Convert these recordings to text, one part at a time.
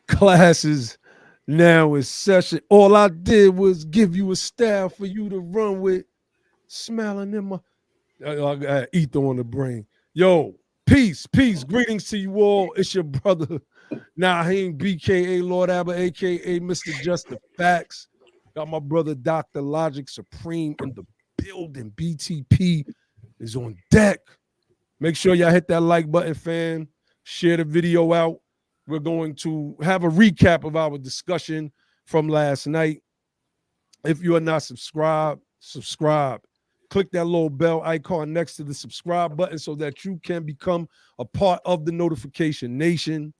Classes now in session. All I did was give you a staff for you to run with, smiling in my I got ether on the brain. Yo, peace, greetings to you all. It's your brother Naheem, BKA Lord Abbott, aka Mr. Just the Facts. Got my brother Dr. Logic Supreme in the building. BTP is on deck. Make sure y'all hit that like button, fam. Share the video out. We're going to have a recap of our discussion from last night. If you are not subscribed, subscribe. Click that little bell icon next to the subscribe button so that you can become a part of the notification nation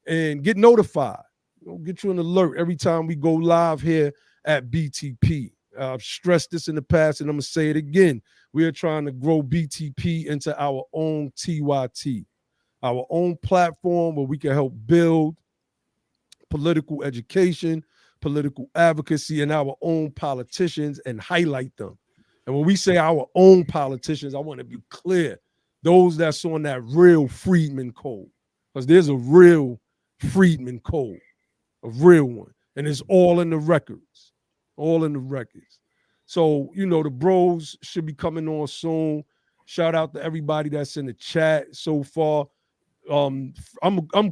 and get notified. We'll get you an alert every time we go live here at BTP. I've stressed this in the past, and I'm going to say it again. We are trying to grow BTP into our own TYT, our own platform where we can help build political education, political advocacy, and our own politicians and highlight them. And when we say our own politicians, I want to be clear, those that's on that real Freedmen code, because there's a real Freedmen code, a real one, and it's all in the records, all in the records. So, you know, the bros should be coming on soon. Shout out to everybody that's in the chat so far. I'm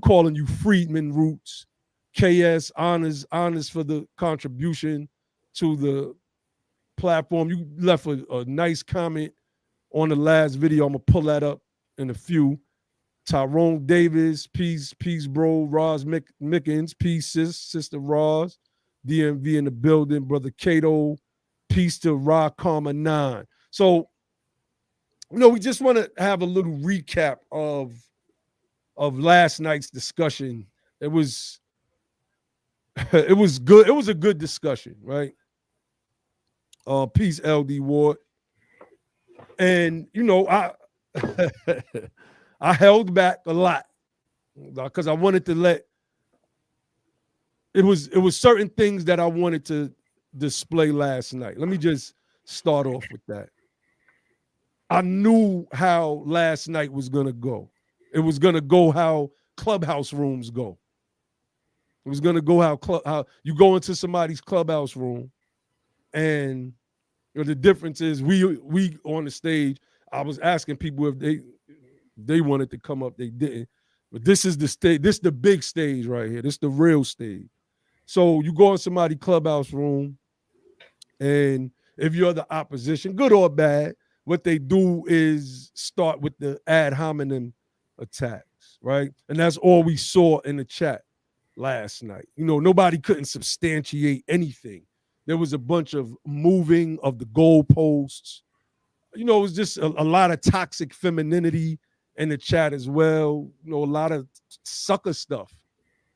calling you Freedmen Roots. KS honors for the contribution to the platform. You left a nice comment on the last video. I'm gonna pull that up in a few. Tyrone Davis, peace, bro. Roz Mickens, peace, sister Roz. DMV in the building, brother Cato. Peace to Ra Karma 9. So, you know, we just want to have a little recap of last night's discussion. It was good. It was a good discussion, right? Peace, LD Ward. And, you know, I held back a lot because I wanted to let it was certain things that I wanted to display last night. Let me just start off with that. I knew how last night was going to go. It was going to go how clubhouse rooms go. It was going to go how you go into somebody's clubhouse room, and you know, the difference is we on the stage, I was asking people if they wanted to come up, they didn't. But this is the stage, this is the big stage right here. This is the real stage. So you go in somebody's clubhouse room, and if you're the opposition, good or bad, what they do is start with the ad hominem attacks, right? And that's all we saw in the chat last night. You know, nobody couldn't substantiate anything. There was a bunch of moving of the goalposts. You know, it was just a lot of toxic femininity in the chat as well. You know, a lot of sucker stuff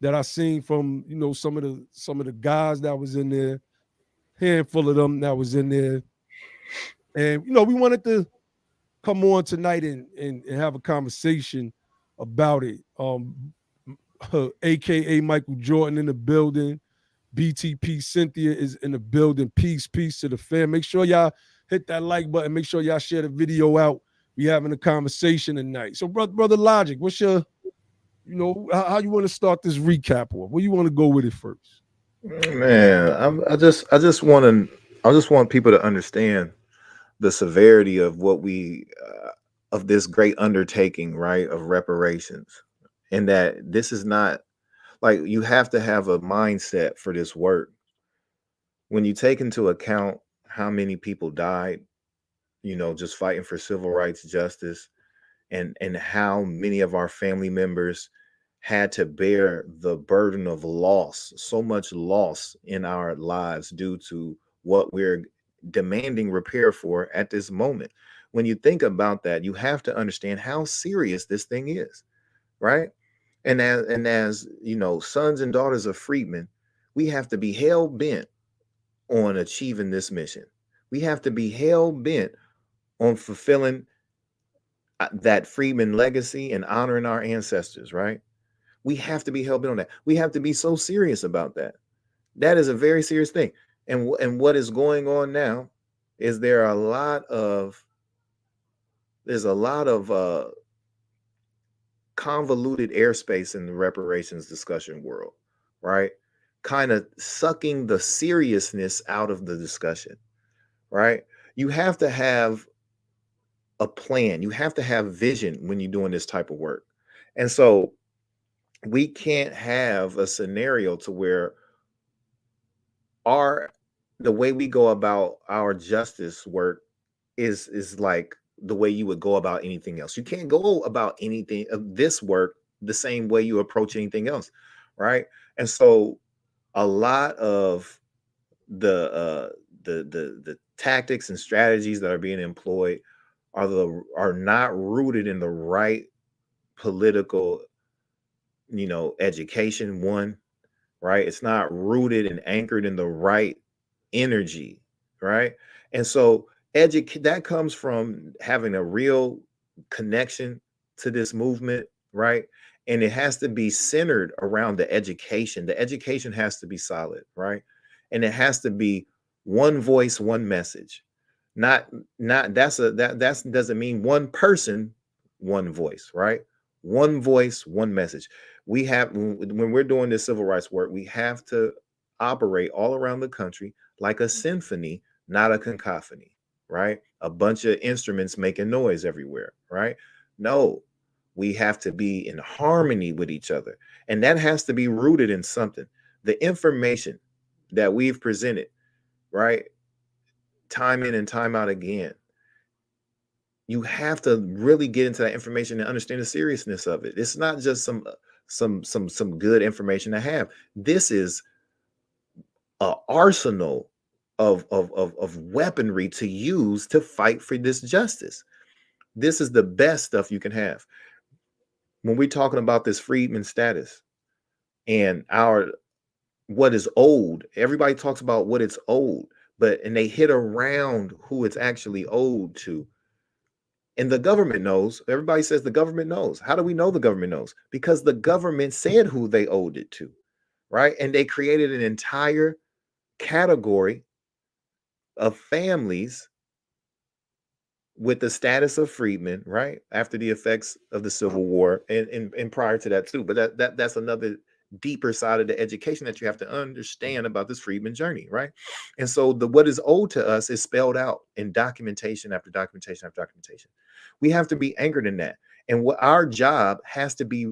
that I seen from, you know, some of the guys that was in there, handful of them that was in there. And you know, we wanted to come on tonight and have a conversation about it. AKA Michael Jordan in the building. BTP Cynthia is in the building. Peace to the fam. Make sure y'all hit that like button. Make sure y'all share the video out. We having a conversation tonight. So, brother Logic, what's your, you know, how you want to start this recap off? Where you want to go with it first? Man, I just want people to understand the severity of what we of this great undertaking, right, of reparations, and that this is not like you have to have a mindset for this work when you take into account how many people died, just fighting for civil rights justice, and how many of our family members had to bear the burden of loss, so much loss in our lives due to what we're demanding repair for at this moment. When you think about that, you have to understand how serious this thing is, right? And as sons and daughters of freedmen, we have to be hell bent on achieving this mission. We have to be hell bent on fulfilling that freedman legacy and honoring our ancestors, right? We have to be hell bent on that. We have to be so serious about that. That is a very serious thing. And what is going on now is there's a lot of convoluted airspace in the reparations discussion world, right? Kind of sucking the seriousness out of the discussion, right? You have to have a plan. You have to have vision when you're doing this type of work. And so we can't have a scenario to where our the way we go about our justice work is like the way you would go about anything else. You can't go about anything of this work the same way you approach anything else, right? And so a lot of the tactics and strategies that are being employed are not rooted in the right political, education. One, right? It's not rooted and anchored in the right energy, right? And so that comes from having a real connection to this movement, right? And it has to be centered around the education. The education has to be solid, right? And it has to be one voice, one message. Not that's doesn't mean one person, one voice, right? One voice, one message. We have when we're doing this civil rights work, we have to operate all around the country like a symphony, not a cacophony, right? A bunch of instruments making noise everywhere, right? No, we have to be in harmony with each other. And that has to be rooted in something. The information that we've presented, right? Time in and time out again. You have to really get into that information and understand the seriousness of it. It's not just some good information to have. This is an arsenal of weaponry to use to fight for this justice. This is the best stuff you can have. When we're talking about this freedman status and our what is old, everybody talks about what it's old, and they hit around who it's actually owed to. And the government knows. Everybody says the government knows. How do we know the government knows? Because the government said who they owed it to, right? And they created an entire category of families with the status of freedmen, right? After the effects of the Civil War and prior to that too. But that's another deeper side of the education that you have to understand about this freedman journey, right? And so what is owed to us is spelled out in documentation after documentation after documentation. We have to be anchored in that. And what our job has to be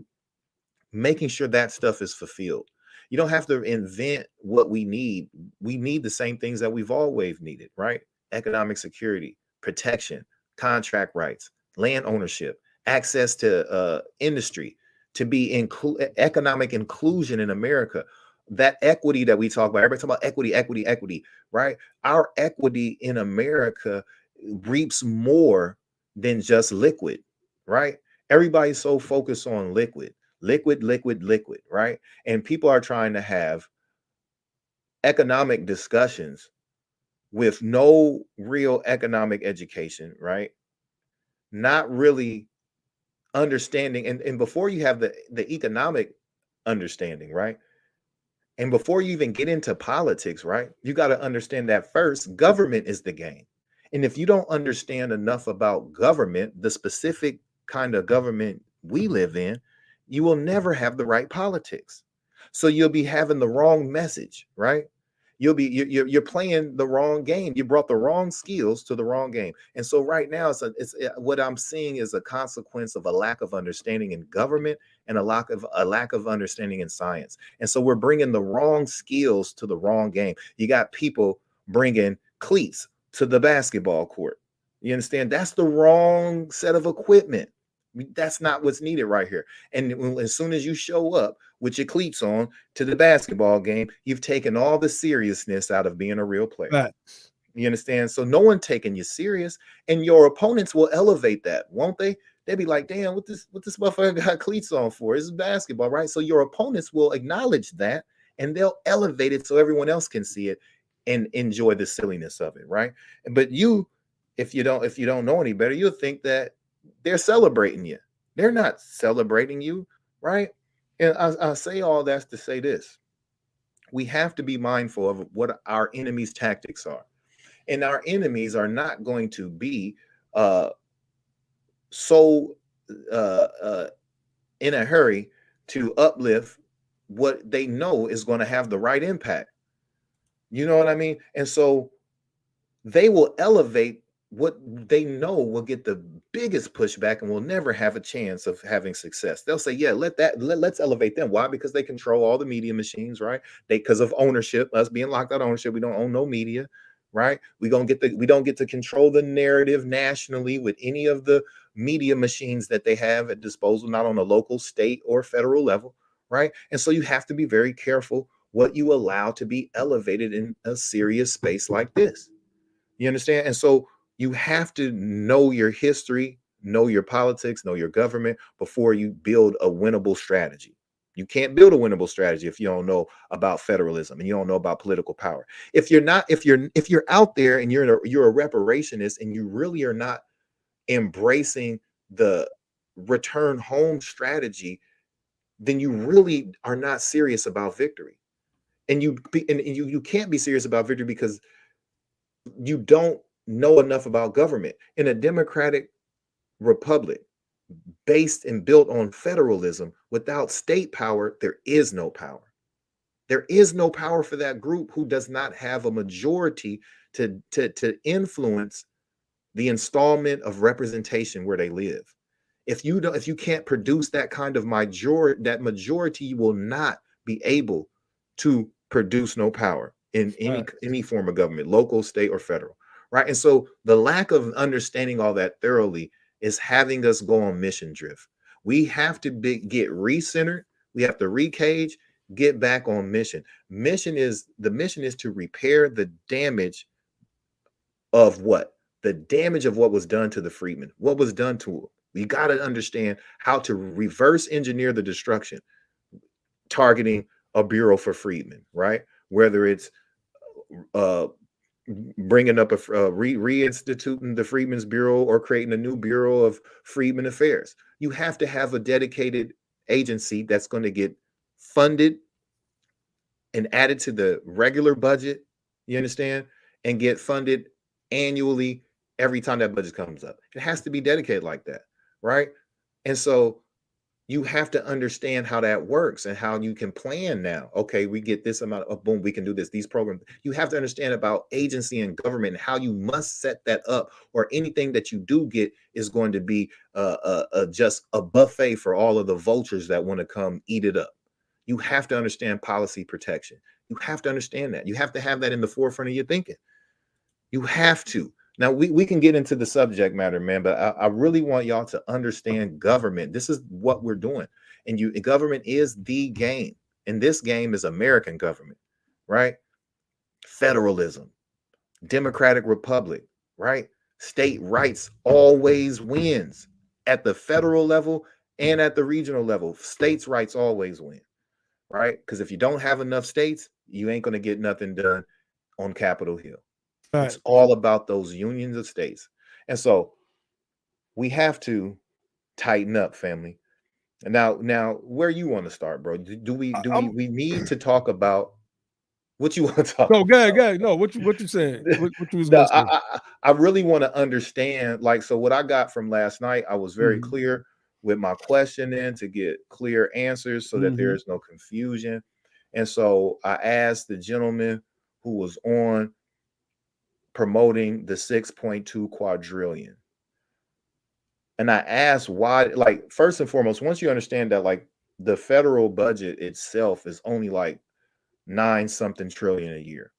making sure that stuff is fulfilled. You don't have to invent what we need. We need the same things that we've always needed, right? Economic security, protection, contract rights, land ownership, access to industry, to be economic inclusion in America. That equity that we talk about, everybody talk about equity, equity, equity, right? Our equity in America reaps more than just liquid, right? Everybody's so focused on liquid, liquid, liquid, liquid, right? And people are trying to have economic discussions with no real economic education, right? Not really understanding. And before you have the economic understanding, right? And before you even get into politics, right? You got to understand that first, government is the game. And if you don't understand enough about government, the specific kind of government we live in, you will never have the right politics. So you'll be having the wrong message, right? You're playing the wrong game. You brought the wrong skills to the wrong game. And so right now what I'm seeing is a consequence of a lack of understanding in government and a lack of understanding in science. And so we're bringing the wrong skills to the wrong game. You got people bringing cleats to the basketball court. You understand? That's the wrong set of equipment. That's not what's needed right here. And as soon as you show up with your cleats on to the basketball game, you've taken all the seriousness out of being a real player. Facts. You understand? So no one taking you serious, and your opponents will elevate that, won't they? They'll be like, "Damn, what this motherfucker got cleats on for? This is basketball, right?" So your opponents will acknowledge that, and they'll elevate it so everyone else can see it and enjoy the silliness of it, right? But you, if you don't know any better, you'll think that they're celebrating you. They're not celebrating you, right? And I say all that to say this: we have to be mindful of what our enemies' tactics are, and our enemies are not going to be uh, so uh, uh, in a hurry to uplift what they know is going to have the right impact. You know what I mean? And so they will elevate what they know will get the biggest pushback and will never have a chance of having success. They'll say, "Yeah, let's elevate them." Why? Because they control all the media machines, right? They, because of ownership, us being locked out of ownership, we don't own no media, right? We don't get to control the narrative nationally with any of the media machines that they have at disposal, not on a local, state, or federal level, right? And so you have to be very careful what you allow to be elevated in a serious space like this. You understand? And so you have to know your history, know your politics, know your government before you build a winnable strategy. You can't build a winnable strategy if you don't know about federalism and you don't know about political power. If you're out there and you're a reparationist and you really are not embracing the return home strategy, then you really are not serious about victory. And you can't be serious about victory because you don't know enough about government. In a democratic republic based and built on federalism, without state power, there is no power. There is no power for that group who does not have a majority to influence the installment of representation where they live. If you can't produce that kind of majority, you will not be able to produce no power in Facts. any form of government, local, state, or federal, right? And so the lack of understanding all that thoroughly is having us go on mission drift. We have to get recentered. We have to recage, get back on mission. The mission is to repair the damage of what? The damage of what was done to the freedmen, what was done to them. We got to understand how to reverse engineer the destruction, targeting a bureau for freedmen, right? Whether it's uh, bringing up reinstituting the Freedmen's Bureau or creating a new Bureau of Freedmen Affairs. You have to have a dedicated agency that's going to get funded and added to the regular budget, you understand, and get funded annually every time that budget comes up. It has to be dedicated like that, right? And so you have to understand how that works and how you can plan now. Okay, we get this amount of boom, we can do this, these programs. You have to understand about agency and government and how you must set that up, or anything that you do get is going to be just a buffet for all of the vultures that want to come eat it up. You have to understand policy protection. You have to understand that. You have to have that in the forefront of your thinking. You have to. Now we can get into the subject matter, man, but I really want y'all to understand government. This is what we're doing. And government is the game. And this game is American government, right? Federalism, democratic republic, right? State rights always wins at the federal level and at the regional level. States' rights always win, right? Because if you don't have enough states, you ain't going to get nothing done on Capitol Hill. It's Fact. all about those unions of states. And so we have to tighten up, family. And now where you want to start, bro? Do we I, do we I'm we need to talk about what you want to talk no, go ahead, about? go ahead. No, what you saying? What you was No, gonna say? I really want to understand. Like, so what I got from last night, I was very Hmm. clear with my question in to get clear answers so that there Hmm. is no confusion. And so I asked the gentleman who was on promoting the 6.2 quadrillion. And I asked why, like, first and foremost, once you understand that, like, the federal budget itself is only like nine something trillion a year,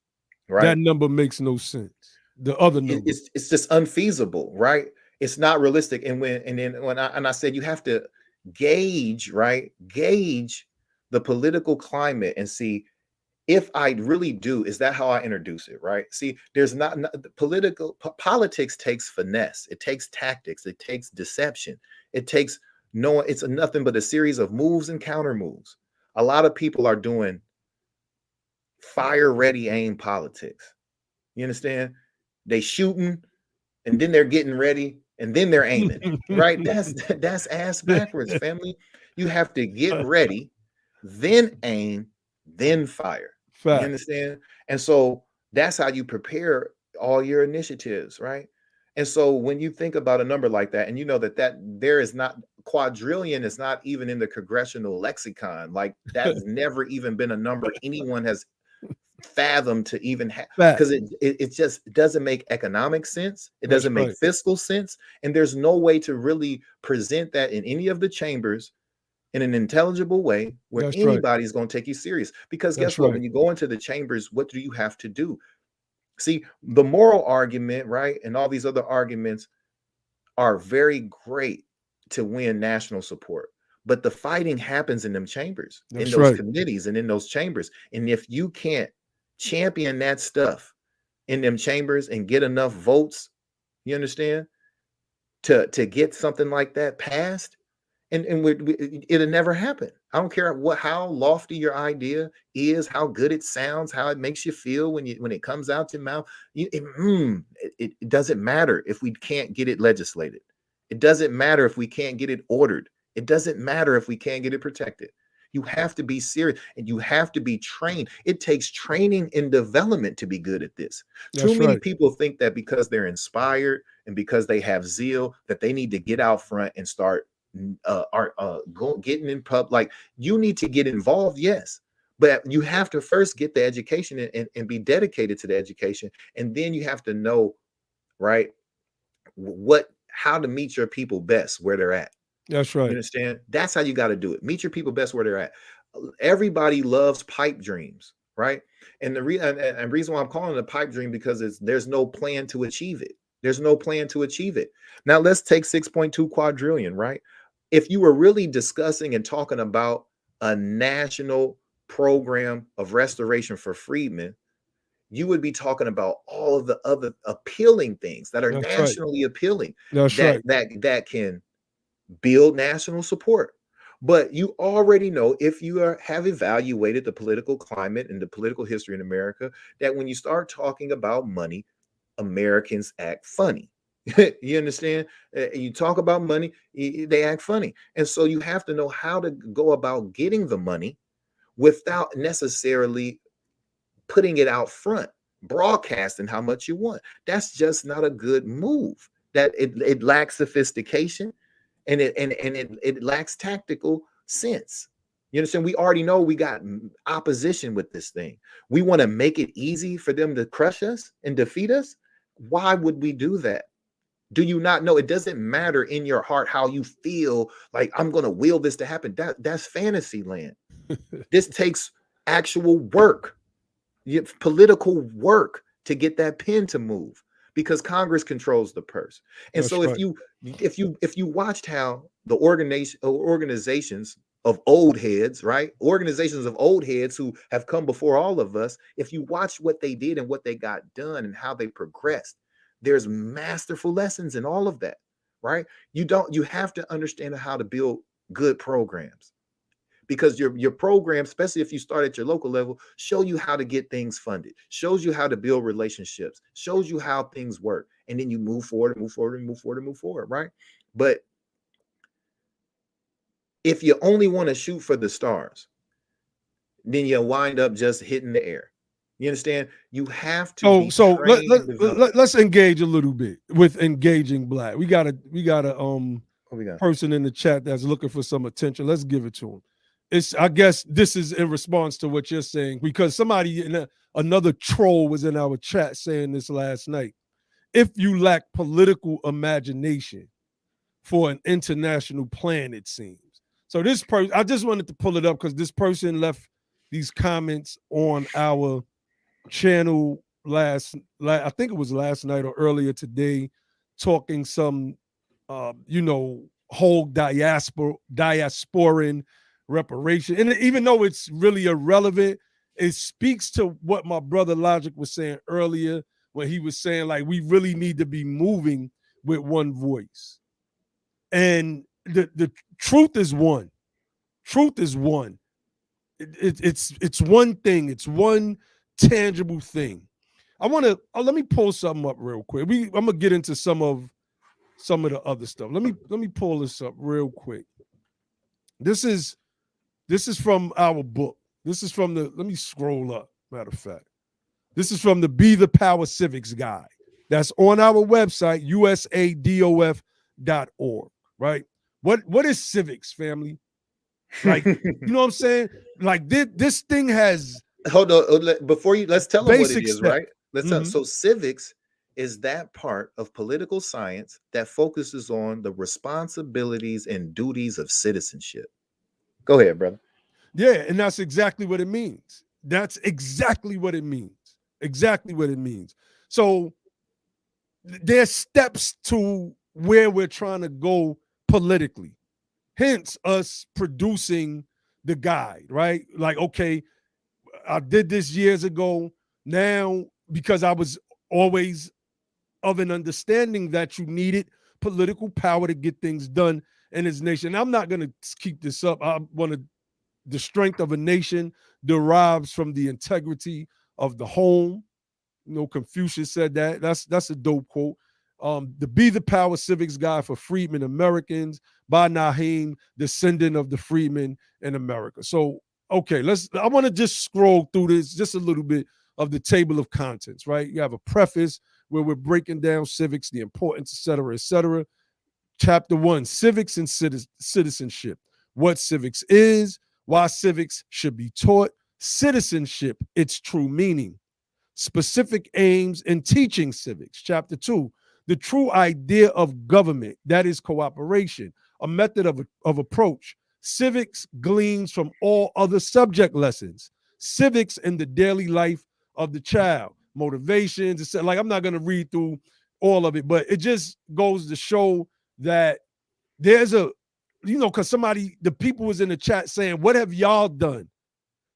That right? number makes no sense. The other number. It's just unfeasible, right? It's not realistic. And when I said you have to gauge, right? Gauge the political climate and see if I really do, is that how I introduce it, right? See, there's not politics takes finesse, it takes tactics, it takes deception, it takes no, it's nothing but a series of moves and counter moves. A lot of people are doing fire ready aim politics. You understand? They shooting and then they're getting ready and then they're aiming, right? That's ass backwards, family. You have to get ready, then aim, then fire. You Fact. understand? And so that's how you prepare all your initiatives, right? And so when you think about a number like that, and you know that there is not, quadrillion is not even in the congressional lexicon. Like, that's never even been a number anyone has fathom to even have, Fact. because it just doesn't make economic sense, it That's doesn't make right. fiscal sense, and there's no way to really present that in any of the chambers in an intelligible way where That's right. anybody's going to take you serious. Because That's guess what, right. when you go into the chambers, what do you have to do? See, the moral argument, right, and all these other arguments are very great to win national support. But the fighting happens in them chambers, in That's those right. committees, and in those chambers. And if you can't champion that stuff in them chambers and get enough votes, you understand, to get something like that passed, and it'll never happen. I don't care how lofty your idea is, how good it sounds, how it makes you feel when it comes out your mouth. It doesn't matter if we can't get it legislated. It doesn't matter if we can't get it ordered. It doesn't matter if we can't get it protected. You have to be serious and you have to be trained. It takes training and development to be good at this. Too That's many right. people think that because they're inspired and because they have zeal, that they need to get out front and start getting in pub. Like, you need to get involved, yes, but you have to first get the education and be dedicated to the education, and then you have to know, right, what how to meet your people best where they're at. That's You right. understand? That's how you got to do it. Meet your people best where they're at. Everybody loves pipe dreams, right? And the reason why I'm calling it a pipe dream, because there's no plan to achieve it. There's no plan to achieve it. Now let's take 6.2 quadrillion, right? If you were really discussing and talking about a national program of restoration for freedmen, you would be talking about all of the other appealing things that are That's right. nationally appealing, That's that right. that can build national support. But you already know, if you have evaluated the political climate and the political history in America, that when you start talking about money, Americans act funny. You understand? You talk about money, they act funny. And so you have to know how to go about getting the money without necessarily putting it out front, broadcasting how much you want. That's just not a good move. That it lacks sophistication, and it lacks tactical sense. You understand? We already know we got opposition with this thing. We want to make it easy for them to crush us and defeat us. Why would we do that? Do you not know? It doesn't matter in your heart how you feel like, I'm going to will this to happen. That's fantasy land. This takes actual work, political work, to get that pen to move. because Congress controls the purse. And That's so right. if you watched how the organizations of old heads, right? Organizations of old heads who have come before all of us, if you watch what they did and what they got done and how they progressed, there's masterful lessons in all of that, right? You have to understand how to build good programs, because your program, especially if you start at your local level, show you how to get things funded, shows you how to build relationships, shows you how things work, and then you move forward and move forward and move forward and move forward, right? But if you only want to shoot for the stars, then you wind up just hitting the air. You understand? You have to So be so trained and developed. let's engage a little bit with engaging black. We got a What we got? person in the chat that's looking for some attention. Let's give it to him. It's I guess this is in response to what you're saying, because somebody another troll was in our chat saying this last night. If you lack political imagination for an international plan, it seems. So this person, I just wanted to pull it up because this person left these comments on our channel I think it was last night or earlier today, talking some whole diasporan reparation. And even though it's really irrelevant, it speaks to what my brother Logic was saying earlier, when he was saying like we really need to be moving with one voice. And the truth is one. Truth is one. It's one thing. It's one tangible thing. I want to let me pull something up real quick. I'm gonna get into some of the other stuff. Let me pull this up real quick. This is from our book. This is from the. Let me scroll up. Matter of fact, this is from the Be the Power Civics Guide. That's on our website, usadof.org. Right. What is civics, family? Like, you know what I'm saying? Like this thing has Hold on, before you, let's tell them what it basic is, steps. right? Let's tell. Mhm. So civics is that part of political science that focuses on the responsibilities and duties of citizenship. Go ahead, brother. Yeah, and that's exactly what it means. That's exactly what it means. Exactly what it means. So there's steps to where we're trying to go politically. Hence us producing the guide, right? Like, okay, I did this years ago. Now, because I was always of an understanding that you needed political power to get things done in this nation. I'm not going to keep this up. I want to the strength of a nation derives from the integrity of the home. Confucius said that. That's a dope quote. The Be the Power Civics Guide for Freedmen Americans by Naheem, descendant of the freedmen in America. So, okay, I want to just scroll through this, just a little bit of the table of contents, right? You have a preface where we're breaking down civics, the importance, et cetera, et cetera. Chapter 1, Civics and Citizenship. What civics is, why civics should be taught, citizenship, its true meaning, specific aims in teaching civics. Chapter 2, the true idea of government, that is cooperation, a method of approach. Civics gleans from all other subject lessons. Civics in the daily life of the child, motivations, etc. Like, I'm not going to read through all of it, but it just goes to show that there's because the people was in the chat saying, what have y'all done?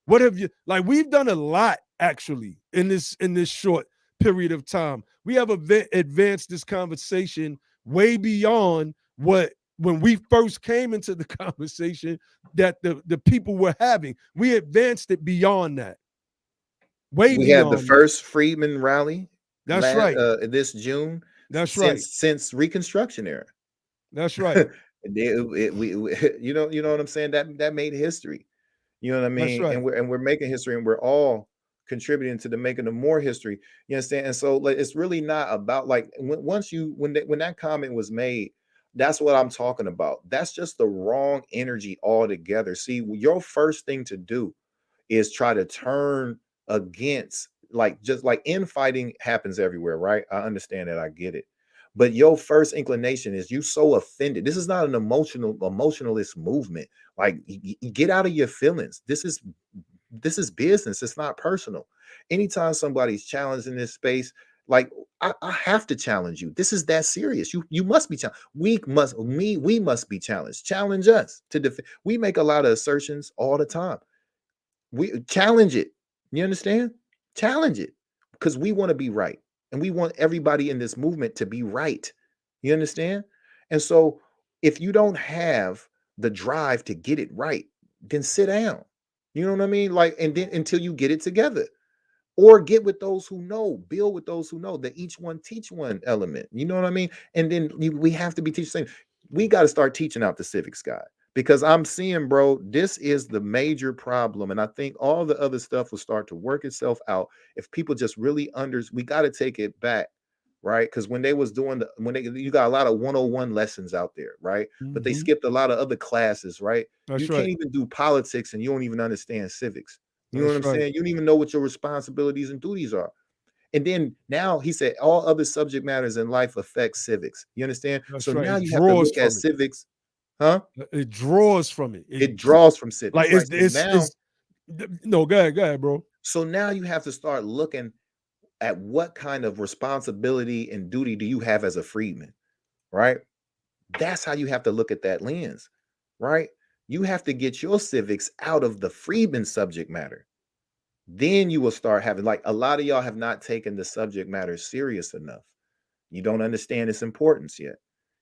What have you, like, we've done a lot actually in this short period of time. We have advanced this conversation way beyond what when we first came into the conversation that the people were having. We advanced it beyond that, way We had the beyond that. first Freedmen rally That's right. this June That's right. since Reconstruction era. That's right. You know what I'm saying? That made history. You know what I That's mean? right. And we're making history, and we're all contributing to the making of more history. You understand? And so, like, it's really not about, like, when that comment was made, that's what I'm talking about. That's just the wrong energy altogether. See, your first thing to do is try to turn against, like, just like infighting happens everywhere, right? I understand that, I get it. But your first inclination is you so offended. This is not an emotionalist movement. Like, get out of your feelings. This is business. It's not personal. Anytime somebody's challenged in this space, Like I have to challenge you. This is that serious. You must be challenged. We must be challenged. Challenge us to defend. We make a lot of assertions all the time. We challenge it. You understand? Challenge it because we want to be right, and we want everybody in this movement to be right. You understand? And so, if you don't have the drive to get it right, then sit down. You know what I mean? Like, and then until you get it together, or get with those who know, build with those who know, that each one teach one element. You know what I mean? And then we have to be teaching. We got to start teaching out the civics guide, because I'm seeing, bro, this is the major problem. And I think all the other stuff will start to work itself out if people just really we got to take it back. Right. Because when they was doing you got a lot of 101 lessons out there. Right. But they Mm-hmm. skipped a lot of other classes. Right. You That's can't right. even do politics and you don't even understand civics. You know what That's I'm right. saying? You don't even know what your responsibilities and duties are. And then now he said all other subject matters in life affect civics. You understand? That's So right. now It you have to draws look at from it. civics, huh? It draws from it. It draws from civics, Like right? So now, no, go ahead, bro. you have to start looking at what kind of responsibility and duty do you have as a freedman, right? That's how you have to look at that lens, right? You have to get your civics out of the freedman subject matter. Then you will start having, like, a lot of y'all have not taken the subject matter serious enough. You don't understand its importance yet.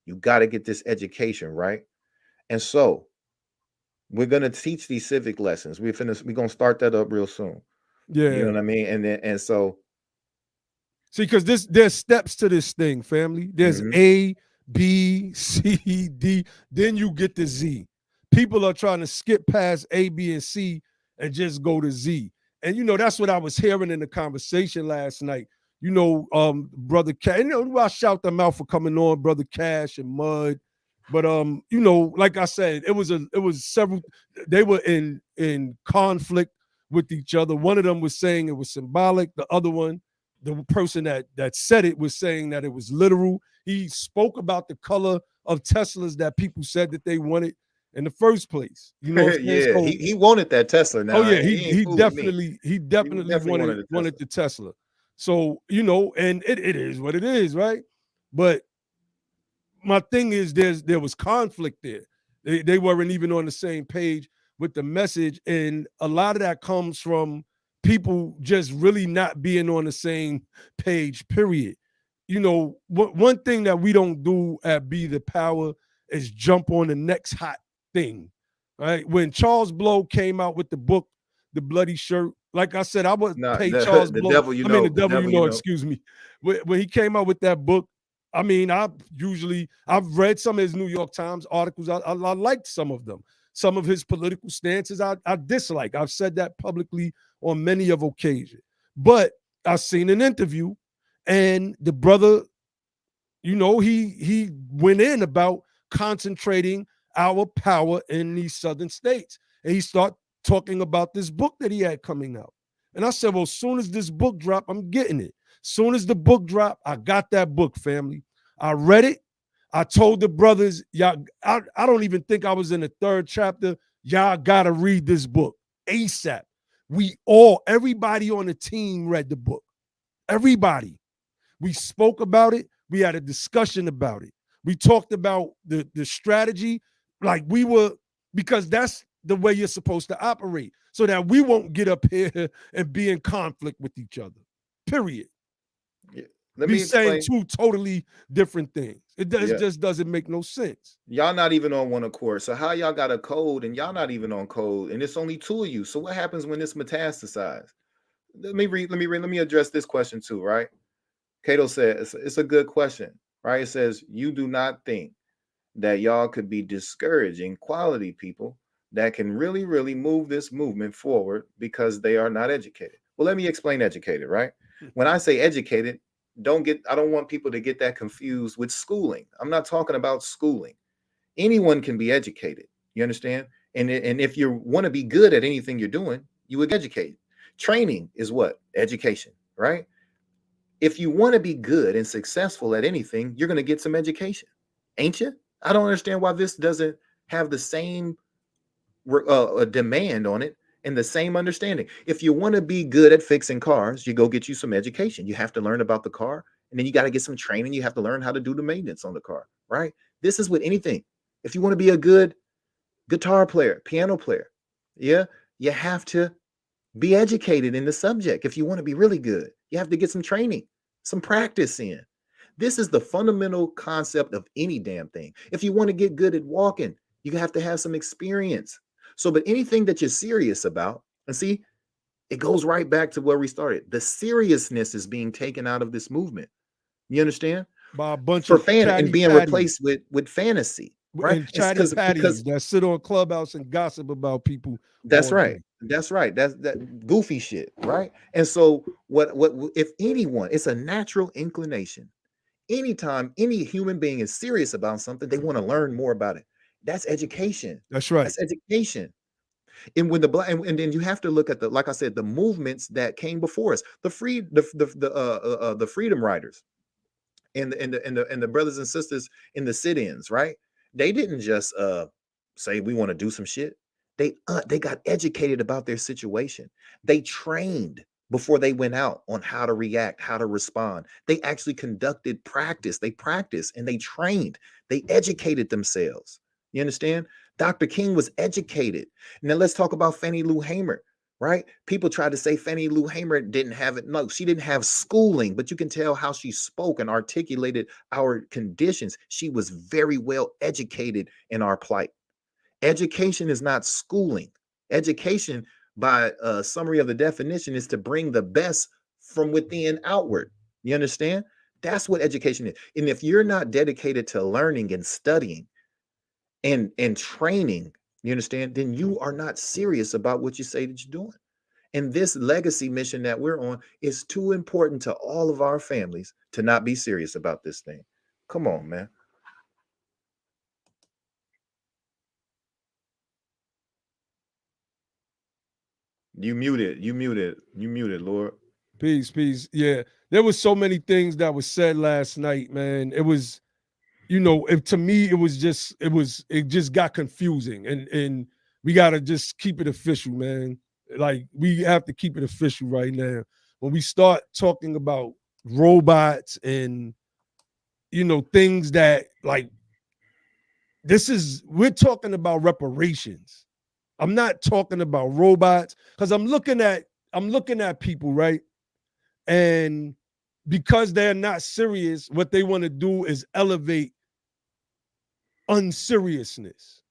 You got to get this education, right? And so we're gonna teach these civic lessons. We're gonna start that up real soon. You know Yeah. what I mean? And so See, because there's steps to this thing, family. There's mhm. A, B, C, D. Then you get to Z. People are trying to skip past A, B, and C and just go to Z. And that's what I was hearing in the conversation last night. Brother Cash. I shout them out for coming on, Brother Cash and Mud. But like I said, it was several. They were in conflict with each other. One of them was saying it was symbolic. The other one, the person that said it, was saying that it was literal. He spoke about the color of Teslas that people said that they wanted in the first place. You know what I'm saying? Yeah, So, he wanted that Tesla oh now. yeah, He ain't he fooling me. definitely he He definitely definitely wanted wanted a wanted Tesla. the Tesla. So, and it is what it is, right? But my thing is there was conflict there. They weren't even on the same page with the message, and a lot of that comes from people just really not being on the same page, period. One thing that we don't do at Be the Power is jump on the next hot thing. Right? When Charles Blow came out with the book The Bloody Shirt, like I said, I would Nah, pay Charles the Blow, devil, I mean the the devil, devil, you know. excuse me. When he came out with that book, I mean, I've read some of his New York Times articles. I liked some of them. Some of his political stances I dislike. I've said that publicly on many of occasions. But I've seen an interview, and the brother, he went in about concentrating our power in these southern states. And he started talking about this book that he had coming out. And I said, well, as soon as this book drop, I'm getting it. Soon as the book drop, I got that book, family. I read it. I told the brothers, y'all, I don't even think I was in the third chapter. Y'all gotta read this book ASAP. Everybody on the team read the book. Everybody. We spoke about it. We had a discussion about it. We talked about the strategy, like we were, because that's the way you're supposed to operate, so that we won't get up here and be in conflict with each other. Period. Yeah. Let Be me saying explain. two totally different things. It Yeah. just doesn't make no sense. Y'all not even on one accord. So how y'all got a code and y'all not even on code, and it's only two of you. So what happens when this metastasizes? Let me address this question too, right? Cato said it's a good question, right? It says you do not think that y'all could be discouraging quality people that can really, really move this movement forward because they are not educated. Well, let me explain educated, right? When I say educated, I don't want people to get that confused with schooling. I'm not talking about schooling. Anyone can be educated. You understand? And if you want to be good at anything you're doing, you would educate. Training is what? Education, right? If you want to be good and successful at anything, you're going to get some education, ain't you? I don't understand why this doesn't have the same demand on it And the same understanding. If you want to be good at fixing cars, you go get you some education. You have to learn about the car, and then you got to get some training. You have to learn how to do the maintenance on the car, right? This is with anything. If you want to be a good guitar player, piano player, yeah, you have to be educated in the subject. If you want to be really good, you have to get some training, some practice in. This is the fundamental concept of any damn thing. If you want to get good at walking, you have to have some experience. So, but anything that you're serious about, and see, it goes right back to where we started. The seriousness is being taken out of this movement. You understand? By a bunch For of fan and chatty being patties replaced with fantasy, right? and It's chatty because patties that sit on Clubhouse and gossip about people that's all right. day. That's right. That's that goofy shit, right? And so what if anyone, it's a natural inclination. Anytime any human being is serious about something, they want to learn more about it. That's education. That's right. That's education. And when the black and then you have to look at the, like I said, the movements that came before us, the freedom riders and the brothers and sisters in the sit-ins, right? They didn't just say we want to do some shit. They got educated about their situation. They trained before they went out on how to react, how to respond. They actually conducted practice. They practiced and they trained. They educated themselves. You understand? Dr. King was educated. Now let's talk about Fannie Lou Hamer, right? People tried to say Fannie Lou Hamer didn't have it. No, she didn't have schooling, but you can tell how she spoke and articulated our conditions. She was very well educated in our plight. Education is not schooling. Education, by a summary of the definition, is to bring the best from within outward. You understand? That's what education is. And if you're not dedicated to learning and studying and training, you understand, then you are not serious about what you say that you're doing. And this legacy mission that we're on is too important to all of our families to not be serious about this thing. Come on, man. You muted. You muted. You muted, Lord. Peace, peace. Yeah, there was so many things that was said last night, man. It was, to me, it just got confusing, and we gotta just keep it official, man. Like we have to keep it official right now. When we start talking about robots and things that like we're talking about reparations. I'm not talking about robots because I'm looking at people, right? And because they're not serious, what they want to do is elevate unseriousness.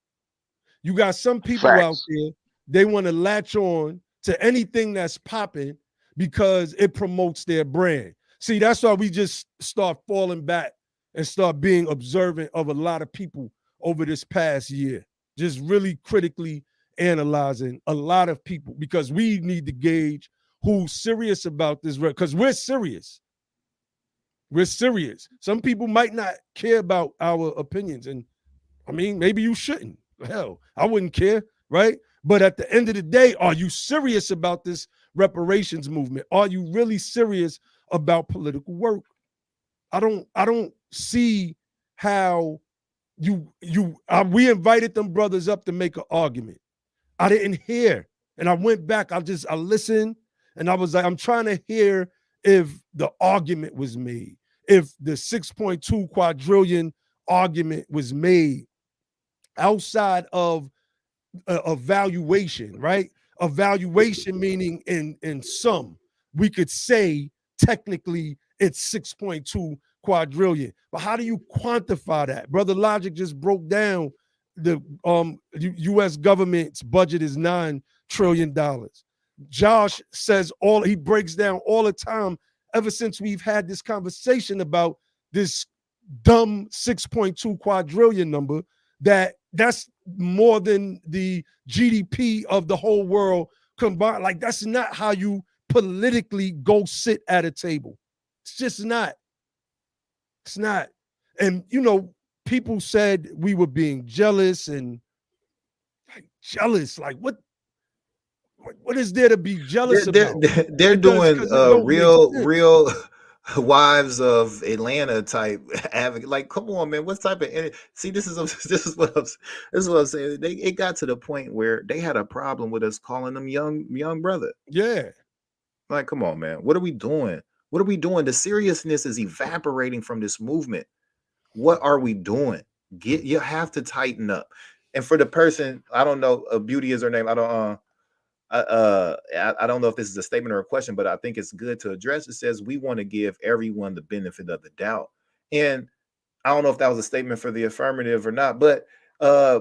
You got some people out Facts. there, they want to latch on to anything that's popping because it promotes their brand. See, that's why we just start falling back and start being observant of a lot of people over this past year. Just really critically analyzing a lot of people because we need to gauge who's serious about this because we're serious. We're serious. Some people might not care about our opinions, and I mean, maybe you shouldn't. Hell, I wouldn't care, right? But at the end of the day, are you serious about this reparations movement? Are you really serious about political work? I don't see how we invited them brothers up to make an argument. I didn't hear. And I went back, I listened, and I was like, I'm trying to hear if the argument was made, if the 6.2 quadrillion argument was made outside of evaluation, right? Evaluation meaning in sum, we could say technically it's 6.2 quadrillion. But how do you quantify that? Brother Logic just broke down the US government's budget is $9 trillion. Josh says he breaks down all the time ever since we've had this conversation about this dumb 6.2 quadrillion number that's more than the GDP of the whole world combined. Like that's not how you politically go sit at a table. It's just not. It's not. And people said we were being jealous and like jealous. Like what is there to be They're jealous they're about? they're they're Because doing it don't make real sense. wives of Atlanta type advocate. Like, come on, man. What type of see? This is this is what I'm saying. It got to the point where they had a problem with us calling them young brother. Yeah. Like, come on, man. What are we doing? What are we doing? The seriousness is evaporating from this movement. What are we doing? You have to tighten up. And for the person, I don't know, Beauty is her name. I don't know if this is a statement or a question, but I think it's good to address. It says we want to give everyone the benefit of the doubt. And I don't know if that was a statement for the affirmative or not, but uh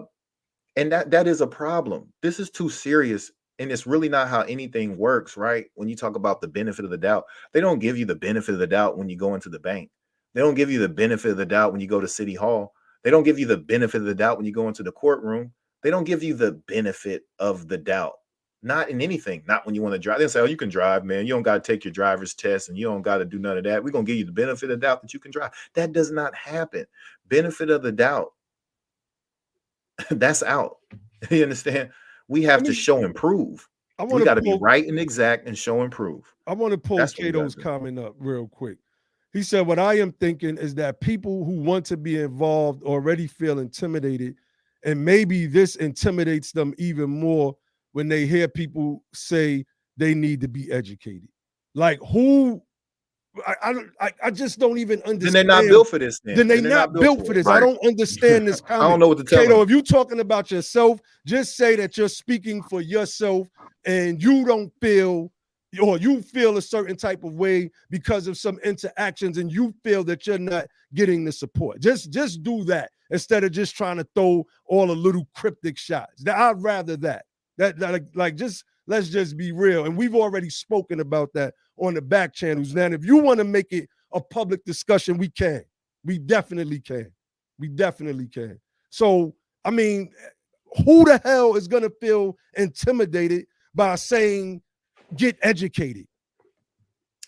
and that is a problem. This is too serious, and it's really not how anything works, right? When you talk about the benefit of the doubt, they don't give you the benefit of the doubt when you go into the bank. They don't give you the benefit of the doubt when you go to City Hall. They don't give you the benefit of the doubt when you go into the courtroom. They don't give you the benefit of the doubt. Not in anything. Not when you want to drive. They say, "Oh, you can drive, man. You don't got to take your driver's test, and you don't got to do none of that. We're gonna give you the benefit of the doubt that you can drive." That does not happen. Benefit of the doubt, that's out. You understand? We have Let to me show and prove. I We want to got to be pull right and exact and show and prove. I want to pull That's what we got Cato's to do. comment up real quick. He said, "What I am thinking is that people who want to be involved already feel intimidated, and maybe this intimidates them even more when they hear people say they need to be educated. Like who I just don't even Then they're not built understand. for this. Then Then they they're not not built built for for it. this. I Right. don't understand this I don't comment. know what to tell Cato, them. if you're talking about yourself, just say that you're speaking for yourself and you don't feel or you feel a certain type of way because of some interactions and you feel that you're not getting the support. Just do that instead of just trying to throw all the little cryptic shots. I'd rather that. Like just let's just be real. And we've already spoken about that on the back channels. Now, if you want to make it a public discussion, we can. We definitely can. We definitely can. So, I mean, who the hell is going to feel intimidated by saying get educated?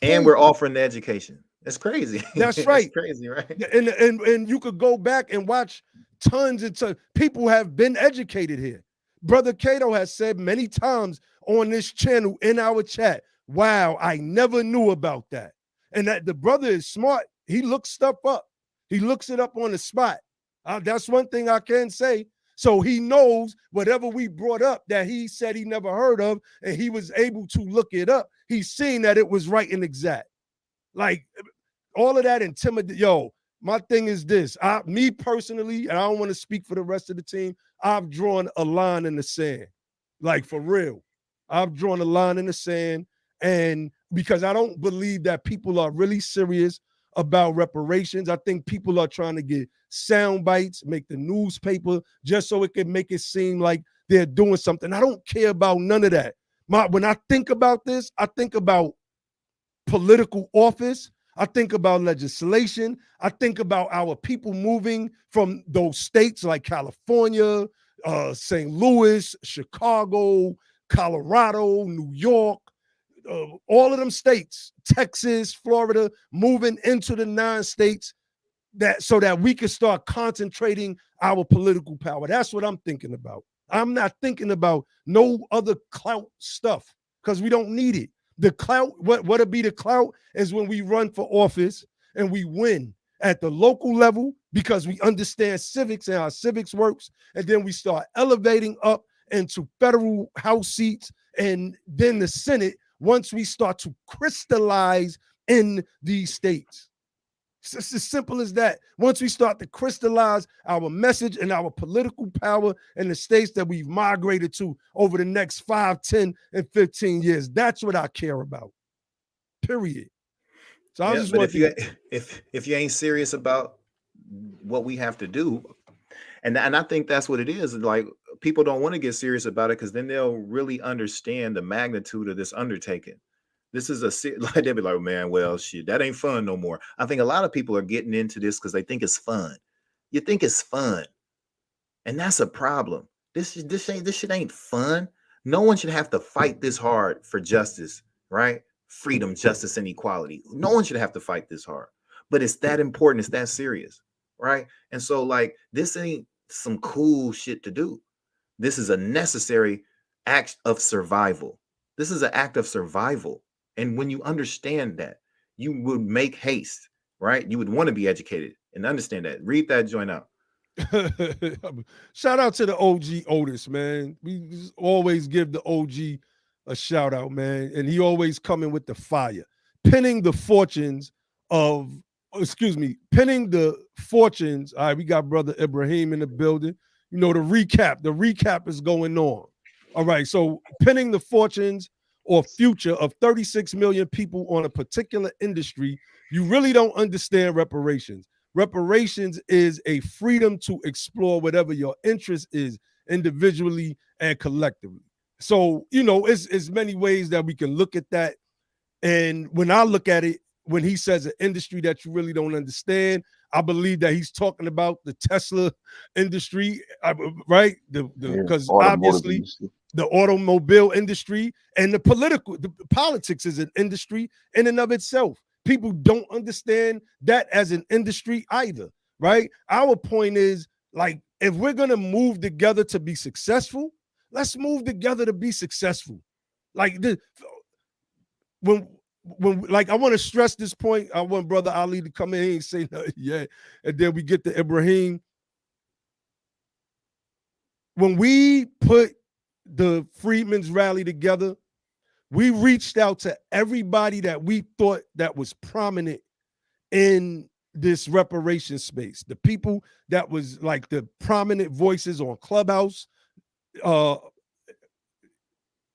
And Who? we're offering the education. It's crazy. That's It's right. crazy, right? And you could go back and watch tons and tons. People have been educated here. Brother Cato has said many times on this channel in our chat, wow, I never knew about that. And that the brother is smart. He looks stuff up. He looks it up on the spot. That's one thing I can say. So he knows whatever we brought up that he said he never heard of, and he was able to look it up. He's seen that it was right and exact. Like all of that intimidate. Yo, my thing is this. Me personally, and I don't want to speak for the rest of the team, I've drawn a line in the sand. Like for real. I've drawn a line in the sand. And because I don't believe that people are really serious about reparations. I think people are trying to get sound bites, make the newspaper just so it can make it seem like they're doing something. I don't care about none of that. When I think about this, I think about political office. I think about legislation. I think about our people moving from those states like California, St. Louis, Chicago, Colorado, New York, all of them states, Texas, Florida, moving into the 9 states that so that we can start concentrating our political power. That's what I'm thinking about. I'm not thinking about no other clout stuff because we don't need it. The clout, what'll be the clout is when we run for office and we win at the local level because we understand civics and how civics works. And then we start elevating up into federal House seats and then the Senate once we start to crystallize in these states. It's as simple as that. Once we start to crystallize our message and our political power in the states that we've migrated to over the next 5, 10, and 15 years, that's what I care about. Period. So I Yeah, just but want to. if you ain't serious about what we have to do, and I think that's what it is. Like, people don't want to get serious about it because then they'll really understand the magnitude of this undertaking. This is like they'll be like, man, well, shit, that ain't fun no more. I think a lot of people are getting into this because they think it's fun. You think it's fun, and that's a problem. This shit ain't fun. No one should have to fight this hard for justice, right? Freedom, justice, and equality. No one should have to fight this hard. But it's that important. It's that serious, right? And so, like, this ain't some cool shit to do. This is a necessary act of survival. This is an act of survival. And when you understand that, you would make haste, right? You would want to be educated and understand that. Read that joint out. Shout out to the OG Otis, man. We just always give the OG a shout out, man. And he always coming with the fire, pinning the fortunes of, pinning the fortunes. All right, we got brother Ibrahim in the building. You know, the recap. The recap is going on. All right, so pinning the fortunes or future of 36 million people on a particular industry, you really don't understand reparations. Reparations is a freedom to explore whatever your interest is individually and collectively. So, you know, it's many ways that we can look at that. And when I look at it, when he says an industry that you really don't understand, I believe that he's talking about the Tesla industry, right? Because automotive obviously industry. the automobile industry and the politics is an industry in and of itself. People don't understand that as an industry either, right? Our point is, like, if we're gonna move together to be successful, let's move together to be successful. Like when like I want to stress this point. I want Brother Ali to come in and say nothing yet, and then we get to Ibrahim. When we put the Freedmen's rally together, we reached out to everybody that we thought that was prominent in this reparation space. The people that was like the prominent voices on Clubhouse, uh,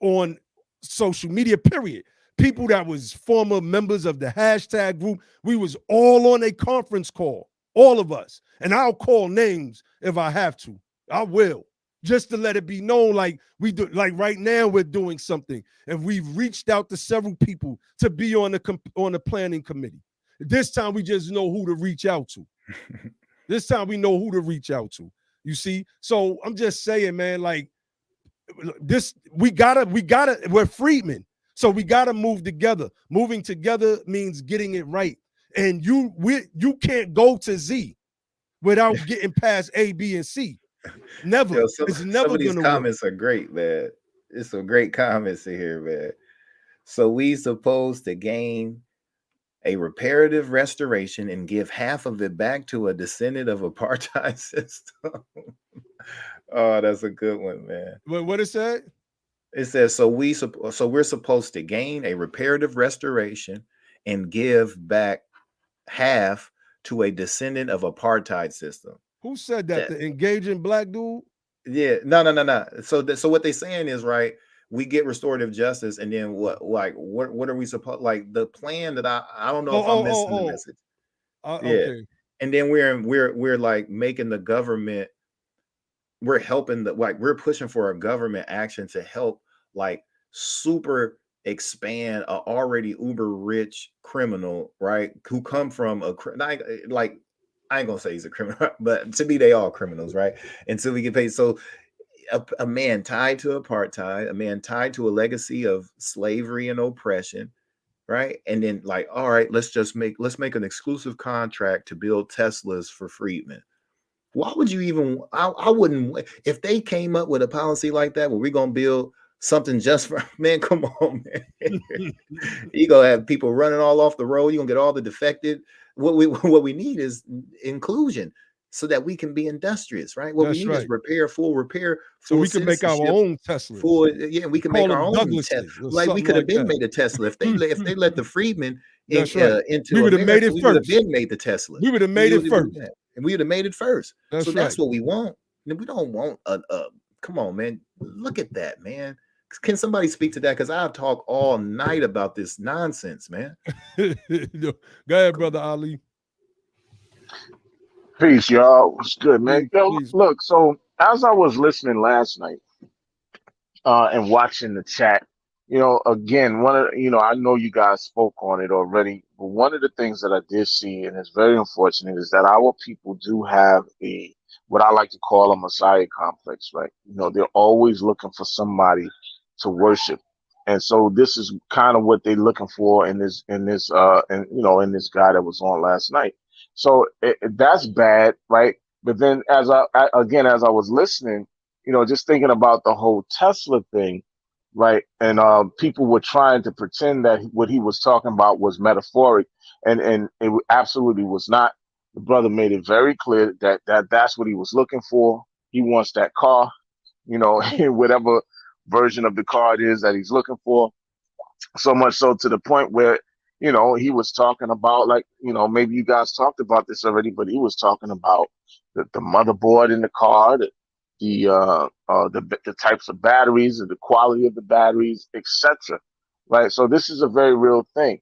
on social media, period. People that was former members of the hashtag group. We was all on a conference call, all of us. And I'll call names if I have to. I will. Just to let it be known, like we do, like right now we're doing something, and we've reached out to several people to be on the planning committee. This time we just know who to reach out to. This time we know who to reach out to. You see, so I'm just saying, man, like this, we're freedmen, so we gotta move together. Moving together means getting it right, and you can't go to Z without getting past A, B, and C. Never. Yo, It's some never of these gonna work. comments are great, man. There's some great comments in here, man. So we supposed to gain a reparative restoration and give half of it back to a descendant of apartheid system. Oh, that's a good one, man. What it said? It says so we're supposed to gain a reparative restoration and give back half to a descendant of apartheid system. Who said that? That, The engaging black dude? yeah, no. So what they're saying is, right, we get restorative justice, and then what are we supposed, like the plan that I don't know if I'm missing the message. Yeah. Okay. And then we're like making the government, we're helping we're pushing for a government action to help like super expand a already uber rich criminal, right? Who come from like I ain't gonna say he's a criminal, but to me they all criminals, right? Until we get paid. So a man tied to apartheid, a man tied to a legacy of slavery and oppression, right? And then like, all right, let's make an exclusive contract to build Teslas for freedmen. Why would you even? I wouldn't. If they came up with a policy like that, where we're gonna build something just for man, come on, man. You gonna have people running all off the road. You gonna get all the defected. What we need is inclusion, so that we can be industrious, right? What we That's need is right. repair, So full we can make our citizenship. own Teslas. For yeah, we can Call make our them own Tesla. Douglases or Like we something could have like been that. made a Tesla if they let the freedmen That's right. We into would have made America. it We would have first. been made the Teslas. We would have made it first. And we would have made it first. So That's that's right. what we want. And we don't want a come on, man. Look at that, man. Can somebody speak to that? Because I'll talk all night about this nonsense, man. Go ahead, Brother Ali. Peace, y'all. What's good, man? Please, Yo, please. look, so as I was listening last night, and watching the chat, again, I know you guys spoke on it already, but one of the things that I did see, and it's very unfortunate, is that our people do have what I like to call a messiah complex, right? They're always looking for somebody to worship. And so this is kind of what they're looking for in this guy that was on last night. So that's bad, right? But then as I was listening, just thinking about the whole Tesla thing, right? And people were trying to pretend that what he was talking about was metaphoric, and it absolutely was not. The brother made it very clear that that's what he was looking for. He wants that car, you know, whatever version of the car it is that he's looking for. So much so to the point where, you know, he was talking about, like, you know, maybe you guys talked about this already, but he was talking about the motherboard in the car, the types of batteries and the quality of the batteries, etc. Right. So this is a very real thing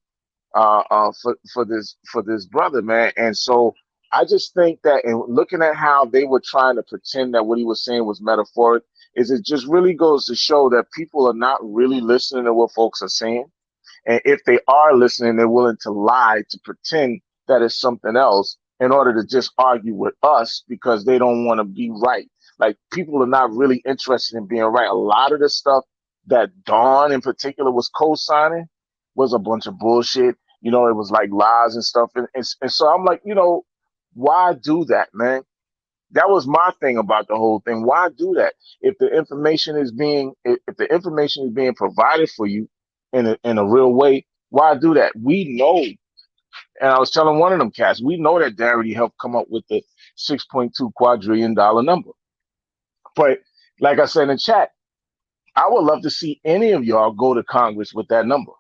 for this brother, man. And so I just think that in looking at how they were trying to pretend that what he was saying was metaphoric, is it just really goes to show that people are not really listening to what folks are saying. And if they are listening, they're willing to lie to pretend that it's something else in order to just argue with us because they don't want to be right. Like, people are not really interested in being right. A lot of the stuff that Dawn in particular was co-signing was a bunch of bullshit. You know, it was like lies and stuff. And so I'm like, you know, why do that, man? That was my thing about the whole thing. Why do that? If the information is being provided for you in a real way, why do that? We know, and I was telling one of them cats, we know that Darity helped come up with the 6.2 quadrillion dollar number. But like I said in chat, I would love to see any of y'all go to Congress with that number.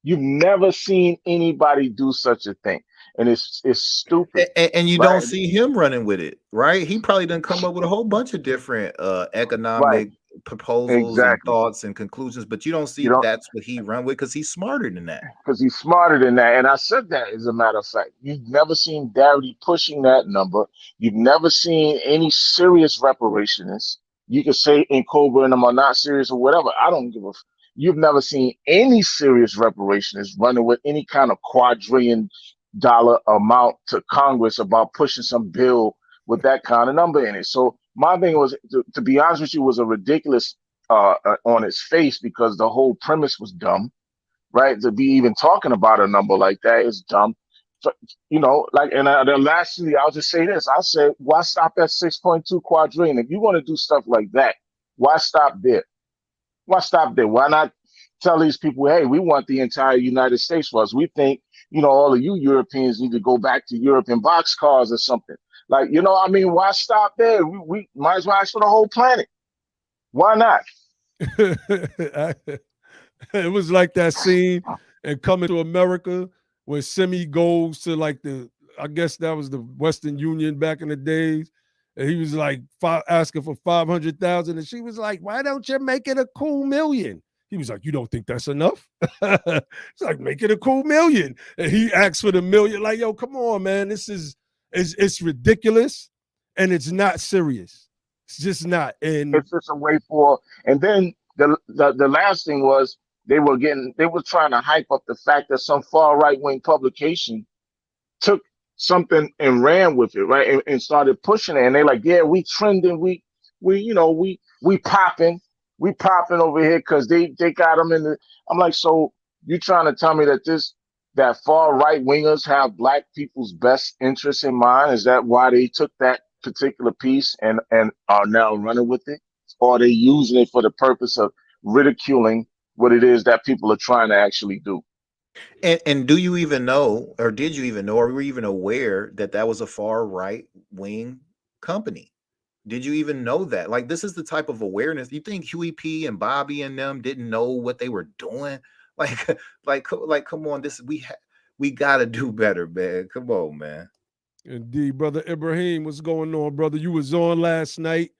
You've never seen anybody do such a thing, and it's stupid. And you don't Right? see him running with it, right? He probably done come up with a whole bunch of different Right. economic proposals and Exactly. thoughts and conclusions, but you don't see You don't, that's what he run with because he's smarter than that. because he's smarter than that. And I said that, as a matter of fact. You've never seen Darity pushing that number. You've never seen any serious reparationists. You could say in Cobra and them are not serious or whatever. I don't give a. You've never seen any serious reparationists running with any kind of quadrillion-dollar amount to Congress about pushing some bill with that kind of number in it. So my thing was, to be honest with you, was a ridiculous on its face, because the whole premise was dumb, right? To be even talking about a number like that is dumb. So, you know, like, and then lastly, I'll just say this. I said, why stop at 6.2 quadrillion? If you want to do stuff like that, why stop there? Why stop there? Why not tell these people, hey, we want the entire United States for us. We think, you know, all of you Europeans need to go back to Europe in boxcars or something. Like, you know, I mean, why stop there? We might as well ask for the whole planet. Why not? It was like that scene in Coming to America when Simi goes to like I guess that was the Western Union back in the days. And he was like asking for 500,000. And she was like, why don't you make it a cool million? He was like, you don't think that's enough? It's like, make it a cool million. And he asked for the million. Like, yo, come on, man. It's ridiculous and it's not serious. It's just not. And It's just a way for, and then the last thing was, they were trying to hype up the fact that some far right wing publication took something and ran with it, right? And started pushing it. And they're like, yeah, we trending, you know, we popping, over here because they got them in the. I'm like, so you trying to tell me that that far right wingers have black people's best interests in mind? Is that why they took that particular piece and are now running with it? Or are they using it for the purpose of ridiculing what it is that people are trying to actually do? And do you even know, or did you even know, or were you even aware that that was a far right wing company? Did you even know that? Like, this is the type of awareness. You think Huey P and Bobby and them didn't know what they were doing? Like, come on, we gotta do better, man. Come on, man. indeed, brother Ibrahim, what's going on, brother? You was on last night.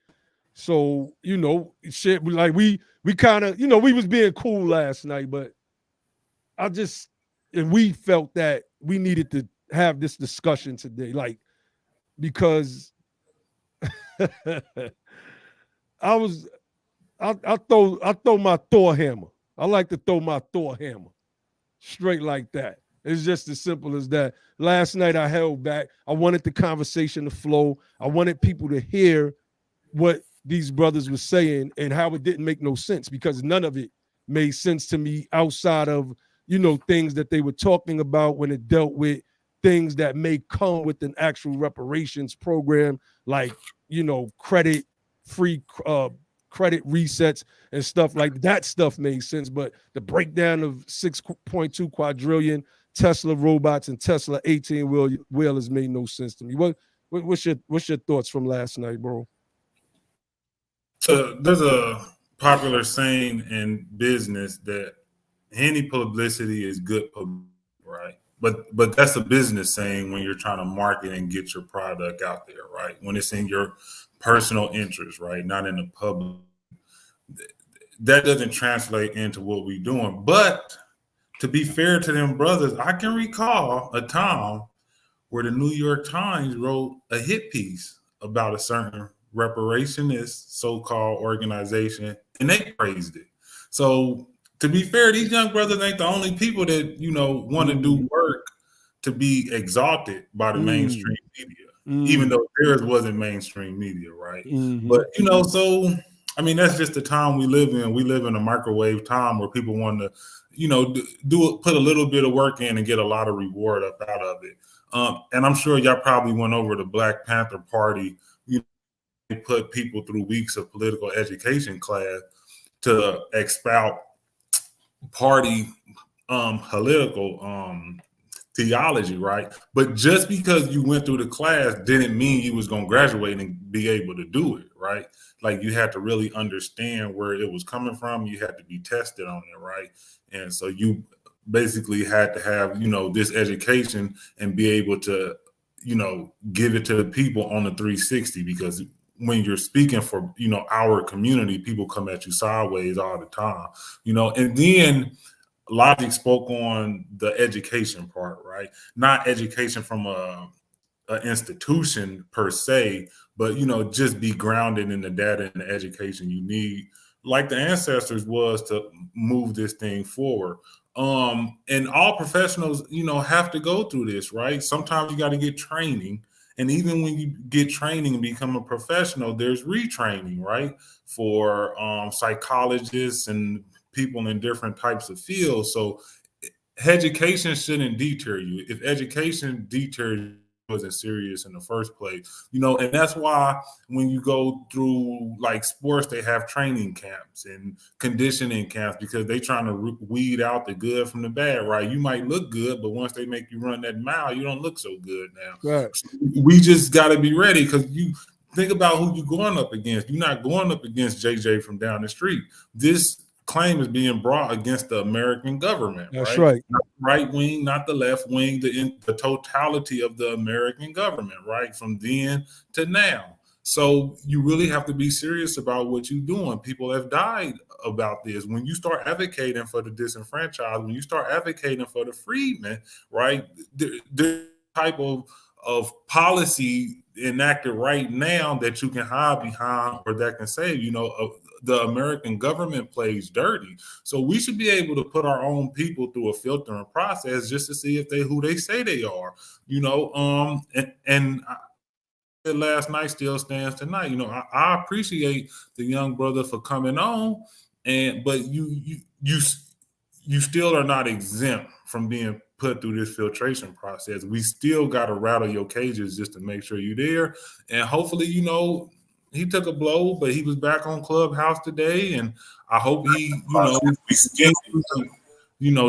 So, you know, shit, like we kind of, you know, we was being cool last night, but and we felt that we needed to have this discussion today, like, because I was, I throw my Thor hammer. I like to throw my Thor hammer straight like that. It's just as simple as that. Last night I held back. I wanted the conversation to flow. I wanted people to hear what these brothers were saying and how it didn't make no sense, because none of it made sense to me outside of, you know, things that they were talking about when it dealt with things that may come with an actual reparations program, like, you know, credit free credit resets and stuff like that stuff made sense. But the breakdown of 6.2 quadrillion Tesla robots and Tesla 18 wheelers made no sense to me. What's your thoughts from last night, bro? So there's a popular saying in business that any publicity is good publicity, right? But that's a business saying when you're trying to market and get your product out there, right? When it's in your personal interest, right? Not in the public. That doesn't translate into what we're doing. But to be fair to them brothers, I can recall a time where the New York Times wrote a hit piece about a certain reparationist so-called organization, and they praised it. So to be fair, these young brothers ain't the only people that, want to do work to be exalted by the mainstream media, even though theirs wasn't mainstream media, right? But, so, I mean, that's just the time we live in. We live in a microwave time where people want to, put a little bit of work in and get a lot of reward up out of it. And I'm sure y'all probably went over the Black Panther Party. They put people through weeks of political education class to expound party political theology, right? But just because you went through the class didn't mean you was going to graduate and be able to do it, right? Like you had to really understand where it was coming from. You had to be tested on it, right? And so you basically had to have, this education and be able to, give it to the people on the 360, because when you're speaking for, our community, people come at you sideways all the time, and then Logic spoke on the education part, right? Not education from a institution per se, but just be grounded in the data and the education you need, like the ancestors was, to move this thing forward. And all professionals, have to go through this, right? Sometimes you got to get training. And even when you get training and become a professional, there's retraining, right? For psychologists and people in different types of fields. So education shouldn't deter you. If education deters you, it wasn't serious in the first place, and that's why when you go through like sports, they have training camps and conditioning camps, because they trying to weed out the good from the bad, right? You might look good, but once they make you run that mile, you don't look so good now. Right. So we just got to be ready, because you think about who you're going up against. You're not going up against JJ from down the street. This claim is being brought against the American government, That's right? right. Not the right wing, not the left wing, the totality of the American government, right? From then to now. So you really have to be serious about what you're doing. People have died about this. When you start advocating for the disenfranchised, when you start advocating for the freedmen, right? There's type of policy enacted right now that you can hide behind, or that can save, the American government plays dirty. So we should be able to put our own people through a filtering process just to see if they who they say they are, and last night still stands tonight. I appreciate the young brother for coming on, but you still are not exempt from being put through this filtration process. We still got to rattle your cages just to make sure you're there. And hopefully, he took a blow, but he was back on Clubhouse today. And I hope he,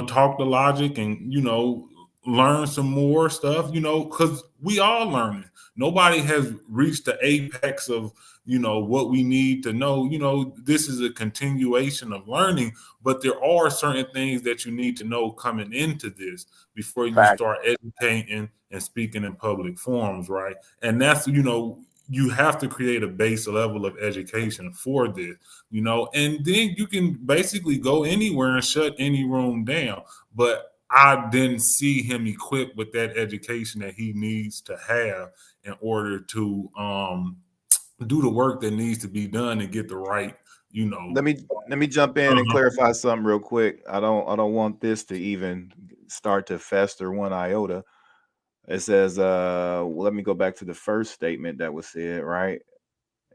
talk to Logic and, learn some more stuff, because we all learning. Nobody has reached the apex of, what we need to know. This is a continuation of learning, but there are certain things that you need to know coming into this before you start educating and speaking in public forums, right? And that's, you have to create a base level of education for this, and then you can basically go anywhere and shut any room down. But I didn't see him equipped with that education that he needs to have in order to do the work that needs to be done and get the right, Let me jump in and clarify something real quick. I don't want this to even start to fester one iota. It says, let me go back to the first statement that was said, right?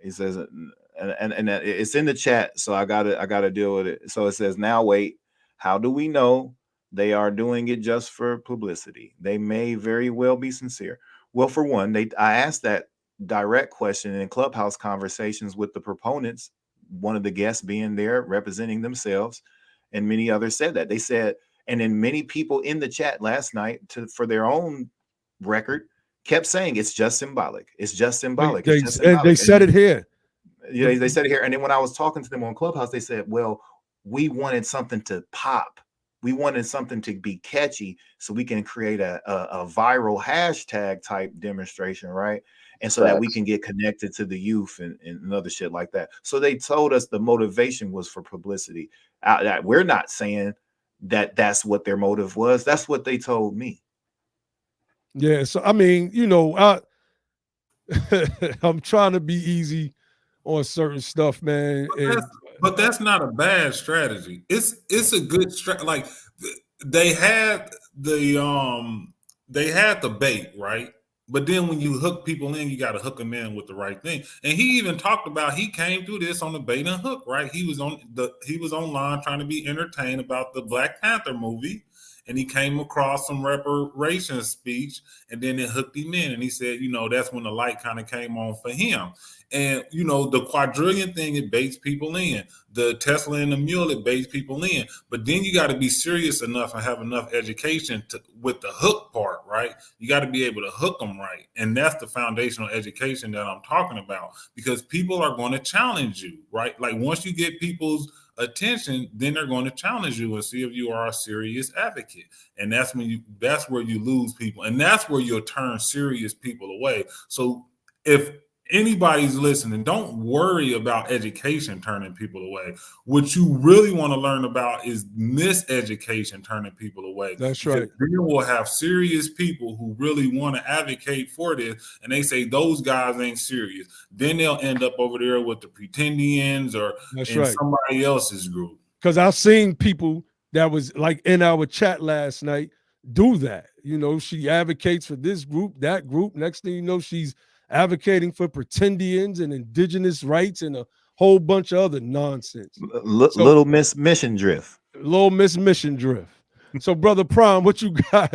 He says, and it's in the chat, so I gotta deal with it. So it says, now wait, how do we know they are doing it just for publicity? They may very well be sincere. Well, for one, I asked that direct question in Clubhouse conversations with the proponents. one of the guests being there representing themselves, and many others said that. They said, and then many people in the chat last night, for their own record, kept saying it's just symbolic. It's just symbolic. It's just symbolic. They said it here. Yeah, they said it here. And then when I was talking to them on Clubhouse, they said, well, we wanted something to pop. We wanted something to be catchy so we can create a viral hashtag type demonstration, right? And so that we can get connected to the youth and other shit like that. So they told us the motivation was for publicity. We're not saying that that's what their motive was. That's what they told me. Yeah. So, I mean, you know, I'm trying to be easy on certain stuff, man. But that's not a bad strategy. It's a good strategy. Like they had the bait, right? But then when you hook people in, you got to hook them in with the right thing. And he even talked about, he came through this on the bait and hook, right? He was online trying to be entertained about the Black Panther movie. And he came across some reparations speech, and then it hooked him in. And he said, you know, that's when the light kind of came on for him. And, you know, the quadrillion thing, it baits people in. The Tesla and the mule, it baits people in. But then you got to be serious enough and have enough education with the hook part, right? You got to be able to hook them right. And that's the foundational education that I'm talking about, because people are going to challenge you, right? Like once you get people's attention, then they're going to challenge you and see if you are a serious advocate. And that's where you lose people. And that's where you'll turn serious people away. So if anybody's listening, don't worry about education turning people away. What you really want to learn about is miseducation turning people away. That's right. Then we'll have serious people who really want to advocate for this, and they say those guys ain't serious. Then they'll end up over there with the pretendians or in somebody else's group. Because I've seen people that was like in our chat last night do that. You know, she advocates for this group, that group. Next thing you know, she's advocating for pretendians and indigenous rights and a whole bunch of other nonsense. Little Miss Mission Drift. Little Miss Mission Drift. So, Brother Prime, what you got?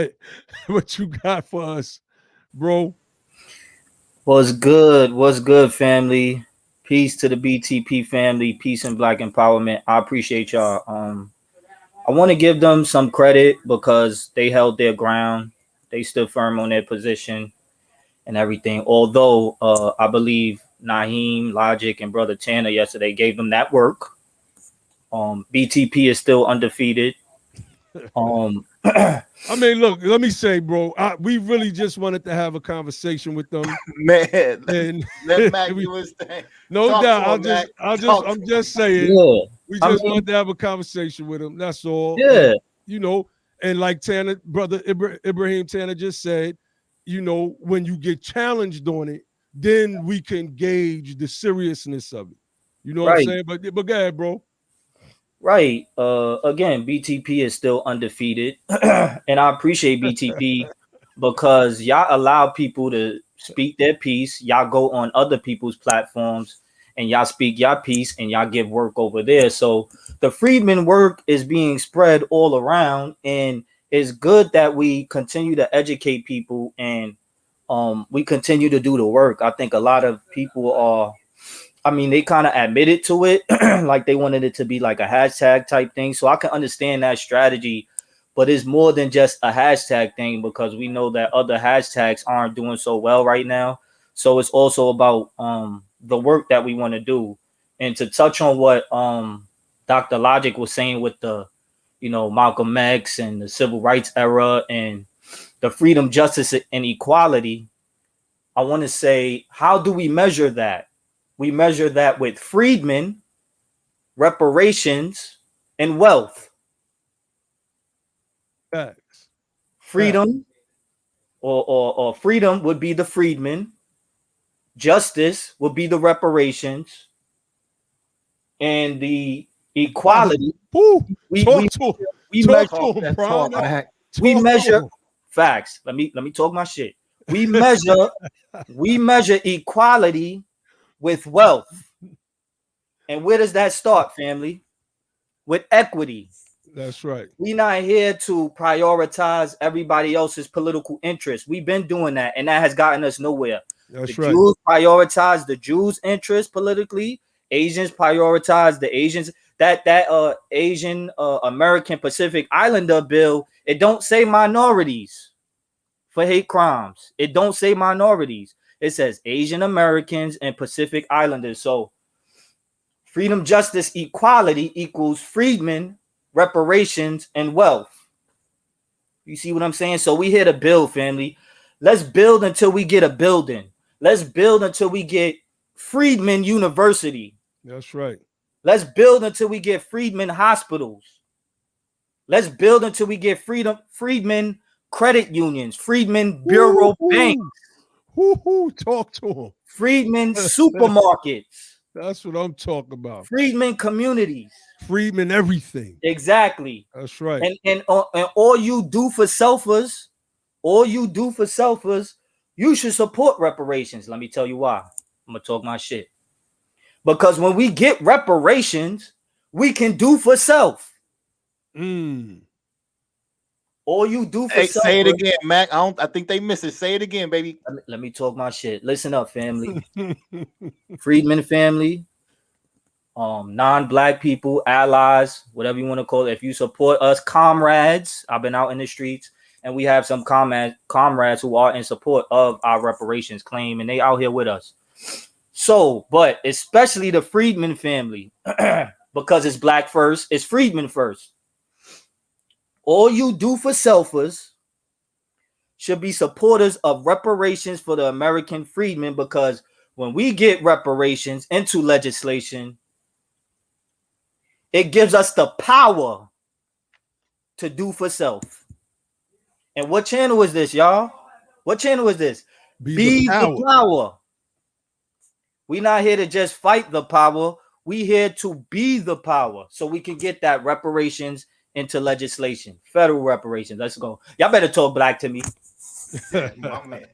What you got for us, bro? What's good? What's good, family? Peace to the BTP family. Peace and Black empowerment. I appreciate y'all. I want to give them some credit because they held their ground. They stood firm on their position and everything. Although I believe Naheem, Logic, and Brother Tanner yesterday gave them that work. BTP is still undefeated. I mean, look, let me say, bro, we really just wanted to have a conversation with them. Man, and let Mac do his thing. No doubt. I'm just saying, we just wanted to have a conversation with them. That's all. Yeah. And, you know, and like Tanner, Brother Ibrahim Tanner just said, you know, when you get challenged on it, then we can gauge the seriousness of it. You know what I'm saying? But go ahead, bro. Right. Again, BTP is still undefeated. And I appreciate BTP because y'all allow people to speak their piece. Y'all go on other people's platforms and y'all speak your piece and y'all give work over there. So the Freedmen work is being spread all around, and it's good that we continue to educate people and we continue to do the work. I think a lot of people are, I mean, they kind of admitted to it, like they wanted it to be like a hashtag type thing. So I can understand that strategy, but it's more than just a hashtag thing because we know that other hashtags aren't doing so well right now. So it's also about the work that we want to do. And to touch on what Dr. Logic was saying with the, you know, Malcolm X and the civil rights era and the freedom, justice, and equality, I want to say, how do we measure that? We measure that with freedmen, reparations, and wealth. Facts. Freedom or freedom would be the freedmen. Justice would be the reparations. And the equality. We measure facts. Let me talk my shit. We measure equality with wealth. And where does that start, family? With equity. That's right. We're not here to prioritize everybody else's political interests. We've been doing that, and that has gotten us nowhere. That's the right. Jews prioritize the Jews' interests politically, Asians prioritize the Asians. That Asian American Pacific Islander bill, it don't say minorities for hate crimes. It don't say minorities. It says Asian Americans and Pacific Islanders. So freedom, justice, equality equals freedmen, reparations, and wealth. You see what I'm saying? So we here to build, family. Let's build until we get a building. Let's build until we get Freedmen University. That's right. Let's build until we get Freedmen hospitals. Let's build until we get Freedmen credit unions, Freedmen Bureau banks, talk to him. Freedmen supermarkets. That's what I'm talking about. Freedmen communities. Freedmen everything. Exactly. That's right. And all you do for selfers, you should support reparations. Let me tell you why. I'm gonna talk my shit. Because when we get reparations, we can do for self. All you do for self. Say it again, Mac. I think they miss it. Say it again, baby. Let me talk my shit. Listen up, family. Freedmen family, non-black people, allies, whatever you want to call it. If you support us, comrades, I've been out in the streets, and we have some comrades who are in support of our reparations claim, and they out here with us. So, but especially the Freedmen family, because it's black first, it's Freedmen first. All you do for selfers should be supporters of reparations for the American freedmen, because when we get reparations into legislation, it gives us the power to do for self. And what channel is this, y'all? What channel is this? Be the power. We not here to just fight the power. We here to be the power so we can get that reparations into legislation, federal reparations. Let's go. Y'all better talk black to me. My man.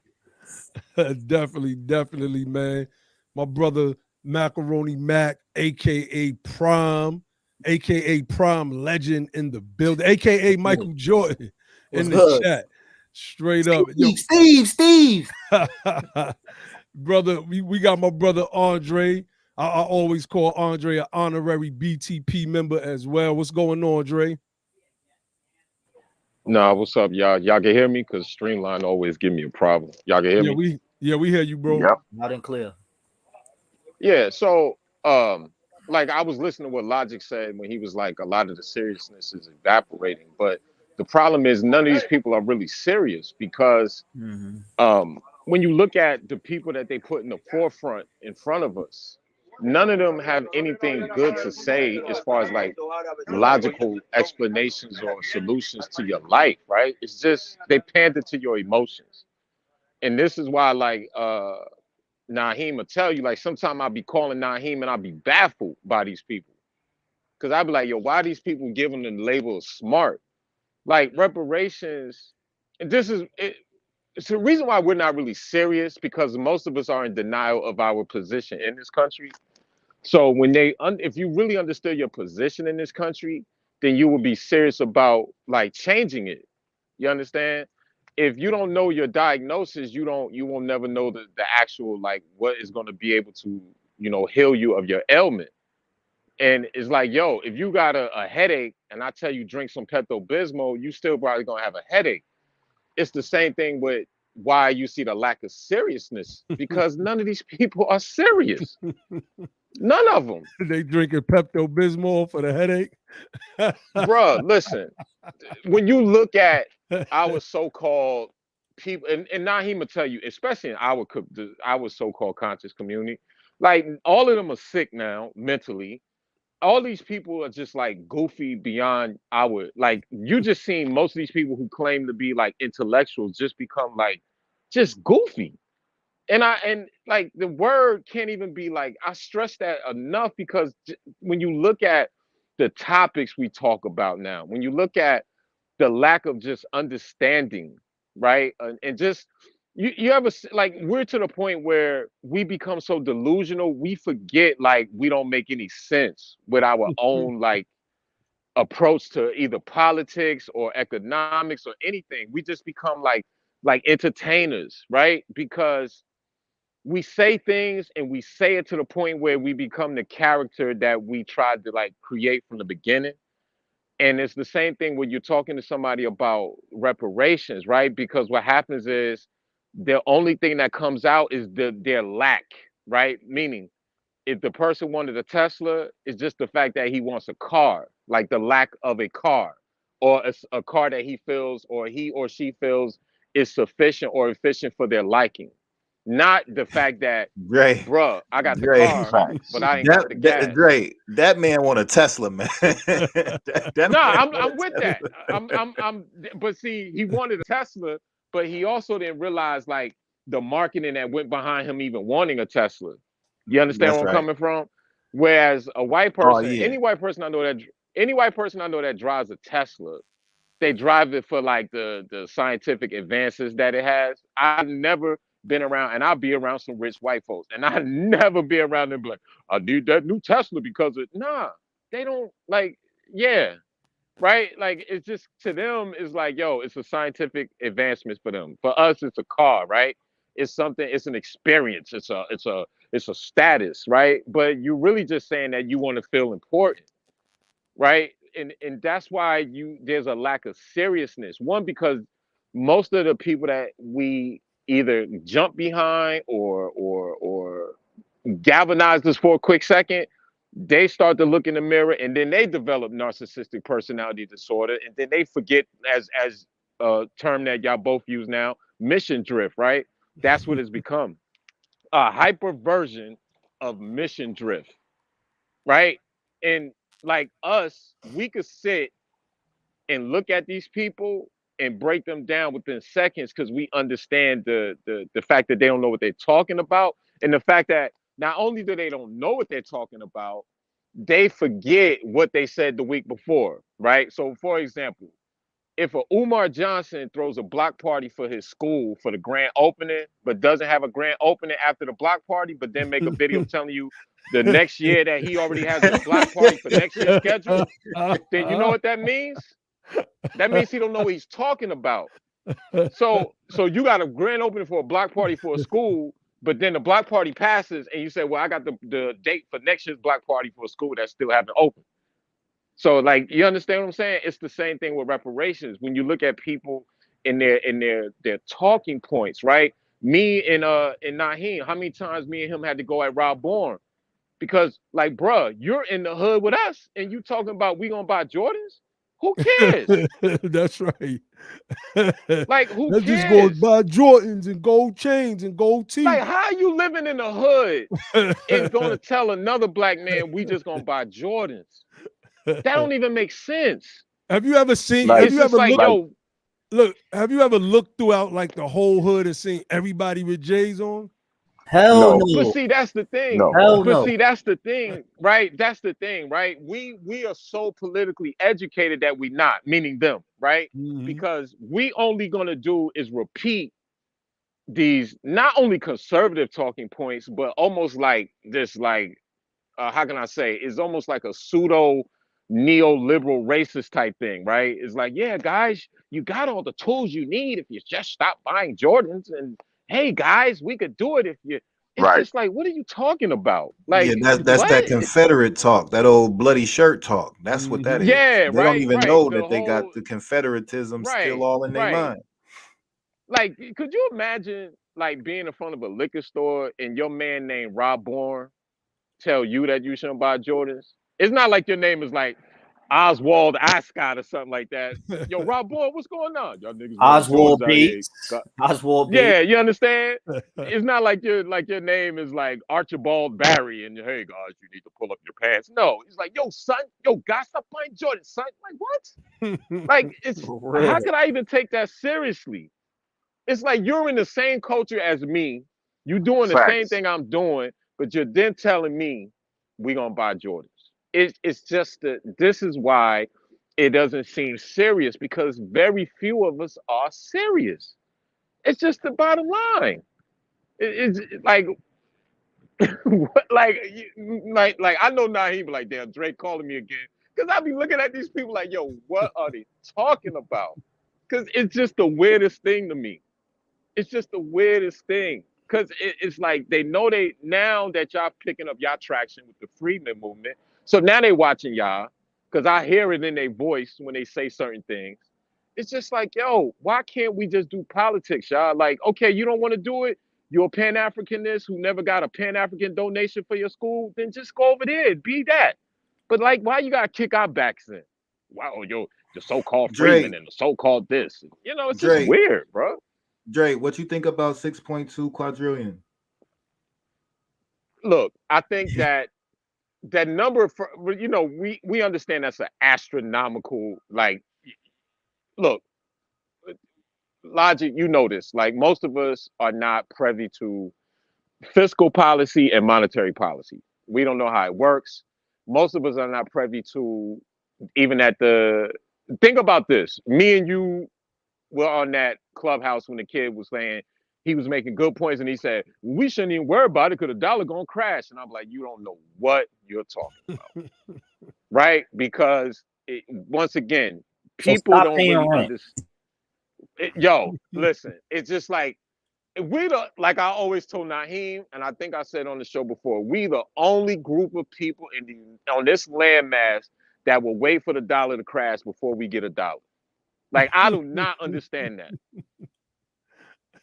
Definitely, man. My brother Macaroni Mac, aka Prime Legend in the building, aka Michael Jordan in the chat. Straight up. Steve. Brother, we got my brother Andre. I always call Andre an honorary BTP member as well. What's going on, Andre? Nah, what's up, y'all? Y'all can hear me? Because Streamline always give me a problem. Y'all can hear me? We hear you, bro. Yep. Loud and clear. Yeah, so like I was listening to what Logic said when he was like, a lot of the seriousness is evaporating. But the problem is none of these people are really serious, because when you look at the people that they put in the forefront in front of us, none of them have anything good to say as far as like logical explanations or solutions to your life, right? It's just they pander to your emotions. And this is why, like, Naheem will tell you, like, sometimes I'll be calling Naheem and I'll be baffled by these people. Because I'll be like, yo, why are these people giving the label of smart? Like, reparations, and this is it. It's the reason why we're not really serious, because most of us are in denial of our position in this country. So when if you really understood your position in this country, then you would be serious about like changing it. You understand? If you don't know your diagnosis, you won't never know the actual like what is going to be able to, heal you of your ailment. And it's like, yo, if you got a headache and I tell you drink some Pepto-Bismol, you still probably gonna have a headache. It's the same thing with why you see the lack of seriousness, because none of these people are serious. None of them. They drinking Pepto-Bismol for the headache. Bruh, listen, when you look at our so-called people, and Naheem will tell you, especially in our so-called conscious community, like all of them are sick now mentally. All these people are just like goofy beyond like you just seen most of these people who claim to be like intellectuals just become like just goofy. And like the word can't even be like, I stress that enough, because when you look at the topics we talk about now, when you look at the lack of just understanding, right? And just you ever like, we're to the point where we become so delusional, we forget like we don't make any sense with our own like approach to either politics or economics or anything. We just become like entertainers, right? Because we say things and we say it to the point where we become the character that we tried to like create from the beginning. And it's the same thing when you're talking to somebody about reparations, right? Because what happens is the only thing that comes out is their lack, right? Meaning, if the person wanted a Tesla, it's just the fact that he wants a car, like the lack of a car, or a car that he feels or he or she feels is sufficient or efficient for their liking. Not the fact that, Dre, bruh, I got the Dre, car, Facts. but I ain't got the gas. Dre, that man want a Tesla, man. that No, man I'm want with a that. Tesla. But see, he wanted a Tesla, but he also didn't realize like the marketing that went behind him even wanting a Tesla. You understand That's where I'm right. coming from? Whereas a white Oh person, yeah. any white person I know that drives a Tesla, they drive it for like the scientific advances that it has. I've never been around, and I'll be around some rich white folks, and I never be around them like, I need that new Tesla because it. Nah, they don't like. Yeah, right? Like it's just to them, it's like, yo, it's a scientific advancement for them. For us, it's a car, right? It's something, it's an experience, it's a status, right? But you're really just saying that you want to feel important, right? And that's why there's a lack of seriousness. One, because most of the people that we either jump behind or galvanize us for a quick second, they start to look in the mirror and then they develop narcissistic personality disorder, and then they forget, as a term that y'all both use now, mission drift, right? That's what it's become, a hyper version of mission drift, right? And like us, we could sit and look at these people and break them down within seconds because we understand the fact that they don't know what they're talking about, and the fact that not only do they don't know what they're talking about, they forget what they said the week before, right? So, for example, if a Umar Johnson throws a block party for his school for the grand opening, but doesn't have a grand opening after the block party, but then make a video telling you the next year that he already has a block party for next year's schedule, then you know what that means? That means he don't know what he's talking about. So you got a grand opening for a block party for a school, but then the block party passes and you say, well, I got the date for next year's block party for a school that still haven't opened. So like, you understand what I'm saying? It's the same thing with reparations. When you look at people in their talking points, right? Me and Naheem, how many times me and him had to go at Rob Bourne? Because like, bruh, you're in the hood with us and you talking about we gonna buy Jordans? Who cares? That's right. Like, who Let's just go cares? buy Jordans and gold chains and gold Like, teeth. how you living in the hood and gonna tell another black man we just gonna buy Jordans? That don't even make sense. Have you ever seen? Like, Have It's you just ever like, looked? like yo, Look, have you ever looked throughout like the whole hood and seen everybody with J's on? Hell no, but no. see, that's the thing. no. Hell But no. see, that's the thing, right? That's the thing, right? We are so politically educated that we not, meaning them, right? Mm-hmm. Because we only gonna do is repeat these not only conservative talking points, but almost like this, like how can I say? It's almost like a pseudo neoliberal racist type thing, right? It's like, yeah, guys, you got all the tools you need if you just stop buying Jordans. And hey, guys, we could do it if you. It's Right. just like, what are you talking about? Yeah, Like, that's what? that Confederate talk, that old bloody shirt talk. That's what that Mm-hmm. is. Yeah, They don't right, even right. know The that they got whole, the Confederatism still right, all in their right. mind. Like, could you imagine like being in front of a liquor store and your man named Rob Bourne tell you that you shouldn't buy Jordans? It's not like your name is like Oswald Ascot or something like that. Yo, Rob Boy, what's going on? Y'all niggas wearing Oswald Jordans out here. Bates. Oswald Bates. Yeah, you understand? It's not like your name is like Archibald Barry and hey guys, you need to pull up your pants. No, it's like, yo, son, yo, guys, stop buying Jordan, son. Like what? Like it's For how real. could I even take that seriously? It's like you're in the same culture as me, you doing the same Facts. thing I'm doing, but you're then telling me we gonna buy Jordans. It's just that this is why it doesn't seem serious because very few of us are serious. It's just the bottom line. It's like like like I know now he be like, damn, Drake calling me again. Cause I be looking at these people like, yo, what are they talking about? Cause it's just the weirdest thing to me. It's just the weirdest thing. Because it's like they know now that y'all picking up y'all traction with the Freedmen movement. So now they watching y'all, because I hear it in their voice when they say certain things. It's just like, yo, why can't we just do politics, y'all? Like, okay, you don't want to do it. You're a Pan-Africanist who never got a Pan-African donation for your school. Then just go over there and be that. But like, why you gotta kick our backs in? Wow, yo, the so-called Freedmen and the so-called this. You know, it's just weird, bro. Drake, what you think about 6.2 quadrillion? Look, I think that number, for, you know, we understand that's an astronomical, like, look, Logic, you know this, like most of us are not privy to fiscal policy and monetary policy. We don't know how it works. Most of us are not privy to even think about this. Me and you were on that Clubhouse when the kid was saying he was making good points, and he said, we shouldn't even worry about it because the dollar gonna crash. And I'm like, you don't know what you're talking about. Right? Because once again, people don't really understand. Yo, listen, it's just like, like I always told Naheem, and I think I said on the show before, we the only group of people on this landmass that will wait for the dollar to crash before we get a dollar. Like, I do not understand that.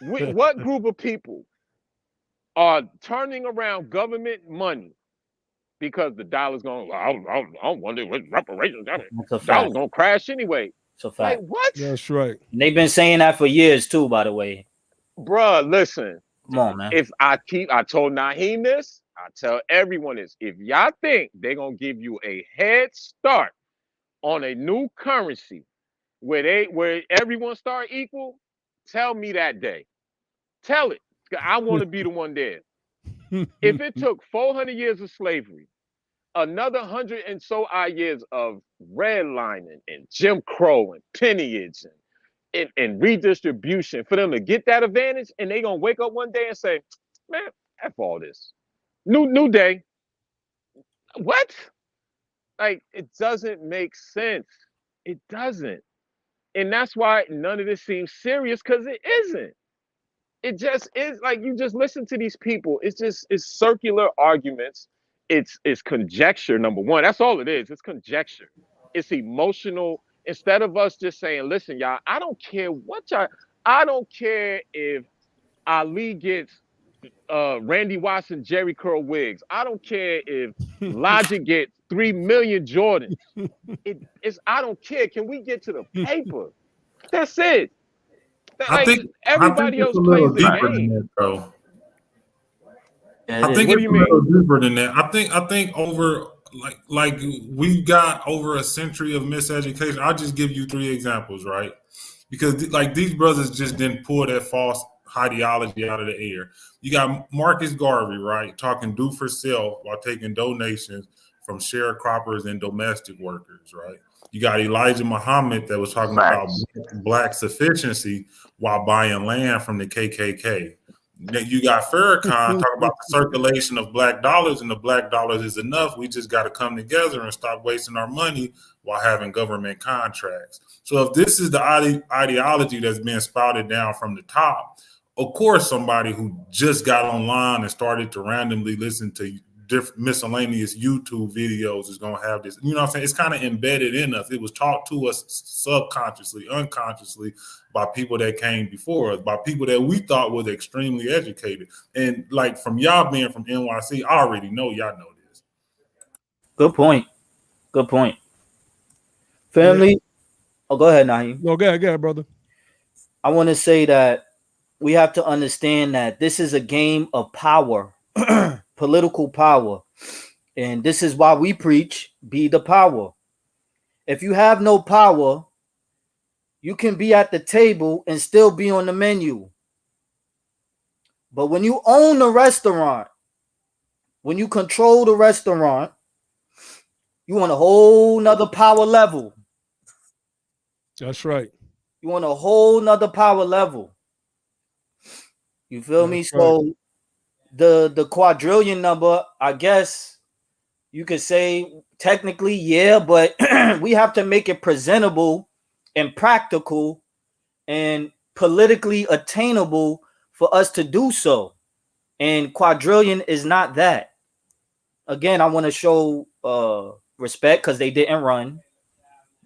What group of people are turning around government money because the dollar's going, I don't wonder what reparations, the dollar's going to crash anyway. So like, what? That's right. And they've been saying that for years too, by the way. Bruh, listen. Come on, man. If I told Naheem this, I tell everyone this. If y'all think they're going to give you a head start on a new currency where everyone start equal, tell me that day. Tell it. I want to be the one there. If it took 400 years of slavery, another 100 and so odd years of redlining and Jim Crow and pennyage and redistribution for them to get that advantage, and they gonna wake up one day and say, man, F all this. New day. What? Like, it doesn't make sense. It doesn't. And that's why none of this seems serious, because it isn't. It just is. Like, you just listen to these people. It's circular arguments. It's conjecture, number one. That's all it is. It's conjecture. It's emotional. Instead of us just saying, listen, y'all, I don't care if Ali gets Randy Watson, Jerry Curl wigs. I don't care if Logic gets 3 million Jordans. I don't care. Can we get to the paper? That's it. I think everybody else it's a little plays the deeper game. than that, though. Yeah, I think what it's do you a mean? little deeper than that. I think over like we got over a century of miseducation. I'll just give you 3 examples, right? Because like these brothers just didn't pull that false ideology out of the air. You got Marcus Garvey, right, talking do for self while taking donations from sharecroppers and domestic workers, right? You got Elijah Muhammad that was talking about black sufficiency while buying land from the KKK. You got Farrakhan talking about the circulation of black dollars, and the black dollars is enough. We just got to come together and stop wasting our money while having government contracts. So if this is the ideology that's being spouted down from the top, of course, somebody who just got online and started to randomly listen to different miscellaneous YouTube videos is going to have this. You know what I'm saying? It's kind of embedded in us. It was taught to us subconsciously, unconsciously by people that came before us, by people that we thought was extremely educated. And like from y'all being from NYC, I already know y'all know this. Good point. Good point. Family. Yeah. Oh, go ahead, Naheem. No, go ahead, brother. I want to say that we have to understand that this is a game of power. Political power, and this is why we preach be the power. If you have no power, you can be at the table and still be on the menu. But when you own the restaurant, when you control the restaurant, you on a whole nother power level. That's right. You on a whole nother power level. You feel me? So the quadrillion number, I guess you could say technically, yeah, but we have to make it presentable and practical and politically attainable for us to do so. And quadrillion is not that. Again, I want to show respect because they didn't run.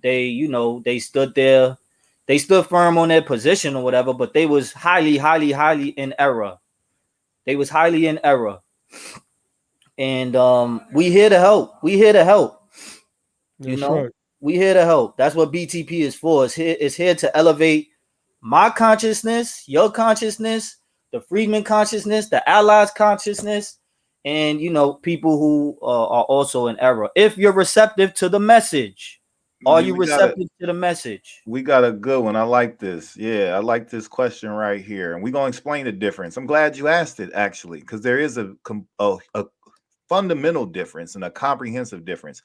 They, you know, they stood there, they stood firm on their position or whatever, but they was highly, highly, highly in error. They was highly in error. And we here to help. We here to help. You That's know, right. we here to help. That's what BTP is for. It's here to elevate my consciousness, your consciousness, the Freedmen consciousness, the Allies consciousness, and you know, people who are also in error. If you're receptive to the message, are you receptive to the message? We got a good one. I like this. Yeah, I like this question right here, and we're gonna explain the difference. I'm glad you asked it actually, because there is a fundamental difference and a comprehensive difference.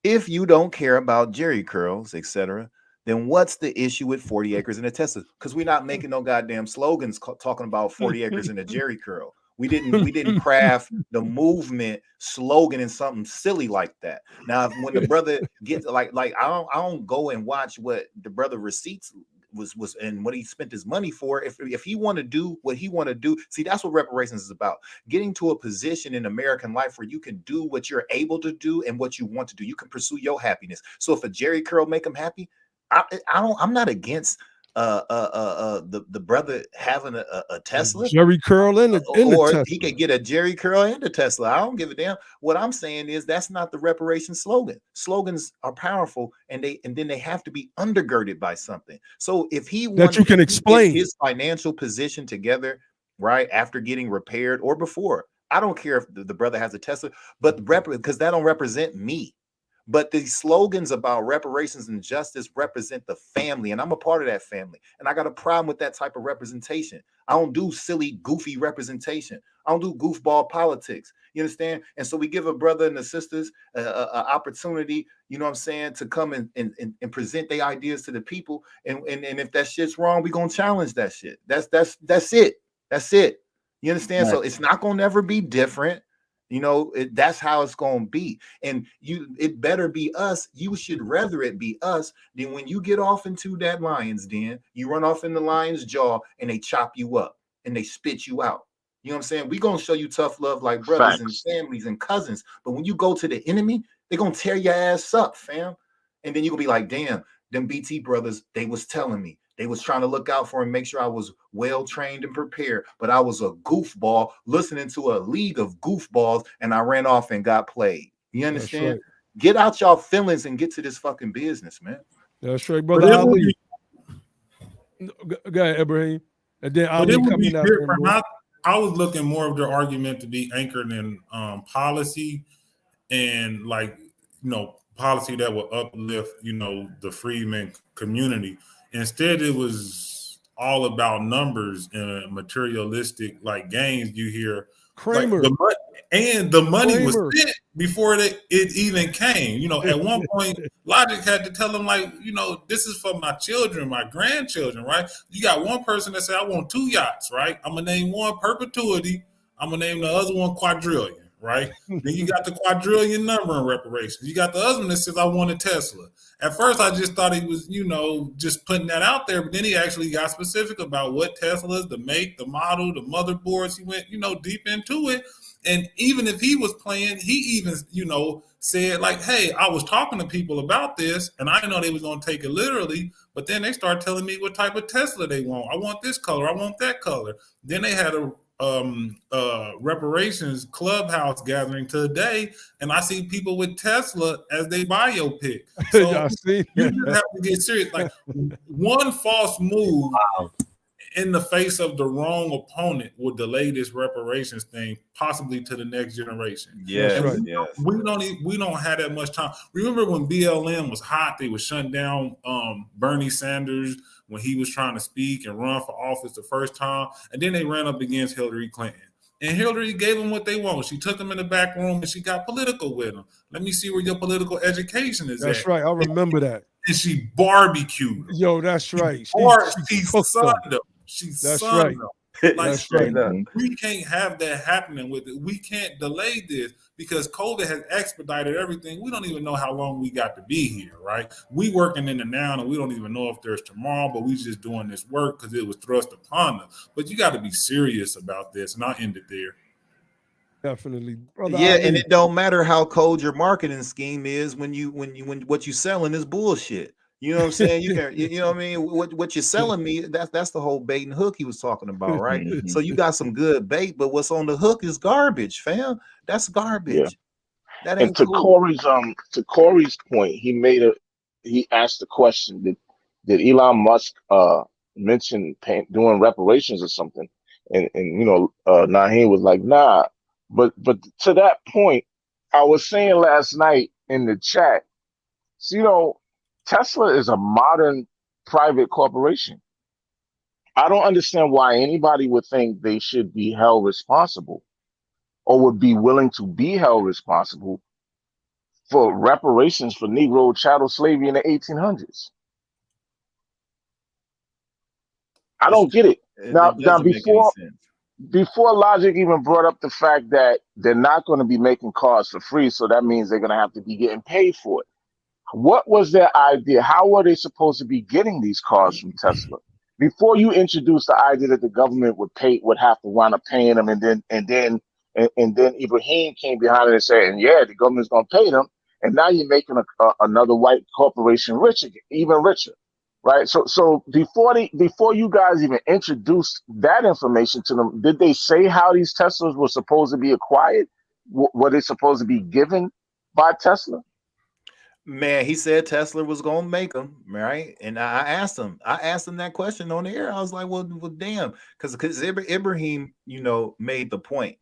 If you don't care about jerry curls, etc., then what's the issue with 40 acres and a Tesla? Because we're not making no goddamn slogans talking about 40 acres and a jerry curl. We didn't craft the movement slogan in something silly like that. Now, when the brother gets like I don't go and watch what the brother receipts was and what he spent his money for. If he want to do what he want to do, see, that's what reparations is about. Getting to a position in American life where you can do what you're able to do and what you want to do. You can pursue your happiness. So if a jerry curl make him happy, I'm not against the brother having a Tesla, jerry curl in the or Tesla. he could get a jerry curl and a Tesla. I don't give a damn. What I'm saying is that's not the reparation slogan. Slogans are powerful, and then they have to be undergirded by something. So if he that you can explain his financial position together, right after getting repaired or before, I don't care if the brother has a Tesla, but because that don't represent me. But the slogans about reparations and justice represent the family, and I'm a part of that family. And I got a problem with that type of representation. I don't do silly, goofy representation. I don't do goofball politics. You understand? And so we give a brother and the sisters an opportunity, you know what I'm saying, to come and present their ideas to the people. And if that shit's wrong, we're gonna challenge that shit. That's it. That's it. You understand? Right. So it's not gonna ever be different. You know, that's how it's going to be. And it better be us. You should rather it be us than when you get off into that lion's den, you run off in the lion's jaw and they chop you up and they spit you out. You know what I'm saying? We're going to show you tough love like brothers and families and cousins. But when you go to the enemy, they're going to tear your ass up, fam. And then you're going to be like, damn, them BT brothers, they was telling me. They was trying to look out for and make sure I was well trained and prepared, but I was a goofball listening to a league of goofballs, and I ran off and got played. You understand? Right. Get out y'all feelings and get to this fucking business, man. That's right, brother Ali. Go ahead, Ibrahim. And then Ali coming out. I was looking more of their argument to be anchored in policy and policy that will uplift, the Freedmen community. Instead, it was all about numbers and materialistic gains. You hear Kramer, the money was spent before it even came. At one point, Logic had to tell them this is for my children, my grandchildren, right? You got one person that said, I want 2 yachts, right? I'm gonna name one perpetuity. I'm gonna name the other one quadrillion. Right? Then you got the quadrillion number in reparations. You got the other one that says, I want a Tesla. At first, I just thought he was, just putting that out there. But then he actually got specific about what Teslas, the make, the model, the motherboards. He went, deep into it. And even if he was playing, he even, said hey, I was talking to people about this and I didn't know they was going to take it literally. But then they started telling me what type of Tesla they want. I want this color. I want that color. Then they had a reparations clubhouse gathering today, and I see people with Tesla as they bio pick. So you just have to get serious. One false move in the face of the wrong opponent will delay this reparations thing possibly to the next generation. Yes, we don't have that much time. Remember when BLM was hot, they were shutting down Bernie Sanders when he was trying to speak and run for office the first time, and then they ran up against Hillary Clinton. And Hillary gave them what they want. She took them in the back room and she got political with them. Let me see where your political education is. That's right. I remember that. And she barbecued them. Yo, that's right. She sunned them. She sunned them. Like, That's straight up. we can't have that happening with it. We can't delay this because COVID has expedited everything. We don't even know how long we got to be here, right? We working in the now and we don't even know if there's tomorrow, but we just doing this work because it was thrust upon us. But you got to be serious about this, and I'll end it there. definitely, brother Yeah, and Ali. it don't matter how cold your marketing scheme is when what you selling is bullshit. You know what I'm saying? You know what I mean? What you're selling me, that's the whole bait and hook he was talking about, right? So you got some good bait, but what's on the hook is garbage, fam. That's Yeah. garbage. That And ain't cool. To Corey's point, he asked the question, did Elon Musk mention doing reparations or something? And Naheem was like, nah. But to that point, I was saying last night in the chat, so, Tesla is a modern private corporation. I don't understand why anybody would think they should be held responsible or would be willing to be held responsible for reparations for Negro chattel slavery in the 1800s. I It's, don't get it. Now, it doesn't make any sense. before Logic even brought up the fact that they're not going to be making cars for free, so that means they're going to have to be getting paid for it. What was their idea? How were they supposed to be getting these cars from Tesla? Before you introduced the idea that the government would have to wind up paying them, and then Ibrahim came behind it and said, and yeah, the government's going to pay them, and now you're making another white corporation rich again, even richer, right? So before you guys even introduced that information to them, did they say how these Teslas were supposed to be acquired? Were they supposed to be given by Tesla? Man, he said Tesla was gonna make them, right? And I asked him that question on the air. I was like, well damn, because Ibrahim, made the point,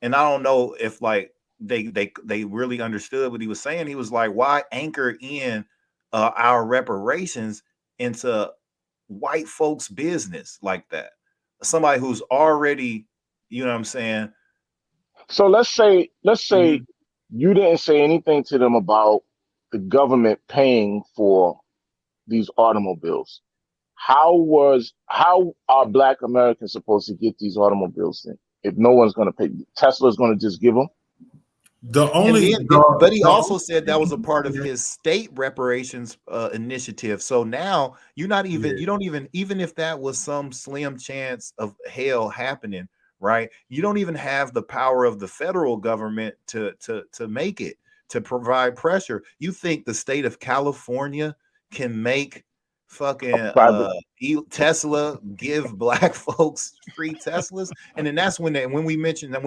and I don't know if like they really understood what he was saying. He was like, why anchor in our reparations into white folks' business like that? Somebody who's already, you know what I'm saying? So let's say you didn't say anything to them about the government paying for these automobiles. How are Black Americans supposed to get these automobiles then? If no one's going to pay, Tesla's going to just give them. But he also said that was a part of his state reparations initiative. So now you don't even if that was some slim chance of hell happening, right? You don't even have the power of the federal government to make it, to provide pressure. You think the state of California can make fucking Tesla give Black folks free Teslas? And then that's when when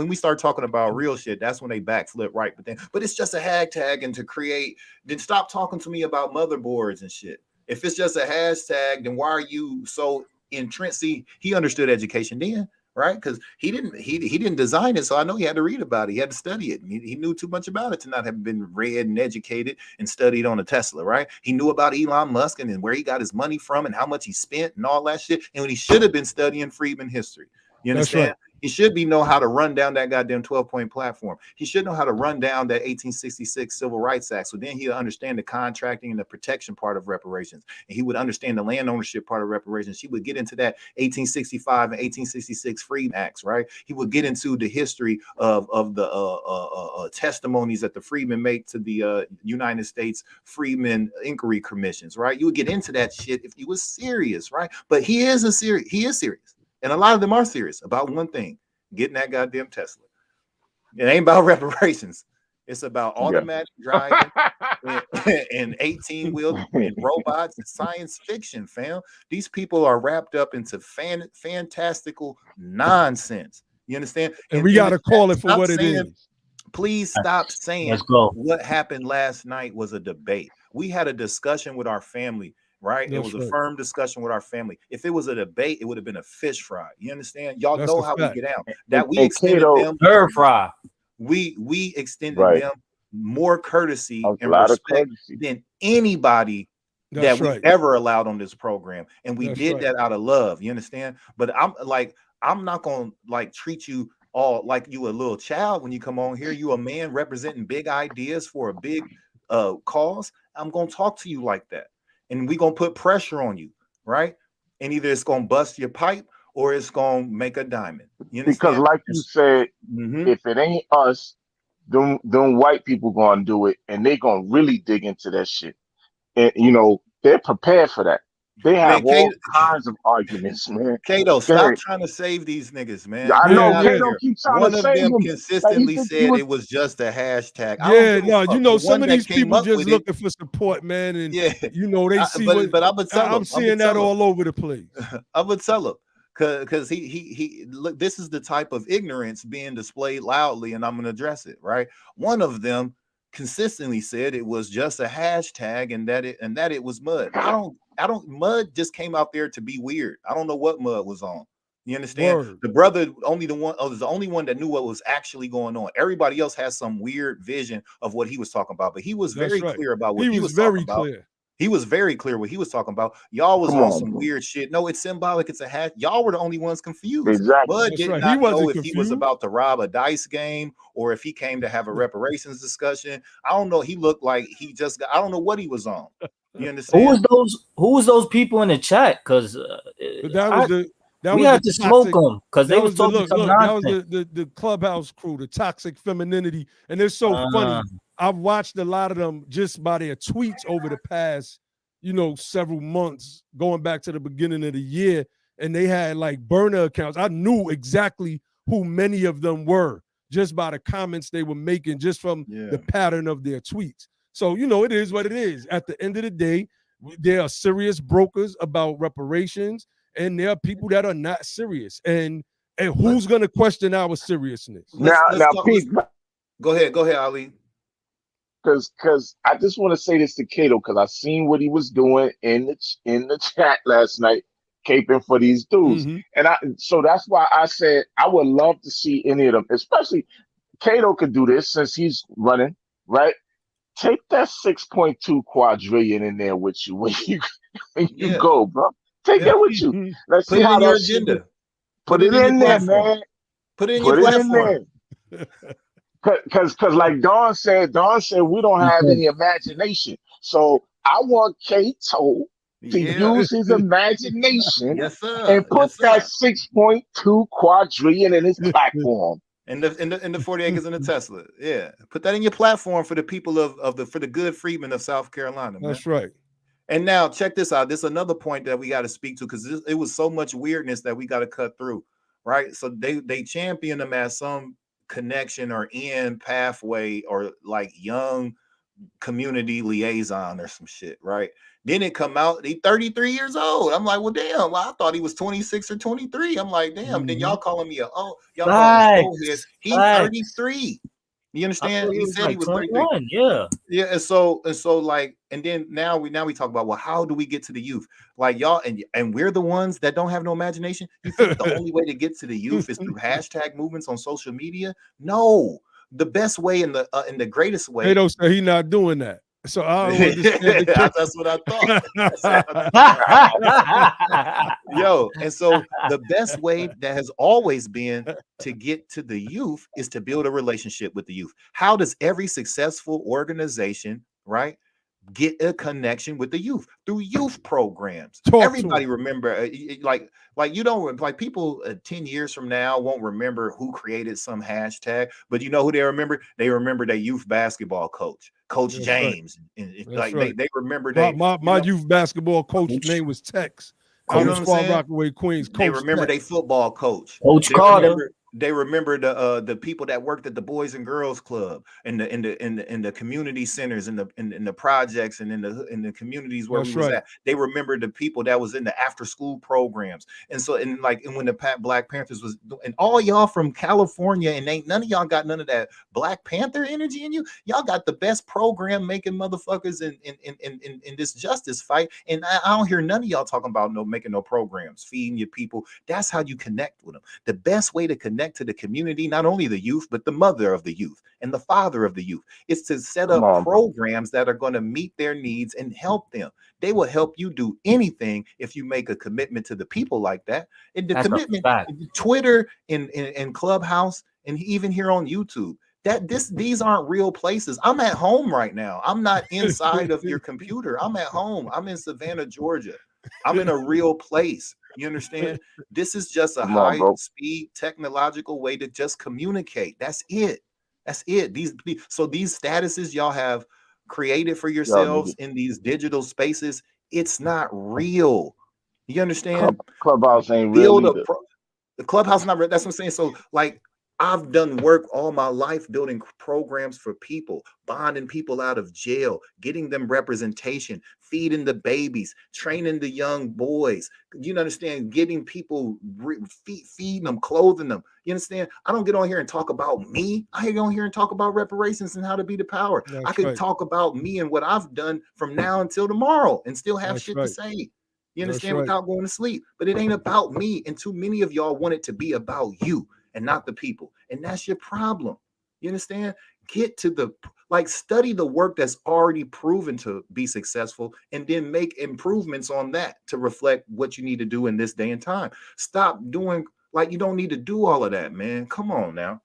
we start talking about real shit, that's when they backflip, right? But it's just a hashtag, and to create, then stop talking to me about motherboards and shit. If it's just a hashtag, then why are you so entrenched? See, he understood education then, right? Because he didn't design it, so I know he had to read about it. He had to study it. He knew too much about it to not have been read and educated and studied on a Tesla, right? He knew about Elon Musk and where he got his money from and how much he spent and all that shit. And when he should have been studying Freedmen history, you understand? Right. He should know how to run down that goddamn 12-point platform. He should know how to run down that 1866 Civil Rights Act. So then he'll understand the contracting and the protection part of reparations. And he would understand the land ownership part of reparations. He would get into that 1865 and 1866 Freedmen Acts, right? He would get into the history of the testimonies that the Freedmen make to the United States Freedmen Inquiry Commissions, right? You would get into that shit if you was serious, right? But he is serious. And a lot of them are serious about one thing: getting that goddamn Tesla. It ain't about reparations. It's about automatic driving and 18-wheel and robots and science fiction, fam. These people are wrapped up into fantastical nonsense. You understand? And we got to call it for what it is. Please stop saying what happened last night was a debate. We had a discussion with our family. Right? That's it was a firm discussion with our family. If it was a debate, it would have been a fish fry. You understand? Y'all know how we get out. That we extended them fry. We extended them more courtesy and respect than anybody that we ever allowed on this program. And we did that out of love. You understand? But I'm not gonna treat you all like you a little child when you come on here. You a man representing big ideas for a big cause. I'm gonna talk to you like that. And we're going to put pressure on you, right? And either it's going to bust your pipe or it's gonna make a diamond. You Because understand? like you said, Mm-hmm. if it ain't us, them white people gonna do it, and they gonna really dig into that shit. And they're prepared for that. They Man, have all kinds of arguments, man. Kato, Go stop ahead. trying to save these niggas, man. I Get know Yeah, out of yeah. Kato here. keeps trying to One of save them him. Like he consistently think he said was it was just a hashtag. I don't Yeah, give a no, fuck. The some one of that these came people up just with it, looking for support, man, and yeah. they see what But I'm gonna tell I'm him. I'm gonna seeing that tell him. all over the place. I'm gonna tell him because he look. This is the type of ignorance being displayed loudly, and I'm gonna address it. Right. One of them consistently said it was just a hashtag and that it was mud. I don't. Mud just came out there to be weird. I don't know what mud was on. You understand? Word. The brother was the only one that knew what was actually going on. Everybody else has some weird vision of what he was talking about, but he was That's very right. clear about what He he was was talking very about. clear. He was very clear what he was talking about. Y'all was come on on, some bro. weird shit. No, it's symbolic. It's a hat. Y'all were the only ones confused. Exactly. Bud That's did right. He not know wasn't if he was confused. about to rob a dice game or if he came to have a reparations discussion. I don't know. He looked like he just got, I don't know what he was on. You understand? Who was those people in the chat? Because But that was the we had to smoke toxic. them because they That was was the talking look. some That was nonsense. the clubhouse crew, the toxic femininity, and it's so funny. I've watched a lot of them just by their tweets over the past, several months, going back to the beginning of the year, and they had like burner accounts. I knew exactly who many of them were just by the comments they were making, just from the pattern of their tweets. So it is what it is. At the end of the day, there are serious brokers about reparations, and there are people that are not serious. And who's going to question our seriousness? Now, Let's now, talk. Pete, Go ahead, Ali. because I just want to say this to Cato because I seen what he was doing in the chat last night, caping for these dudes, Mm-hmm. and so that's why I said I would love to see any of them, especially Cato could do this since he's running, right? Take that 6.2 quadrillion in there with you when you go, bro. Take it with you. Let's Put see it how in your that shit. agenda. Put it in your in there, platform. man. Put it in your Put it in platform. there. Cause like Dawn said we don't have any imagination. So I want Kato to use his imagination Yes, sir. and put Yes, that sir. 6.2 quadrillion in his platform. And the 40 acres in the Tesla. Yeah. Put that in your platform for the people for the good freedmen of South Carolina, man. That's right. And now check this out. This is another point that we got to speak to because it was so much weirdness that we got to cut through, right? So they champion them as some connection or end pathway or like young community liaison or some shit, right? Then it come out, he 33 years old. I'm like, well, damn, well, I thought he was 26 or 23. I'm like, damn. Mm-hmm. Then y'all calling me y'all calling me old head. He's 33. You I understand? thought He was said like he was 21. 33. Yeah. Yeah, and so like, and then now we talk about, well, how do we get to the youth? Like y'all, and we're the ones that don't have no imagination. You think the only way to get to the youth is through hashtag movements on social media? No, the best way and the greatest way. Kato said he's not doing that. So I don't understand the case. That's what I thought. That's what I thought. Yo, and so the best way that has always been to get to the youth is to build a relationship with the youth. How does every successful organization, right, get a connection with the youth? Through youth programs. Everybody remember, like you don't, like people 10 years from now won't remember who created some hashtag, but you know who they remember? They remember their youth basketball coach, Coach That's James. Right. And like right. they remember my youth basketball coach name was Tex. Out of Squad Rockaway, Queens. They remember their football coach. Coach Carter. They remember the people that worked at the Boys and Girls Club and the community centers and the projects and in the communities where we was at. They remember the people that was in the after school programs. And so and when the Black Panthers was, and all y'all from California, and ain't none of y'all got none of that Black Panther energy in you. Y'all got the best program making motherfuckers in this justice fight. And I don't hear none of y'all talking about making no programs, feeding your people. That's how you connect with them. The best way to connect to the community, not only the youth, but the mother of the youth and the father of the youth, is to set up programs that are going to meet their needs and help them. They will help you do anything if you make a commitment to the people like that. And the commitment, Twitter and Clubhouse, and even here on YouTube, these aren't real places. I'm at home right now. I'm not inside of your computer. I'm at home. I'm in Savannah, Georgia. I'm in a real place, You understand? This is just a Come on, high bro. speed technological way to just communicate. That's it. That's it. So these statuses y'all have created for Yo, yourselves nigga. in these digital spaces, it's not real. You understand? Clubhouse ain't real Build a either. the clubhouse not real. That's what I'm saying. So like I've done work all my life building programs for people, bonding people out of jail, getting them representation, feeding the babies, training the young boys. You understand? Getting people, feeding them, clothing them. You understand? I don't get on here and talk about me. I get on here and talk about reparations and how to be the power. I That's can right. talk about me and what I've done from now until tomorrow and still have That's shit to right. say. You That's understand? right. Without going to sleep. But it ain't about me. And too many of y'all want it to be about you and not the people. And that's your problem. You understand? Get to the study the work that's already proven to be successful and then make improvements on that to reflect what you need to do in this day and time. Stop doing you don't need to do all of that, man. Come on now.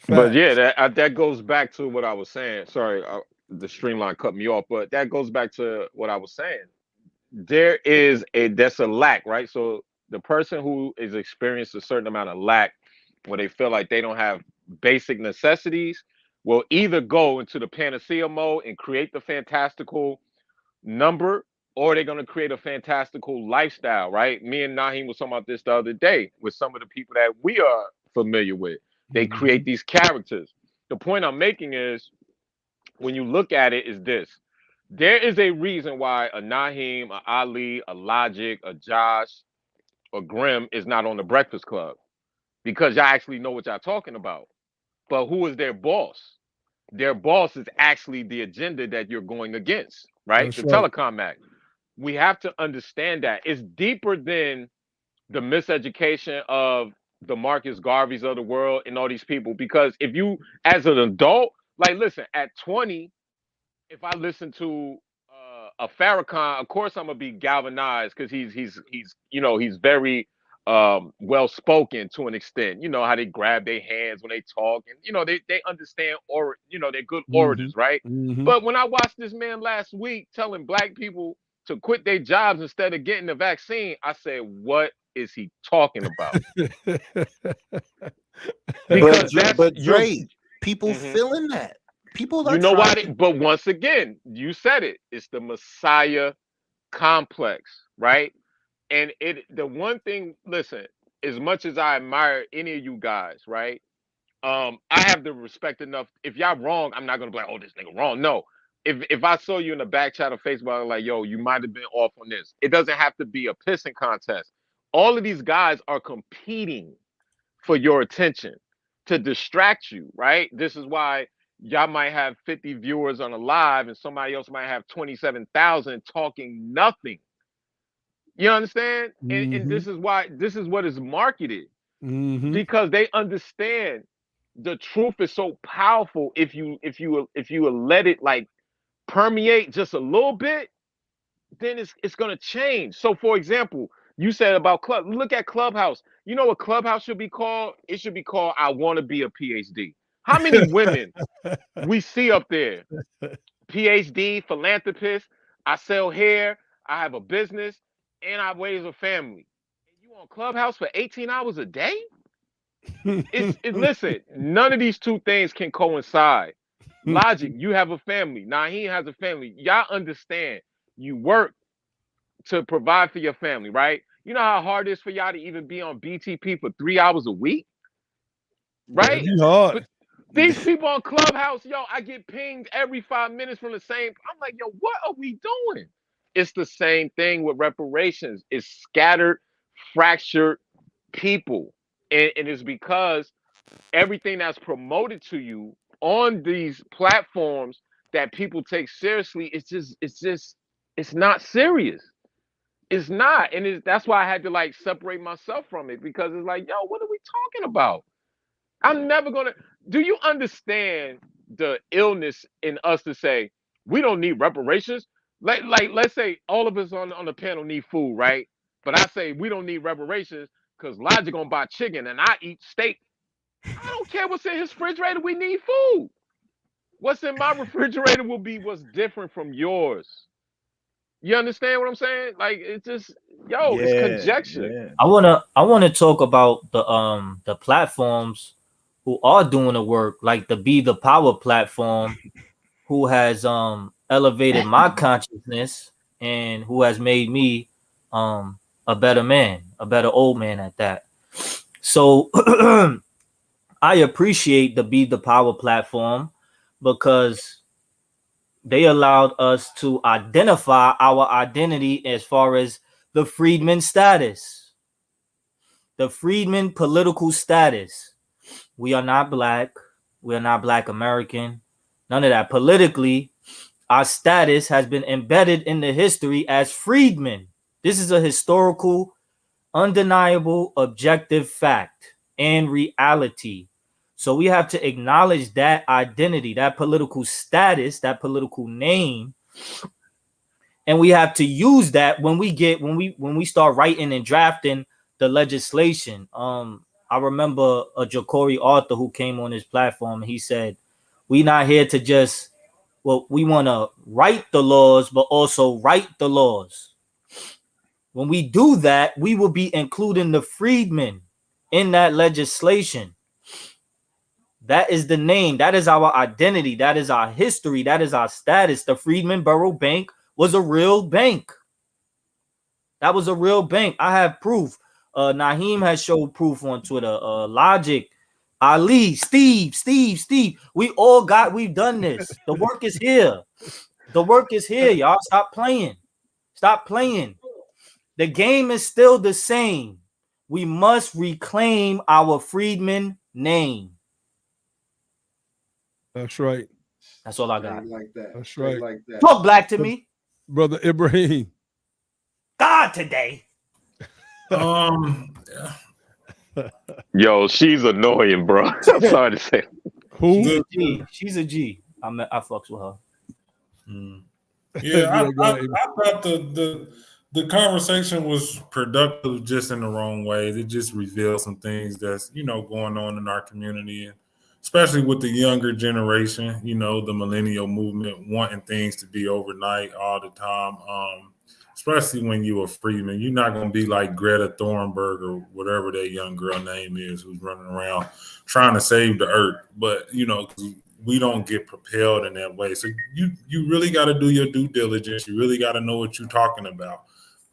But yeah, Facts. that goes back to what I was saying. Sorry, the streamline cut me off, but that goes back to what I was saying. That's a lack, right? So the person who is experienced a certain amount of lack, where they feel like they don't have basic necessities, will either go into the panacea mode and create the fantastical number, or they're going to create a fantastical lifestyle, right? Me and Naheem was talking about this the other day with some of the people that we are familiar with. They create Mhm. these characters. The point I'm making is, when you look at it, is this: there is a reason why a Naheem, a Ali, a Logic, a Josh, or Grim is not on the Breakfast Club, because y'all actually know what y'all talking about. But who is their boss? Their boss is actually the agenda that you're going against, right? That's The right. Telecom Act. We have to understand that it's deeper than the miseducation of the Marcus Garveys of the world and all these people. Because if you, as an adult, like, listen, at 20, if I listen to a Farrakhan, of course I'm gonna be galvanized, because he's very well spoken to an extent. You know how they grab their hands when they talk, and they understand, or they're good Mhm. orators, right? Mhm. But when I watched this man last week telling black people to quit their jobs instead of getting the vaccine, I said, what is he talking about? But Because that's but Dre, people Mhm. feeling that. People are You know why? trying to But once again, you said it. It's the Messiah complex, right? And the one thing, listen, as much as I admire any of you guys, right? I have the respect enough. If y'all wrong, I'm not gonna be like, oh, this nigga wrong. No. If I saw you in the back chat of Facebook, I'm like, yo, you might have been off on this. It doesn't have to be a pissing contest. All of these guys are competing for your attention to distract you, right? This is why y'all might have 50 viewers on a live and somebody else might have 27,000 talking nothing. You understand? And Mhm. this is what is marketed, Mhm. because they understand the truth is so powerful. If you let it like permeate just a little bit, then it's gonna change. So for example, you said about look at Clubhouse. You know what Clubhouse should be called? It should be called I Want to Be a PhD. How many women we see up there? PhD, philanthropist, I sell hair, I have a business, and I raise a family. And you on Clubhouse for 18 hours a day? Listen, none of these two things can coincide. Logic, you have a family. Naheem has a family. Y'all understand. You work to provide for your family, right? You know how hard it is for y'all to even be on BTP for 3 hours a week, Yeah, it right? be hard. But these people on Clubhouse, yo, I get pinged every 5 minutes from the same. I'm like, yo, what are we doing? It's the same thing with reparations. It's scattered, fractured people. And it's because everything that's promoted to you on these platforms that people take seriously, it's not serious. It's not. And that's why I had to like separate myself from it, because it's like, yo, what are we talking about? I'm never gonna. Do you understand the illness in us to say we don't need reparations? Like let's say all of us on the panel need food, right? But I say we don't need reparations because Logic gonna buy chicken and I eat steak. I don't care what's in his refrigerator. We need food. What's in my refrigerator will be what's different from yours. You understand what I'm saying? Like, it's just, yo, it's conjecture. Yeah. I wanna talk about the platforms who are doing the work, like the Be the Power platform, who has elevated my consciousness and who has made me a better man, a better old man at that. So I appreciate the Be the Power platform because they allowed us to identify our identity as far as the freedman status, the freedman political status. We are not black. We are not black American. None of that. Politically, our status has been embedded in the history as freedmen. This is a historical, undeniable, objective fact and reality. So we have to acknowledge that identity, that political status, that political name, and we have to use that when we start writing and drafting the legislation. I remember a Ja'Cory Arthur who came on his platform and he said, "We not here to just, well, we want to write the laws, but also write the laws. When we do that, we will be including the freedmen in that legislation. That is the name. That is our identity. That is our history. That is our status. The Freedmen Borough Bank was a real bank. That was a real bank. I have proof. Naheem has showed proof on Twitter. Logic, Ali, Steve. We've done this. The work is here. The work is here, y'all. Stop playing. Stop playing. The game is still the same. We must reclaim our freedman name. That's right. That's all I got. Like that. That's right. Like that. Talk black to me. Brother Ibrahim. God today. Yo, she's annoying, bro. I'm sorry to say. Who? She's a G. I fucks with her. Yeah, I thought the conversation was productive, just in the wrong way. It just revealed some things that's going on in our community, and especially with the younger generation. The millennial movement wanting things to be overnight all the time. Especially when you're a freedman, you're not going to be like Greta Thunberg or whatever that young girl name is who's running around trying to save the earth. But we don't get propelled in that way. So you really got to do your due diligence. You really got to know what you're talking about.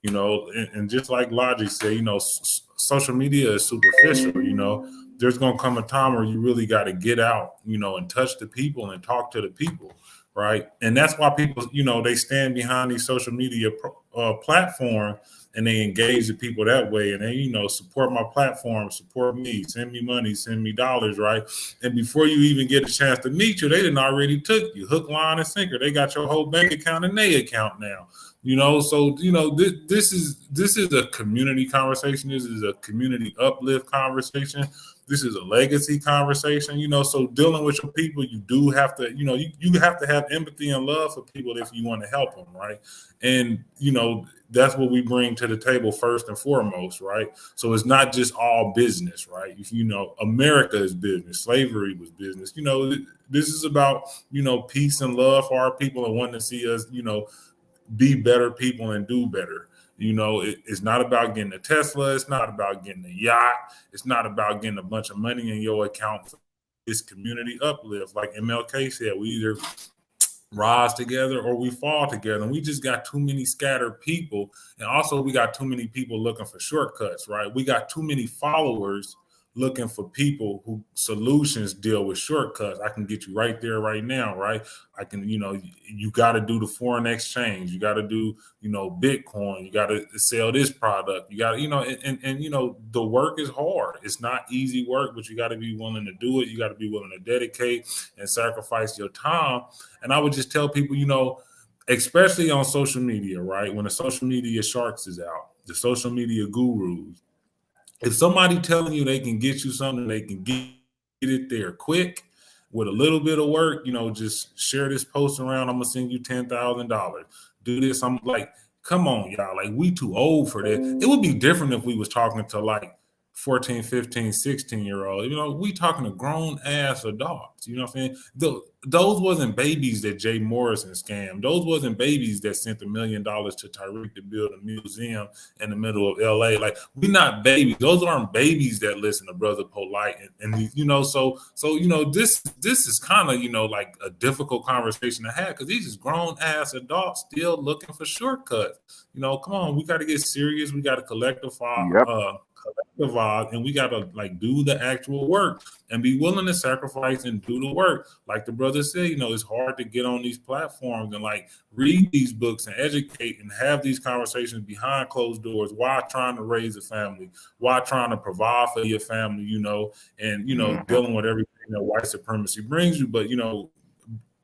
And just like Logic said, social media is superficial. There's going to come a time where you really got to get out, and touch the people and talk to the people. Right. And that's why people, they stand behind these social media platform and they engage the people that way. And they, support my platform, support me, send me money, send me dollars. Right. And before you even get a chance to meet you, they didn't already took you hook, line, and sinker. They got your whole bank account and their account now. So this is a community conversation. This is a community uplift conversation. This is a legacy conversation. So dealing with your people, you do have to, you have to have empathy and love for people if you want to help them, right? And that's what we bring to the table first and foremost, right? So it's not just all business, right? America is business, slavery was business. This is about peace and love for our people and wanting to see us, be better people and do better. It's not about getting a Tesla. It's not about getting a yacht. It's not about getting a bunch of money in your account. It's community uplift. Like MLK said, we either rise together or we fall together. And we just got too many scattered people. And also we got too many people looking for shortcuts, right? We got too many followers looking for people who solutions deal with shortcuts. I can get you right there right now, right? I can, you got to do the foreign exchange. You got to do, Bitcoin. You got to sell this product. You got to, and the work is hard. It's not easy work, but you got to be willing to do it. You got to be willing to dedicate and sacrifice your time. And I would just tell people, especially on social media, right? When the social media sharks is out, the social media gurus, if somebody telling you they can get you something, they can get it there quick with a little bit of work, just share this post around. I'm going to send you $10,000. Do this. I'm like, come on, y'all. Like, we too old for that. It would be different if we was talking to like 14, 15, 16-year-old. You know, we talking to grown ass adults. You know what I'm saying? Those wasn't babies that Jay Morrison scammed. Those wasn't babies that sent $1 million to Tyreek to build a museum in the middle of LA. Like, we not babies. Those aren't babies that listen to Brother Polite. And you know, so you know, this is kind of, you know, like a difficult conversation to have, because these is grown ass adults still looking for shortcuts. You know, come on, we got to get serious. We got to Yep. collectivize, and we got to like do the actual work and be willing to sacrifice and do the work. Like the brother said, you know, it's hard to get on these platforms and like read these books and educate and have these conversations behind closed doors while trying to raise a family, while trying to provide for your family, you know, and, you know, dealing with everything that white supremacy brings you. But, you know,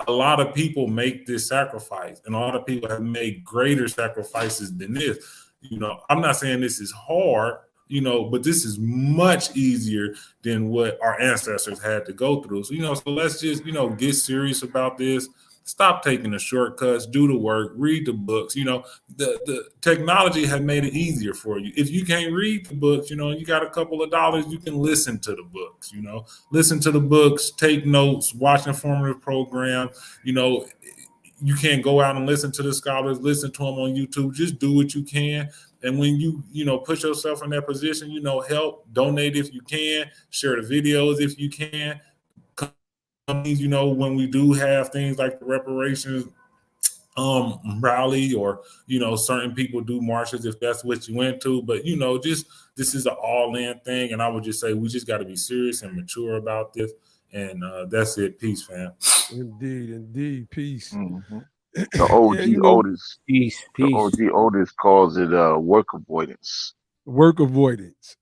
a lot of people make this sacrifice, and a lot of people have made greater sacrifices than this. You know, I'm not saying this is hard, you know, but this is much easier than what our ancestors had to go through. So, you know, so let's just, you know, get serious about this. Stop taking the shortcuts, do the work, read the books. You know, the technology has made it easier for you. If you can't read the books, you know, you got a couple of dollars, you can listen to the books, you know, listen to the books, take notes, watch informative programs. You know, you can't go out and listen to the scholars, listen to them on YouTube. Just do what you can. And when you know, put yourself in that position, you know, help, donate if you can, share the videos if you can. You know, when we do have things like the reparations rally, or, you know, certain people do marches if that's what you went to. But, you know, just this is an all-in thing. And I would just say we just got to be serious and mature about this. And that's it. Peace, fam. Indeed. Peace. Mm-hmm. The OG you know, Otis. Peace. The OG Otis calls it work avoidance. Work avoidance.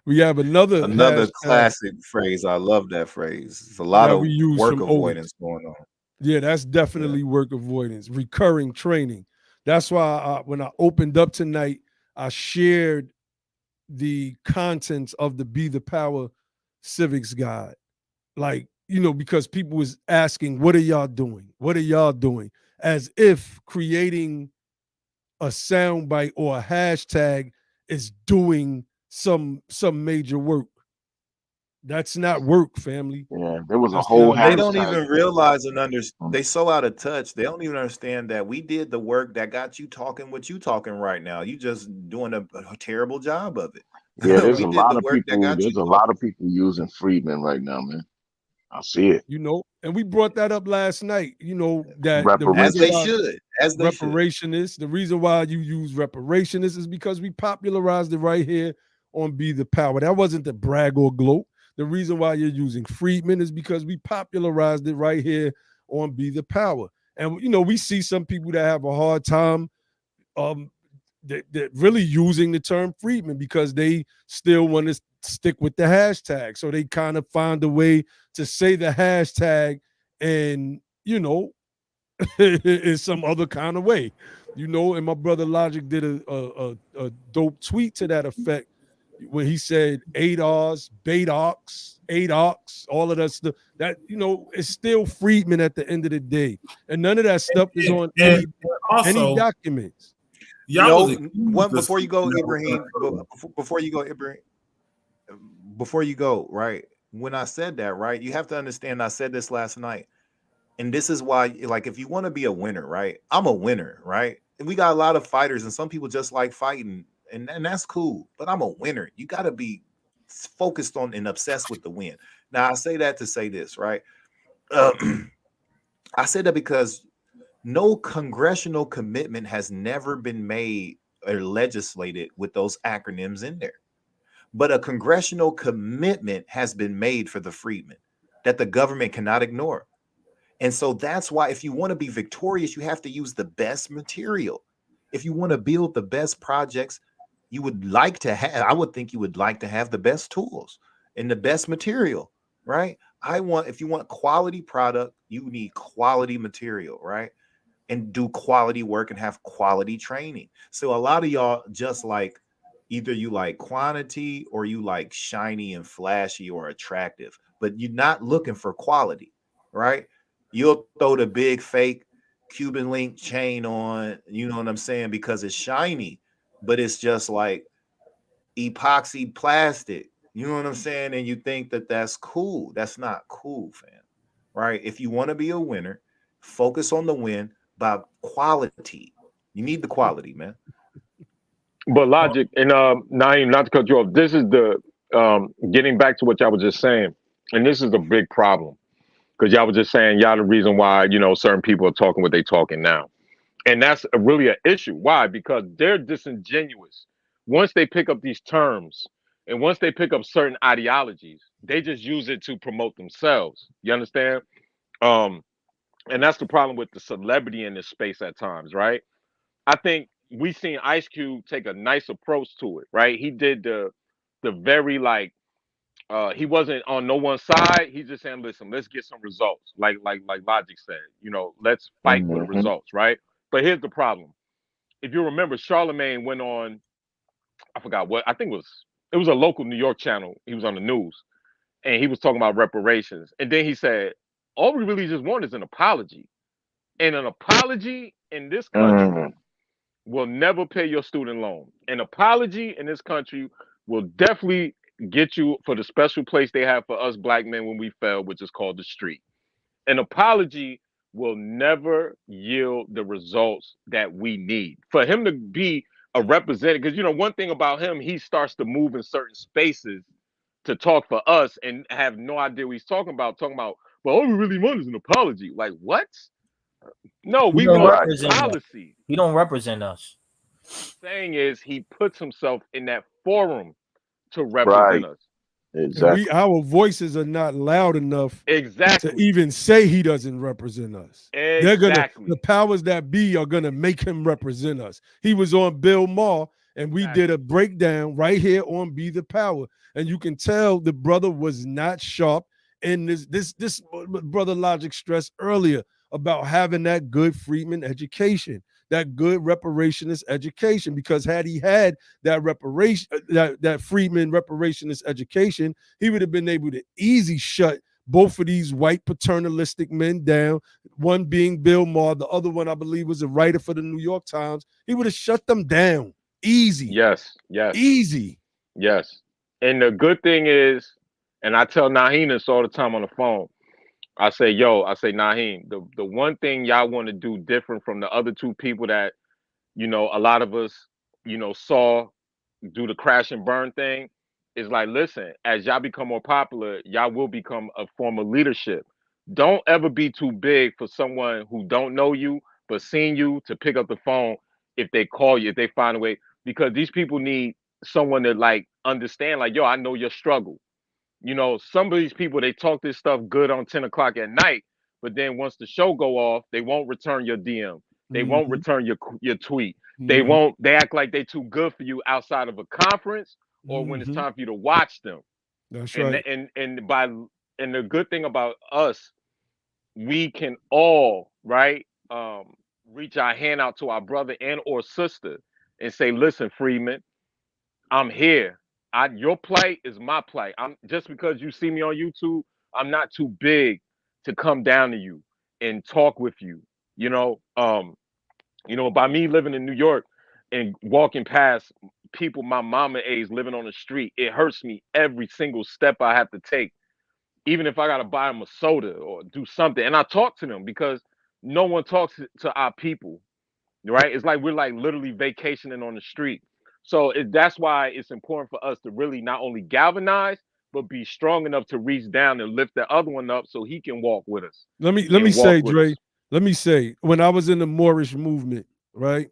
We have another hashtag classic phrase. I love that phrase. It's a lot that of we use work from Otis. avoidance going on. Yeah, that's definitely work avoidance. Recurring training. That's why when I opened up tonight, I shared the contents of the Be the Power Civics Guide. Like, you know, because people was asking, what are y'all doing? What are y'all doing? As if creating a soundbite or a hashtag is doing some major work. That's not work, family. Yeah, there was a That's whole not They work. don't hashtag. even realize and understand. They so out of touch. They don't even understand that we did the work that got you talking what you talking right now. You just doing a terrible job of it. Yeah, there's We a did lot the of work that people. got you There's a lot talking. of people using Freedmen right now, man. I see it. You know, and we brought that up last night, you know, that the As reason they Reparations. why should. As they should. reparation the reason why you use reparationist is because we popularized it right here on Be the Power. That wasn't to brag or gloat. The reason why you're using Freedmen is because we popularized it right here on Be the Power. And, you know, we see some people that have a hard time that really using the term Freedmen because they still want to stick with the hashtag. So they kind of find a way to say the hashtag and, you know, in some other kind of way, you know. And my brother Logic did a dope tweet to that effect when he said ADOS, BETHEPOWER, ADOX, all of that stuff. That, you know, it's still Freedmen at the end of the day, and none of that stuff is on any also, documents. y'all You know, one before you go, Ibrahim. Before you go, Ibrahim. Before you go, right? When I said that, right, you have to understand. I said this last night. And this is why, like, if you want to be a winner, right? I'm a winner, right? And we got a lot of fighters, and some people just like fighting, and that's cool. But I'm a winner. You got to be focused on and obsessed with the win. Now, I say that to say this, right? I say that because no congressional commitment has never been made or legislated with those acronyms in there. But a congressional commitment has been made for the freedmen that the government cannot ignore. And so that's why if you want to be victorious, you have to use the best material. If you want to build the best projects, you would like to have, I would think you would like to have the best tools and the best material, right? If you want quality product, you need quality material, right? And do quality work and have quality training. So a lot of y'all just like, either you like quantity or you like shiny and flashy or attractive, but you're not looking for quality, right? You'll throw the big fake Cuban link chain on, you know what I'm saying, because it's shiny, but it's just like epoxy plastic. You know what I'm saying? And you think that that's cool. That's not cool, fam. Right? If you want to be a winner, focus on the win by quality. You need the quality, man. But logic and Naeem, not to cut you off. This is the getting back to what y'all was just saying, and this is a big problem because y'all was just saying y'all the reason why certain people are talking what they talking now, and that's really an issue. Why? Because they're disingenuous. Once they pick up these terms and once they pick up certain ideologies, they just use it to promote themselves. You understand? Um, and that's the problem with the celebrity in this space at times, right? I think we seen Ice Cube take a nice approach to it, right? He did the very like he wasn't on no one side. He's just saying, listen, let's get some results. Like Logic said, let's fight for the Mm-hmm. results, right? But here's the problem. If you remember, Charlemagne went on, I forgot what, I think it was a local New York channel. He was on the news and he was talking about reparations. And then he said, all we really just want is an apology. And an apology in this country will never pay your student loan. An apology in this country will definitely get you for the special place they have for us black men when we fell, which is called the street. An apology will never yield the results that we need. For him to be a representative, because one thing about him, he starts to move in certain spaces to talk for us and have no idea what he's talking about, well, all we really want is an apology. Like, what? No, He we don't want represent us. policy. He don't represent us. Saying is he puts himself in that forum to represent us. Exactly. Our voices are not loud enough Exactly. to even say he doesn't represent us. Exactly. The powers that be are gonna make him represent us. He was on Bill Maher, and we did a breakdown right here on Be the Power, and you can tell the brother was not sharp. And this brother Logic stressed earlier about having that good Freedmen education, that good reparationist education, because had he had that that Freedmen reparationist education, he would have been able to easy shut both of these white paternalistic men down, one being Bill Maher, the other one I believe was a writer for the New York Times. He would have shut them down easy. Yes. Easy. Yes. And the good thing is, and I tell Naheem this all the time on the phone, I say, Naheem, the one thing y'all want to do different from the other two people that, a lot of us, saw do the crash and burn thing is like, listen, as y'all become more popular, y'all will become a form of leadership. Don't ever be too big for someone who don't know you, but seen you to pick up the phone if they call you, if they find a way, because these people need someone to like understand, like, yo, I know your struggle. Some of these people, they talk this stuff good on 10 o'clock at night, but then once the show go off, they won't return your DM. They won't return your tweet. They act like they too good for you outside of a conference or when it's time for you to watch them. That's and right. And the good thing about us, we can all, right, reach our hand out to our brother and or sister and say, listen, Freedman, I'm here. Your plight is my plight. I'm just because you see me on YouTube, I'm not too big to come down to you and talk with you. By me living in New York and walking past people my mama age living on the street, it hurts me every single step I have to take, even if I gotta buy them a soda or do something. And I talk to them because no one talks to our people, right? It's like we're like literally vacationing on the street. So that's why it's important for us to really not only galvanize, but be strong enough to reach down and lift the other one up so he can walk with us. Let me say, Dre, let me say, when I was in the Moorish movement, right,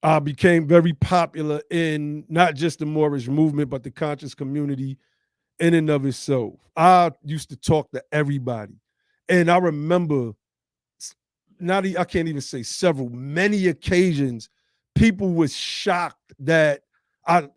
I became very popular in not just the Moorish movement, but the conscious community in and of itself. I used to talk to everybody. And I remember, I can't even say several, many occasions, people was shocked that I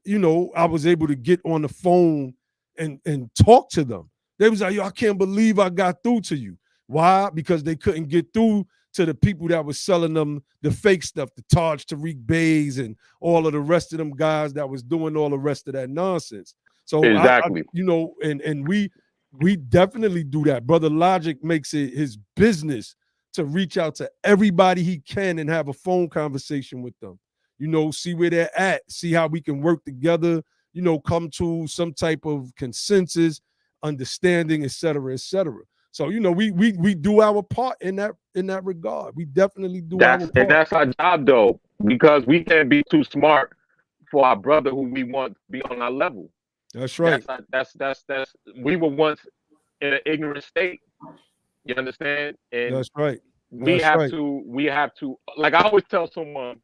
was able to get on the phone and talk to them. They was like, yo, I can't believe I got through to you. Why? Because they couldn't get through to the people that was selling them the fake stuff, the Taj Tariq Bays and all of the rest of them guys that was doing all the rest of that nonsense. So exactly, and we definitely do that. Brother Logic makes it his business to reach out to everybody he can and have a phone conversation with them. see where they're at, see how we can work together, come to some type of consensus, understanding, et cetera, et cetera. So, we do our part in that regard. We definitely do our part. That's our job though, because we can't be too smart for our brother who we want to be on our level. That's right. That's we were once in an ignorant state. You understand? And that's right. we have to, like I always tell someone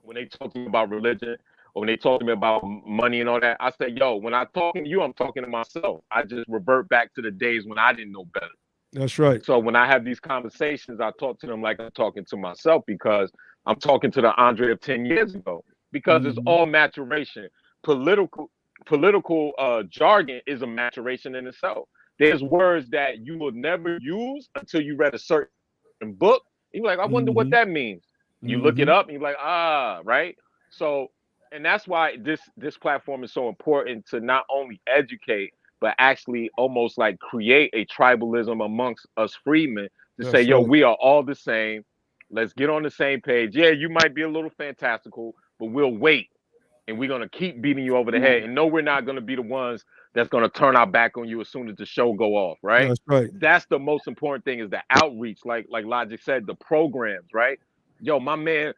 when they talk to me about religion or when they talk to me about money and all that, I say, yo, when I'm talking to you, I'm talking to myself. I just revert back to the days when I didn't know better. That's right. So when I have these conversations, I talk to them like I'm talking to myself, because I'm talking to the Andre of 10 years ago, because it's all maturation. Political jargon is a maturation in itself. There's words that you will never use until you read a certain book. You're like, I wonder what that means. You look it up and you're like, right? So, and that's why this platform is so important, to not only educate, but actually almost like create a tribalism amongst us freedmen to say, yo, we are all the same. Let's get on the same page. Yeah, you might be a little fantastical, but we'll wait. And we're going to keep beating you over the head. And no, we're not going to be the ones that's going to turn our back on you as soon as the show go off, right? That's right. That's the most important thing, is the outreach, like Logic said, the programs, right? Yo, my man,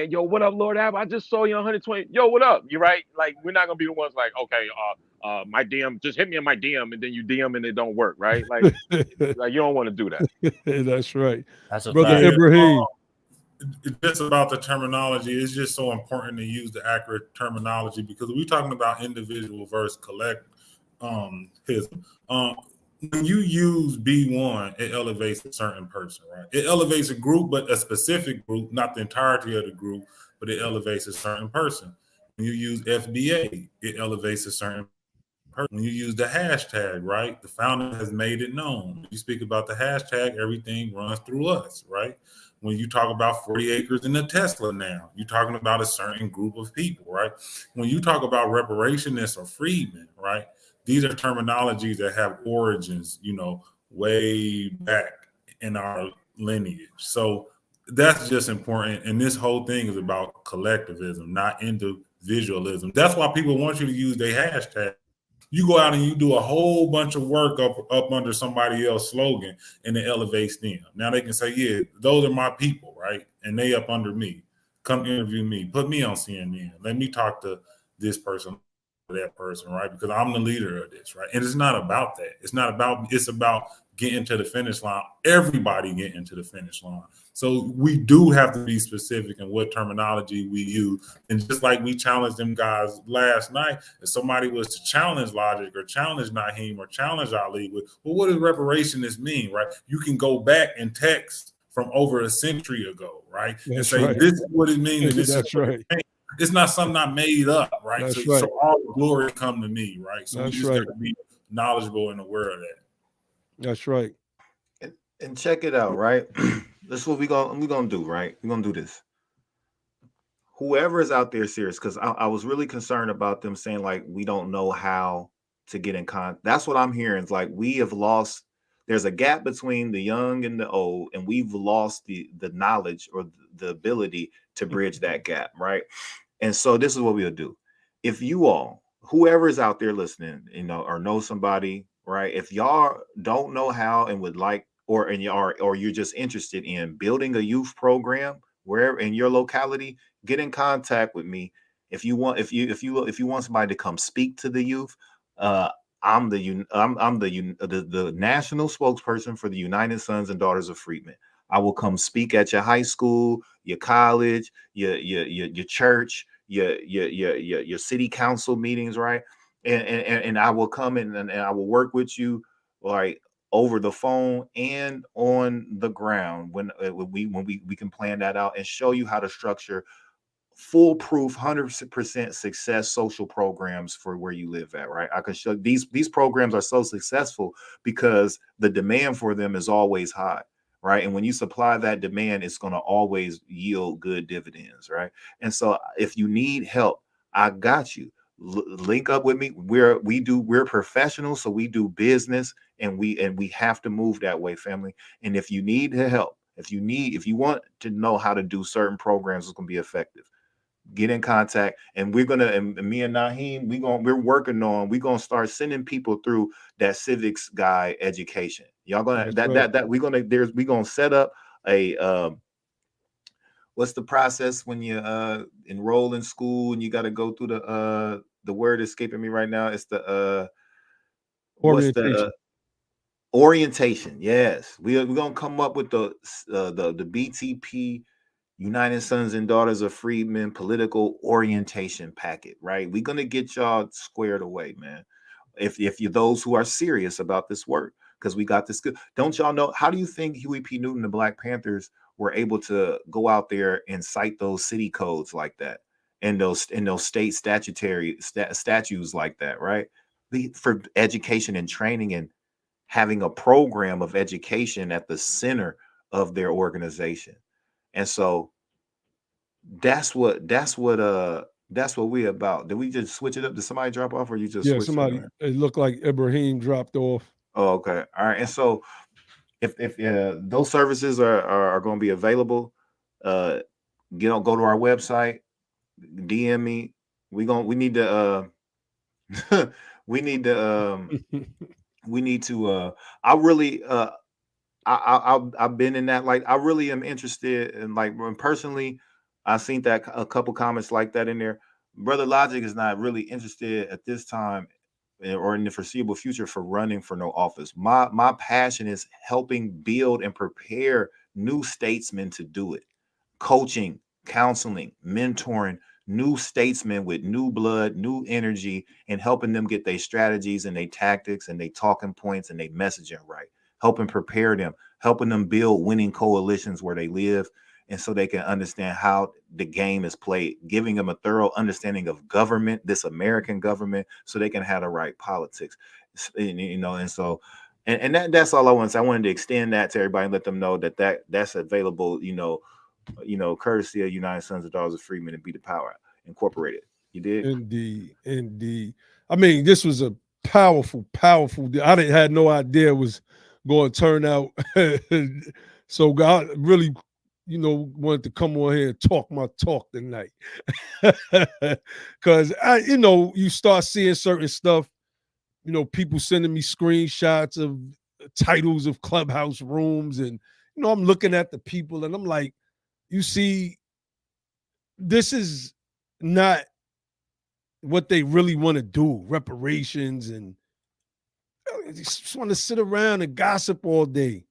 yo, what up, Lord Ab? I just saw you on 120. Yo, what up? You right? Like, we're not going to be the ones like, okay, my DM, just hit me in my DM, and then you DM and it don't work, right? Like, like you don't want to do that. That's right. That's a Brother fact. Ibrahim. It's just about the terminology. It's just so important to use the accurate terminology, because we're talking about individual versus collect. When you use B1, it elevates a certain person, right? It elevates a group, but a specific group, not the entirety of the group, but it elevates a certain person. When you use FBA, it elevates a certain person. When you use the hashtag, right? The founder has made it known. When you speak about the hashtag, everything runs through us, right? When you talk about 40 acres in a Tesla now, you're talking about a certain group of people, right? When you talk about reparationists or freedmen, right? These are terminologies that have origins, way back in our lineage. So that's just important. And this whole thing is about collectivism, not individualism. That's why people want you to use their hashtag. You go out and you do a whole bunch of work up under somebody else's slogan, and it elevates them. Now they can say, yeah, those are my people, right? And they up under me. Come interview me. Put me on CNN. Let me talk to this person, that person, right? Because I'm the leader of this, right? And it's not about that. It's about getting to the finish line. Everybody getting to the finish line. So we do have to be specific in what terminology we use. And just like we challenged them guys last night, if somebody was to challenge Logic or challenge Naheem or challenge Ali with, well, what does reparationist mean, right? You can go back and text from over a century ago, right? That's and say, right. this is what it means. And this That's is what right. it means. It's not something I made up, right? That's So all the glory come to me, right? So That's we just right. got to be knowledgeable and aware of that. That's right. And check it out, right? This is what we're gonna do, right? We're gonna do this. Whoever is out there serious, because I was really concerned about them saying like we don't know how to get in contact. That's what I'm hearing. It's like we have lost. There's a gap between the young and the old, and we've lost the knowledge or the ability to bridge that gap, right? And so this is what we'll do. If you all, whoever is out there listening, or know somebody, right? If y'all don't know how and would like, or you're just interested in building a youth program wherever in your locality, get in contact with me. If you want somebody to come speak to the youth, I'm the national spokesperson for the United Sons and Daughters of Freedmen. I will come speak at your high school, your college, your church, your city council meetings, right? And I will come in and I will work with you like over the phone and on the ground when we can plan that out and show you how to structure foolproof 100% success social programs for where you live at, right? I can show these programs are so successful because the demand for them is always high, right? And when you supply that demand, it's going to always yield good dividends, right? And so if you need help, I got you. Link up with me. We're professionals, so we do business, and we have to move that way, family. And if you need help, if you want to know how to do certain programs that's going to be effective, get in contact, and we're gonna, and me and Naheem, we're working on, we're gonna start sending people through that civics guy education. Y'all gonna we're gonna set up a what's the process when you enroll in school and you got to go through the word escaping me right now. It's the what's the orientation. Yes, we're gonna come up with the BTP, United Sons and Daughters of Freedmen political orientation packet, right? We're gonna get y'all squared away, man. If you're those who are serious about this work, because we got this good. Don't y'all know? How do you think Huey P. Newton, the Black Panthers, were able to go out there and cite those city codes like that, and those state statutory statutes like that, right? For education and training, and having a program of education at the center of their organization. And so that's what we about. Did we just switch it up? Did somebody drop off, or you just switched somebody? It looked like Ibrahim dropped off. Oh, okay. All right. And so if those services are going to be available, go to our website, DM me. We need to we need to I really I've been in that, like, I really am interested in, like, personally, I seen that a couple comments like that in there. Brother Logic is not really interested at this time or in the foreseeable future for running for no office. My passion is helping build and prepare new statesmen to do it. Coaching, counseling, mentoring new statesmen with new blood, new energy, and helping them get their strategies and their tactics and their talking points and their messaging right. Helping prepare them, helping them build winning coalitions where they live, and so they can understand how the game is played, giving them a thorough understanding of government, this American government, so they can have the right politics. And so that's all I want to say. I wanted to extend that to everybody and let them know that's available, courtesy of United Sons and Daughters of Freedmen and BTPOWER Incorporated. You did? Indeed. I mean, this was a powerful. I had no idea it was going to turn out. So God really, wanted to come on here and talk my talk tonight. Because you start seeing certain stuff, people sending me screenshots of titles of clubhouse rooms, and I'm looking at the people and I'm like, you see, this is not what they really want to do, reparations, and they just want to sit around and gossip all day.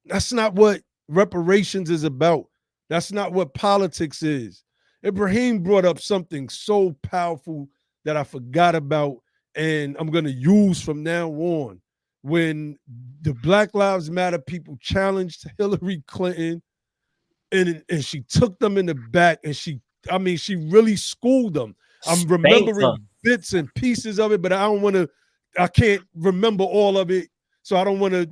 That's not what reparations is about. That's not what politics is. Ibrahim brought up something so powerful that I forgot about, and I'm going to use from now on. When the Black Lives Matter people challenged Hillary Clinton, and she took them in the back, and she really schooled them. I'm remembering bits and pieces of it, but I can't remember all of it. So I don't want to,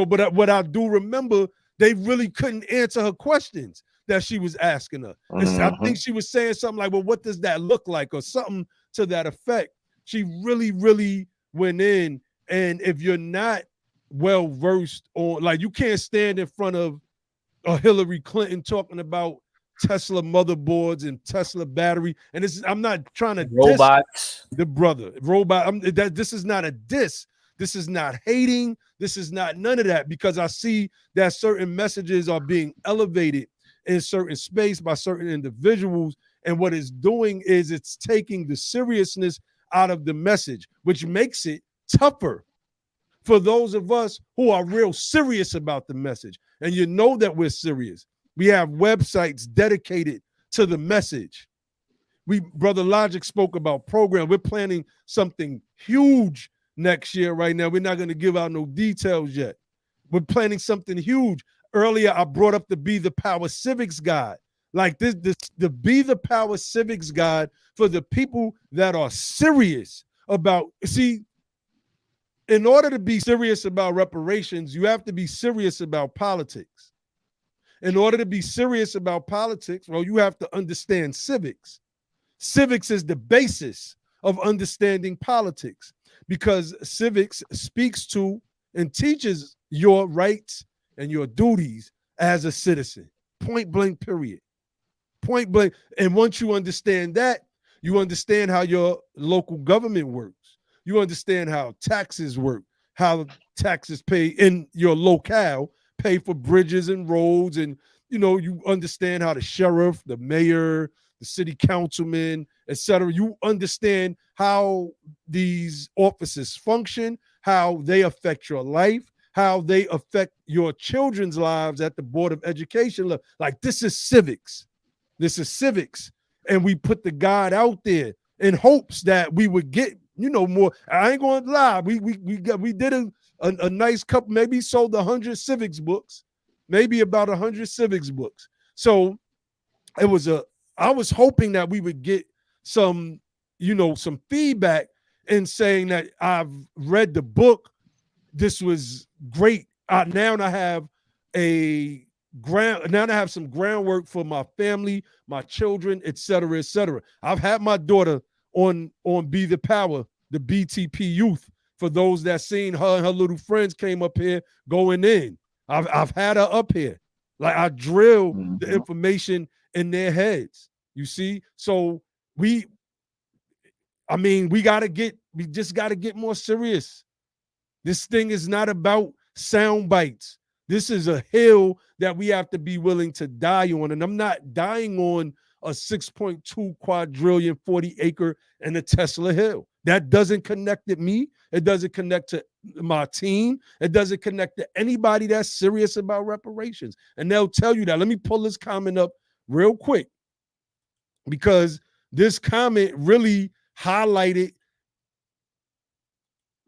but what I do remember, they really couldn't answer her questions that she was asking her. I think she was saying something like, well, what does that look like? Or something to that effect. She really, really went in. And if you're not well-versed on, like, you can't stand in front of a Hillary Clinton talking about Tesla motherboards and Tesla battery. And I'm not trying to robots, diss the brother. This is not a diss. This is not hating. This is not none of that, because I see that certain messages are being elevated in certain space by certain individuals. And what it's doing is it's taking the seriousness out of the message, which makes it tougher for those of us who are real serious about the message. And you know that we're serious. We have websites dedicated to the message. Brother Logic spoke about program. We're planning something huge next year right now. We're not going to give out no details yet. We're planning something huge. Earlier, I brought up the Be the Power Civics Guide. Like the Be the Power Civics Guide for the people that are serious about, see, in order to be serious about reparations, you have to be serious about politics. In order to be serious about politics, well, you have to understand civics. Civics is the basis of understanding politics, because civics speaks to and teaches your rights and your duties as a citizen. Point blank, period. point blank. And once you understand that, you understand how your local government works. You understand how taxes work, how taxes pay in your locale pay for bridges and roads. And, you understand how the sheriff, the mayor, the city councilman, etc. You understand how these offices function, how they affect your life, how they affect your children's lives at the Board of Education level. Like, this is civics. This is civics. And we put the guide out there in hopes that we would get, more. I ain't going to lie. We did a nice couple, maybe sold 100 civics books, maybe about 100 civics books. So I was hoping that we would get some, some feedback in saying that I've read the book. This was great. Now I have some groundwork for my family, my children, et cetera, et cetera. I've had my daughter on Be the Power, the BTP youth. For those that seen her and her little friends came up here going in. I've had her up here. Like, I drill the information in their heads. You see? So we just got to get more serious. This thing is not about sound bites. This is a hill that we have to be willing to die on. And I'm not dying on a 6.2 quadrillion, 40 acre and a Tesla hill. That doesn't connect to me. It doesn't connect to my team. It doesn't connect to anybody that's serious about reparations. And they'll tell you that. Let me pull this comment up real quick, because this comment really highlighted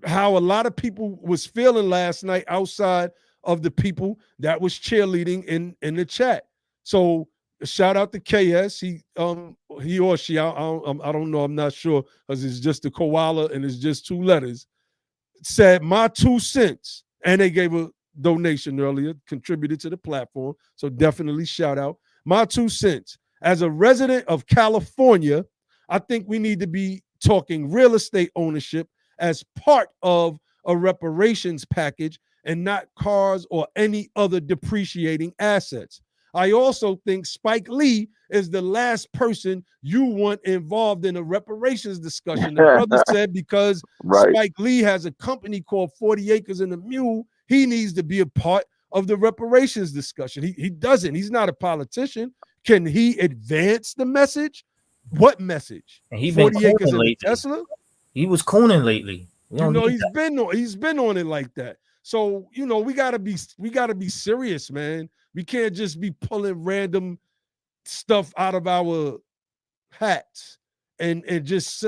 how a lot of people was feeling last night outside of the people that was cheerleading in the chat. So shout out to KS. He or she, I don't know, I'm not sure, because it's just a koala and it's just 2 letters. Said my 2 cents, and they gave a donation earlier, contributed to the platform. So definitely shout out. My 2 cents. As a resident of California, I think we need to be talking real estate ownership as part of a reparations package and not cars or any other depreciating assets. I also think Spike Lee is the last person you want involved in a reparations discussion. The brother said because Spike Lee has a company called 40 Acres and a Mule, he needs to be a part of the reparations discussion. He doesn't. He's not a politician. Can he advance the message? What message? And he 40 Acres and a Tesla? He was cooning lately. He's been on it like that. So, we gotta be serious, man. We can't just be pulling random stuff out of our hats and just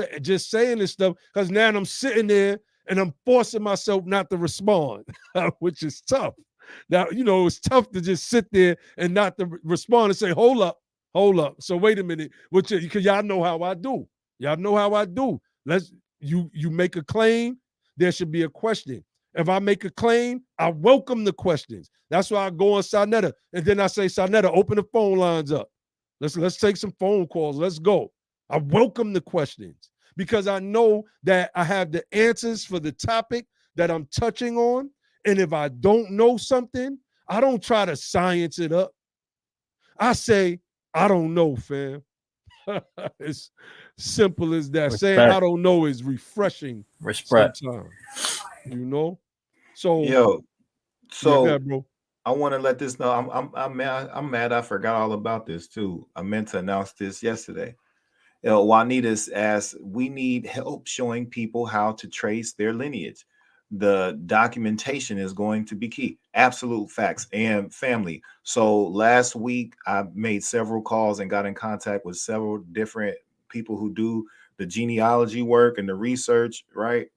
saying this stuff, because now I'm sitting there and I'm forcing myself not to respond, which is tough. Now, it's tough to just sit there and not to respond and say, hold up. So wait a minute, because y'all know how I do. You make a claim, there should be a question. If I make a claim, I welcome the questions. That's why I go on Sarnetta, and then I say, Sarnetta, open the phone lines up. Let's take some phone calls. Let's go. I welcome the questions, because I know that I have the answers for the topic that I'm touching on. And if I don't know something, I don't try to science it up. I say, I don't know, fam. It's simple as that. Respect. Saying I don't know is refreshing sometimes, So so bro. I want to let this know. I'm mad. I forgot all about this too. I meant to announce this yesterday. Juanita's asked, we need help showing people how to trace their lineage. The documentation is going to be key. Absolute facts. And family. So last week I made several calls and got in contact with several different people who do the genealogy work and the research, right?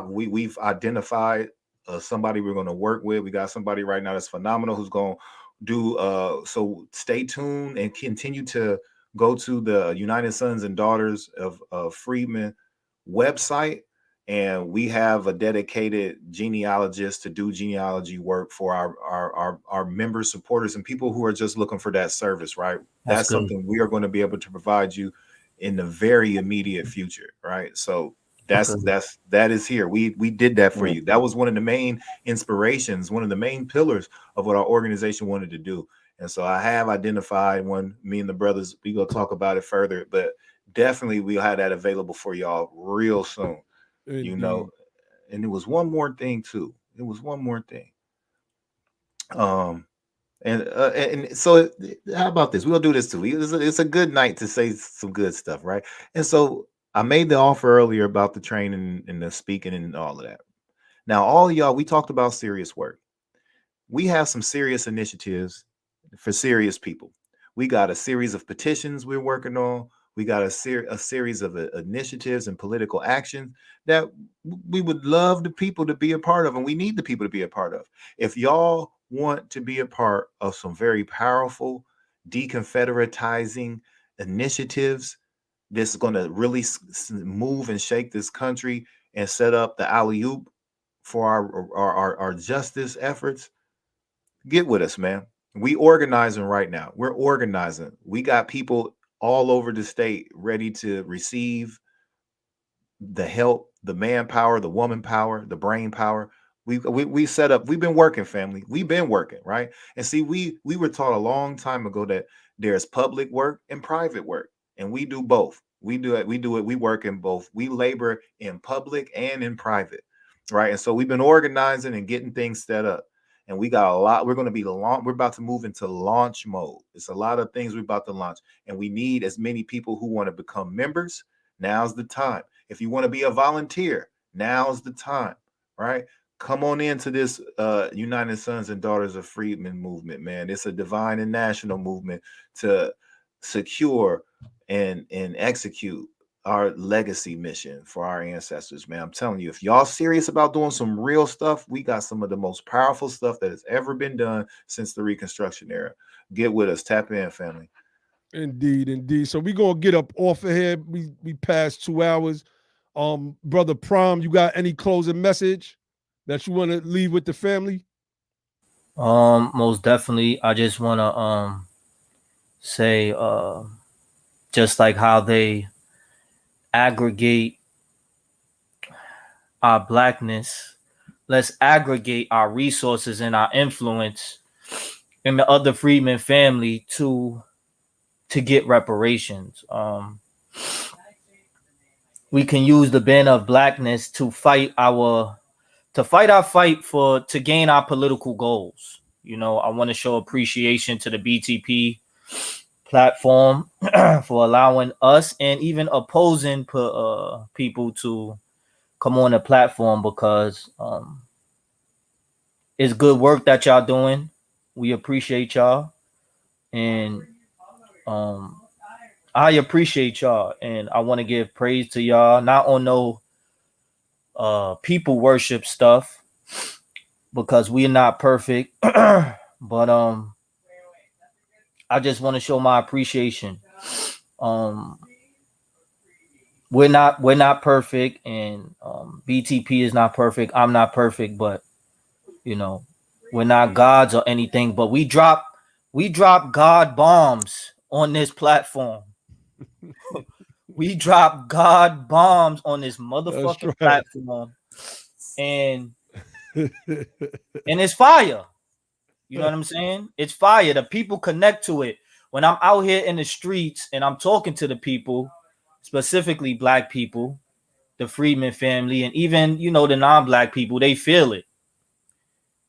We've identified somebody we're going to work with. We got somebody right now that's phenomenal who's going to do so stay tuned and continue to go to the United Sons and Daughters of Freedmen website, and we have a dedicated genealogist to do genealogy work for our members, supporters, and people who are just looking for that service, right? That's something we are going to be able to provide you in the very immediate future, right? So that is here. We did that for you. That was one of the main inspirations, one of the main pillars of what our organization wanted to do. And so I have identified one. Me and the brothers, we gonna talk about it further, but definitely we'll have that available for y'all real soon. Indeed. You know, and it was one more thing too. It was one more thing. And so how about this? We'll do this too. It's a good night to say some good stuff, right? And so I made the offer earlier about the training and the speaking and all of that. Now, all of y'all, we talked about serious work. We have some serious initiatives for serious people. We got a series of petitions we're working on. We got a series of initiatives and political actions that we would love the people to be a part of, and we need the people to be a part of. If y'all want to be a part of some very powerful deconfederatizing initiatives that's going to really move and shake this country and set up the alley-oop for our justice efforts, get with us, man. We organizing right now. We're organizing. We got people all over the state ready to receive the help, the manpower, the woman power, the brain power. We set up. We've been working, family. We've been working, right? And see, we were taught a long time ago that there's public work and private work, and we do both. We do it. We do it. We work in both. We labor in public and in private, right? And so we've been organizing and getting things set up. And we got a lot. We're going to be we're about to move into launch mode. It's a lot of things we're about to launch, and we need as many people who want to become members. Now's the time. If you want to be a volunteer, now's the time, right? Come on into this United Sons and Daughters of Freedmen movement, man. It's a divine and national movement to secure and execute our legacy mission for our ancestors, man. I'm telling you, if y'all serious about doing some real stuff, we got some of the most powerful stuff that has ever been done since the Reconstruction era. Get with us. Tap in, family. Indeed, indeed. So we gonna get up off of here. We passed 2 hours. Brother Prom, you got any closing message that you want to leave with the family? Most definitely. I just want to say just like how they aggregate our blackness, let's aggregate our resources and our influence in the other Freedmen family to get reparations. We can use the banner of blackness to fight our fight to gain our political goals. You know, I want to show appreciation to the BTP platform for allowing us and even opposing people to come on the platform, because it's good work that y'all doing. We appreciate y'all, and I appreciate y'all, and I want to give praise to y'all, not on no people worship stuff, because we're not perfect. But I just want to show my appreciation. We're not perfect, and BTP is not perfect. I'm not perfect, but you know, we're not gods or anything. But we drop God bombs on this platform. We drop God bombs on this motherfucking platform, and it's fire. You know what I'm saying? It's fire. The people connect to it. When I'm out here in the streets and I'm talking to the people, specifically black people, the Freedmen family, and even, you know, the non-black people, they feel it.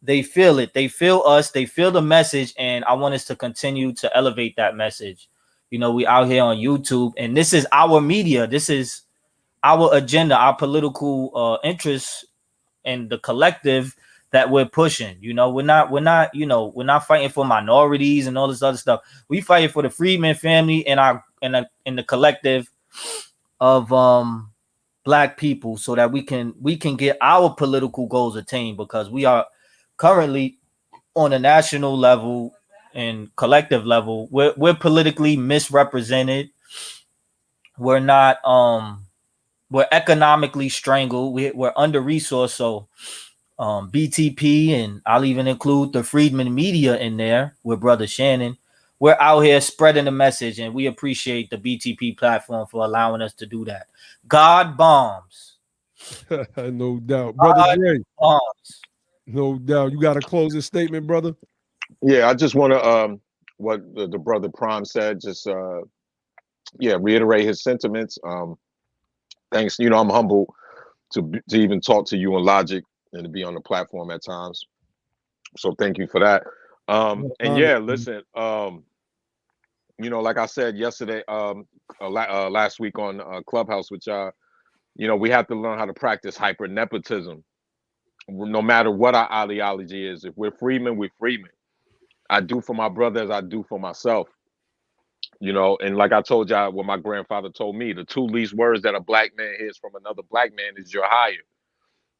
They feel it. They feel us. They feel the message. And I want us to continue to elevate that message. You know, we out here on YouTube, and this is our media. This is our agenda, our political interests, and the collective that we're pushing. You know, we're not fighting for minorities and all this other stuff. We fighting for the Freedmen family and in the collective of black people, so that we can get our political goals attained, because we are currently on a national level and collective level, we're politically misrepresented. We're not we're economically strangled. We're under resourced. So BTP, and I'll even include the Freedmen media in there with Brother Shannon, we're out here spreading the message, and we appreciate the BTP platform for allowing us to do that. God bombs. No doubt. Brother God Dre, bombs. no doubt. You got a closing statement, brother? Yeah, I just want to what the brother Prime said. Just yeah, reiterate his sentiments. Thanks. You know, I'm humble to even talk to you on Logic and to be on the platform at times. So thank you for that. And yeah, listen, you know, like I said yesterday, last week on Clubhouse with y'all, you know, we have to learn how to practice hyper nepotism, no matter what our ideology is. If we're freemen, we're freemen. I do for my brother as I do for myself. You know, and like I told y'all, what my grandfather told me, the two least words that a black man hears from another black man is "you're hired."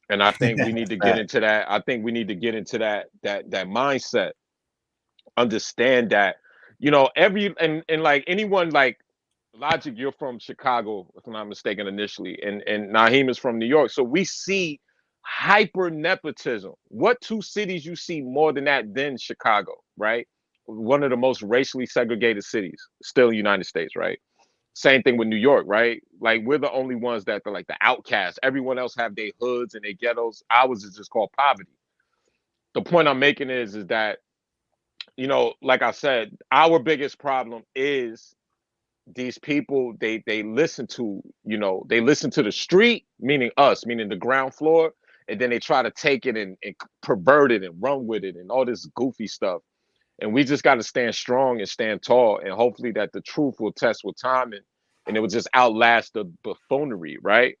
And I think we need to get into that. I think we need to get into that mindset. Understand that, you know, and like anyone like Logic, you're from Chicago, if I'm not mistaken, initially, and Naheem is from New York. So we see hyper nepotism. What two cities you see more than that than Chicago, right? One of the most racially segregated cities, still United States, right? Same thing with New York, right? Like we're the only ones that are like the outcasts. Everyone else have their hoods and their ghettos. Ours is just called poverty. The point I'm making is that, you know, like I said, our biggest problem is these people. They listen to, you know, they listen to the street, meaning us, meaning the ground floor, and then they try to take it and pervert it and run with it and all this goofy stuff. And we just got to stand strong and stand tall, and hopefully that the truth will test with time, and it will just outlast the buffoonery, right?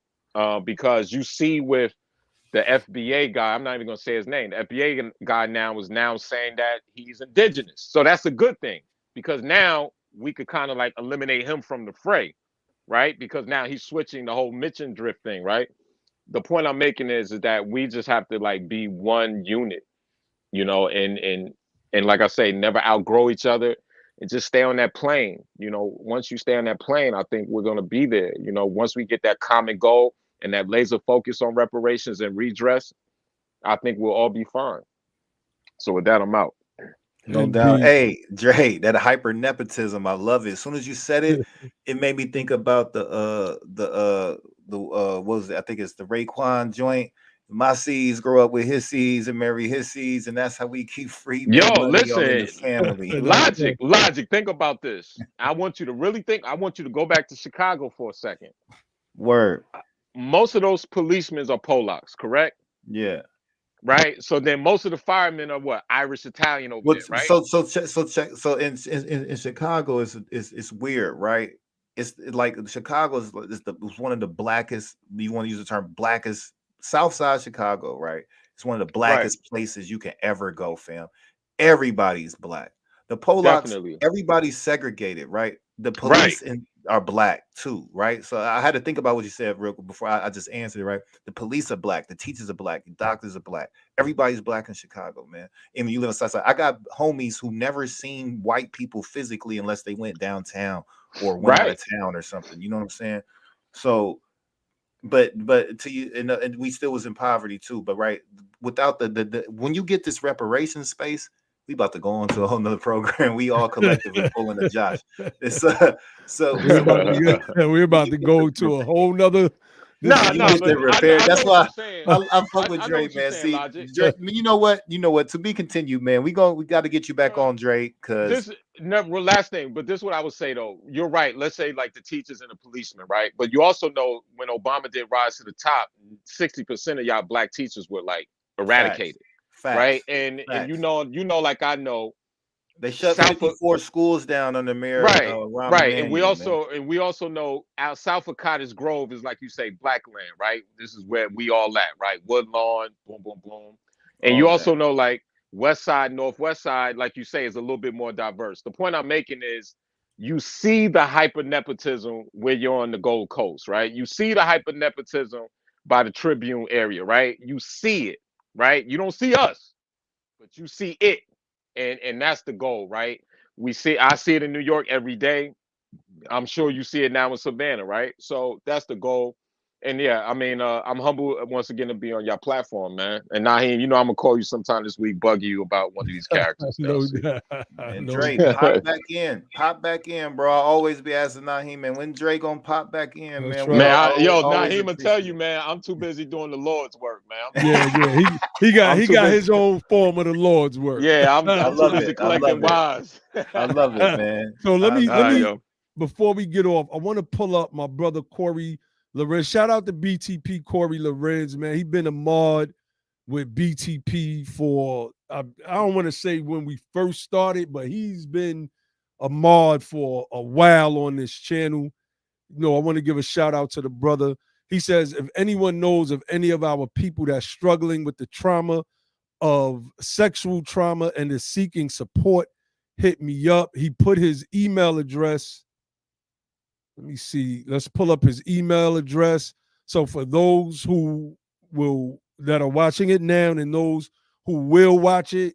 Because you see with the FBA guy, I'm not even going to say his name. The FBA guy now is now saying that he's indigenous, so that's a good thing because now we could kind of like eliminate him from the fray, right? Because now he's switching the whole Mitch and Drift thing, right? The point I'm making is that we just have to like be one unit, you know, and like I say, never outgrow each other and just stay on that plane. You know, once you stay on that plane, I think we're gonna be there. You know, once we get that common goal and that laser focus on reparations and redress, I think we'll all be fine. So with that, I'm out. No doubt. Hey, Dre, that hyper nepotism, I love it. As soon as you said it, it made me think about what was it? I think it's the Raekwon joint. My seeds grow up with his seeds and marry his seeds, and that's how we keep free Yo, money all in the listen, family. logic. Think about this. I want you to really think. I want you to go back to Chicago for a second. Word. Most of those policemen are Polacks, correct? Yeah. Right. So then most of the firemen are what, Irish Italian over there, right? So in Chicago it's weird, right? It's like Chicago is one of the blackest. You want to use the term blackest South Side Chicago, right? It's one of the blackest places you can ever go, fam. Everybody's black. The Polacks, definitely, everybody's segregated, right? The police are black too, right? So I had to think about what you said real quick before I just answered it, right? The police are black, the teachers are black, the doctors are black. Everybody's black in Chicago, man. And when you live in Southside, I got homies who never seen white people physically unless they went downtown or went out of town or something. You know what I'm saying? So, but to you, and we still was in poverty too. But right, without the when you get this reparations space, we about to go on to a whole nother program. We all collectively pulling a Josh. It's we're about to go to a whole nother. But repair. That's why I fuck with I Dre, man. See, Dre, you know what? To be continued, man. We got to get you back on, Dre. Because this never last thing, but this is what I would say though. You're right. Let's say like the teachers and the policemen, right? But you also know when Obama did rise to the top, 60% of y'all black teachers were like eradicated, right? And you know, like I know. They shut 54 schools down under Mayor Rahm right. Emanuel, And we also know out south of Cottage Grove is, like you say, black land, right? This is where we all at, right? Woodlawn, boom, boom, boom. And all you also know like west side, northwest side, like you say, is a little bit more diverse. The point I'm making is you see the hyper nepotism where you're on the Gold Coast, right? You see the hyper nepotism by the Tribune area, right? You see it, right? You don't see us, but you see it. And that's the goal, right? I see it in New York every day. I'm sure you see it now in Savannah, right? So that's the goal. And yeah, I mean, I'm humble once again to be on your platform, man. And Naheem, I'm gonna call you sometime this week, bug you about one of these characters. No doubt. And No Dre, doubt. pop back in, bro. I always be asking Naheem, man, when Dre gonna pop back in, That's man. right. Man, Always Naheem will tell appreciate you, it. man, I'm too busy doing the Lord's work, man. Yeah. He I'm too got busy. his own form of the Lord's work. Yeah, I I'm too love busy it. I collecting love it. wise. I love it, man. So let I me All right, yo. before we get off, I want to pull up my brother Corey Lorenz. Shout out to BTP Corey Lorenz, man. He been a mod with BTP for I don't want to say when we first started, but he's been a mod for a while on this channel. I want to give a shout out to the brother. He says, if anyone knows of any of our people that's struggling with the trauma of sexual trauma and is seeking support, hit me up. He put his email address. Let me see. Let's pull up his email address. So for those that are watching it now and those who will watch it,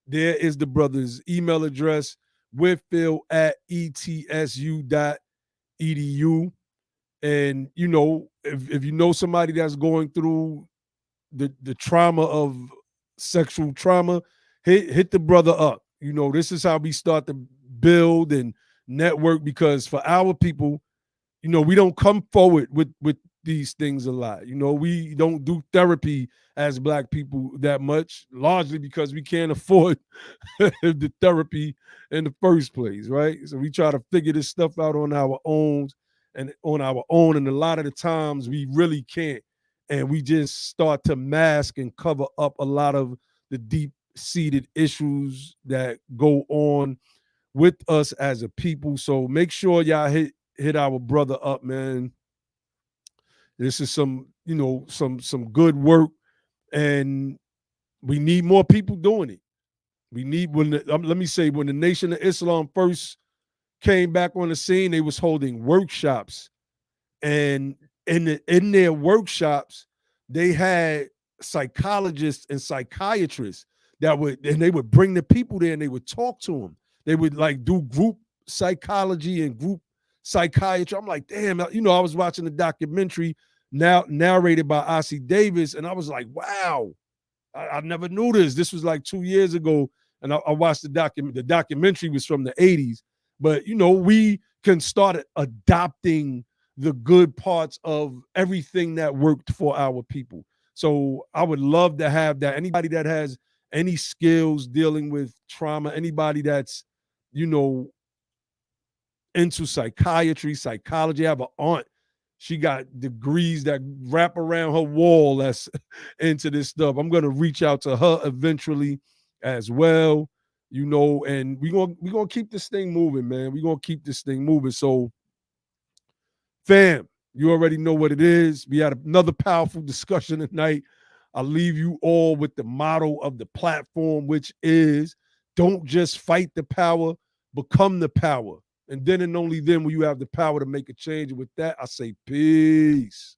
there is the brother's email address, whitfield@etsu.edu. And if you know somebody that's going through the trauma of sexual trauma, hit the brother up. This is how we start to build and network, because for our people, we don't come forward with these things a lot. We don't do therapy as Black people that much, largely because we can't afford the therapy in the first place, right? So we try to figure this stuff out on our own, and a lot of the times we really can't. And we just start to mask and cover up a lot of the deep-seated issues that go on with us as a people. So make sure y'all hit our brother up, man. This is some good work, and we need more people doing it. We need let me say, when the Nation of Islam first came back on the scene, they was holding workshops, and in their workshops, they had psychologists and psychiatrists they would bring the people there and they would talk to them. They would like do group psychology and group psychiatry. I'm like, damn, I was watching the documentary now narrated by Ossie Davis, and I was like, wow, I never knew this. This was like 2 years ago, and I watched the document. The documentary was from the 80s, but we can start adopting the good parts of everything that worked for our people. So I would love to have that. Anybody that has any skills dealing with trauma, anybody that's, into psychiatry, psychology. I have an aunt. She got degrees that wrap around her wall that's into this stuff. I'm going to reach out to her eventually as well, and we're gonna keep this thing moving, man. We're going to keep this thing moving. So, fam, you already know what it is. We had another powerful discussion tonight. I'll leave you all with the motto of the platform, which is, don't just fight the power, become the power. And then and only then will you have the power to make a change. And with that, I say peace.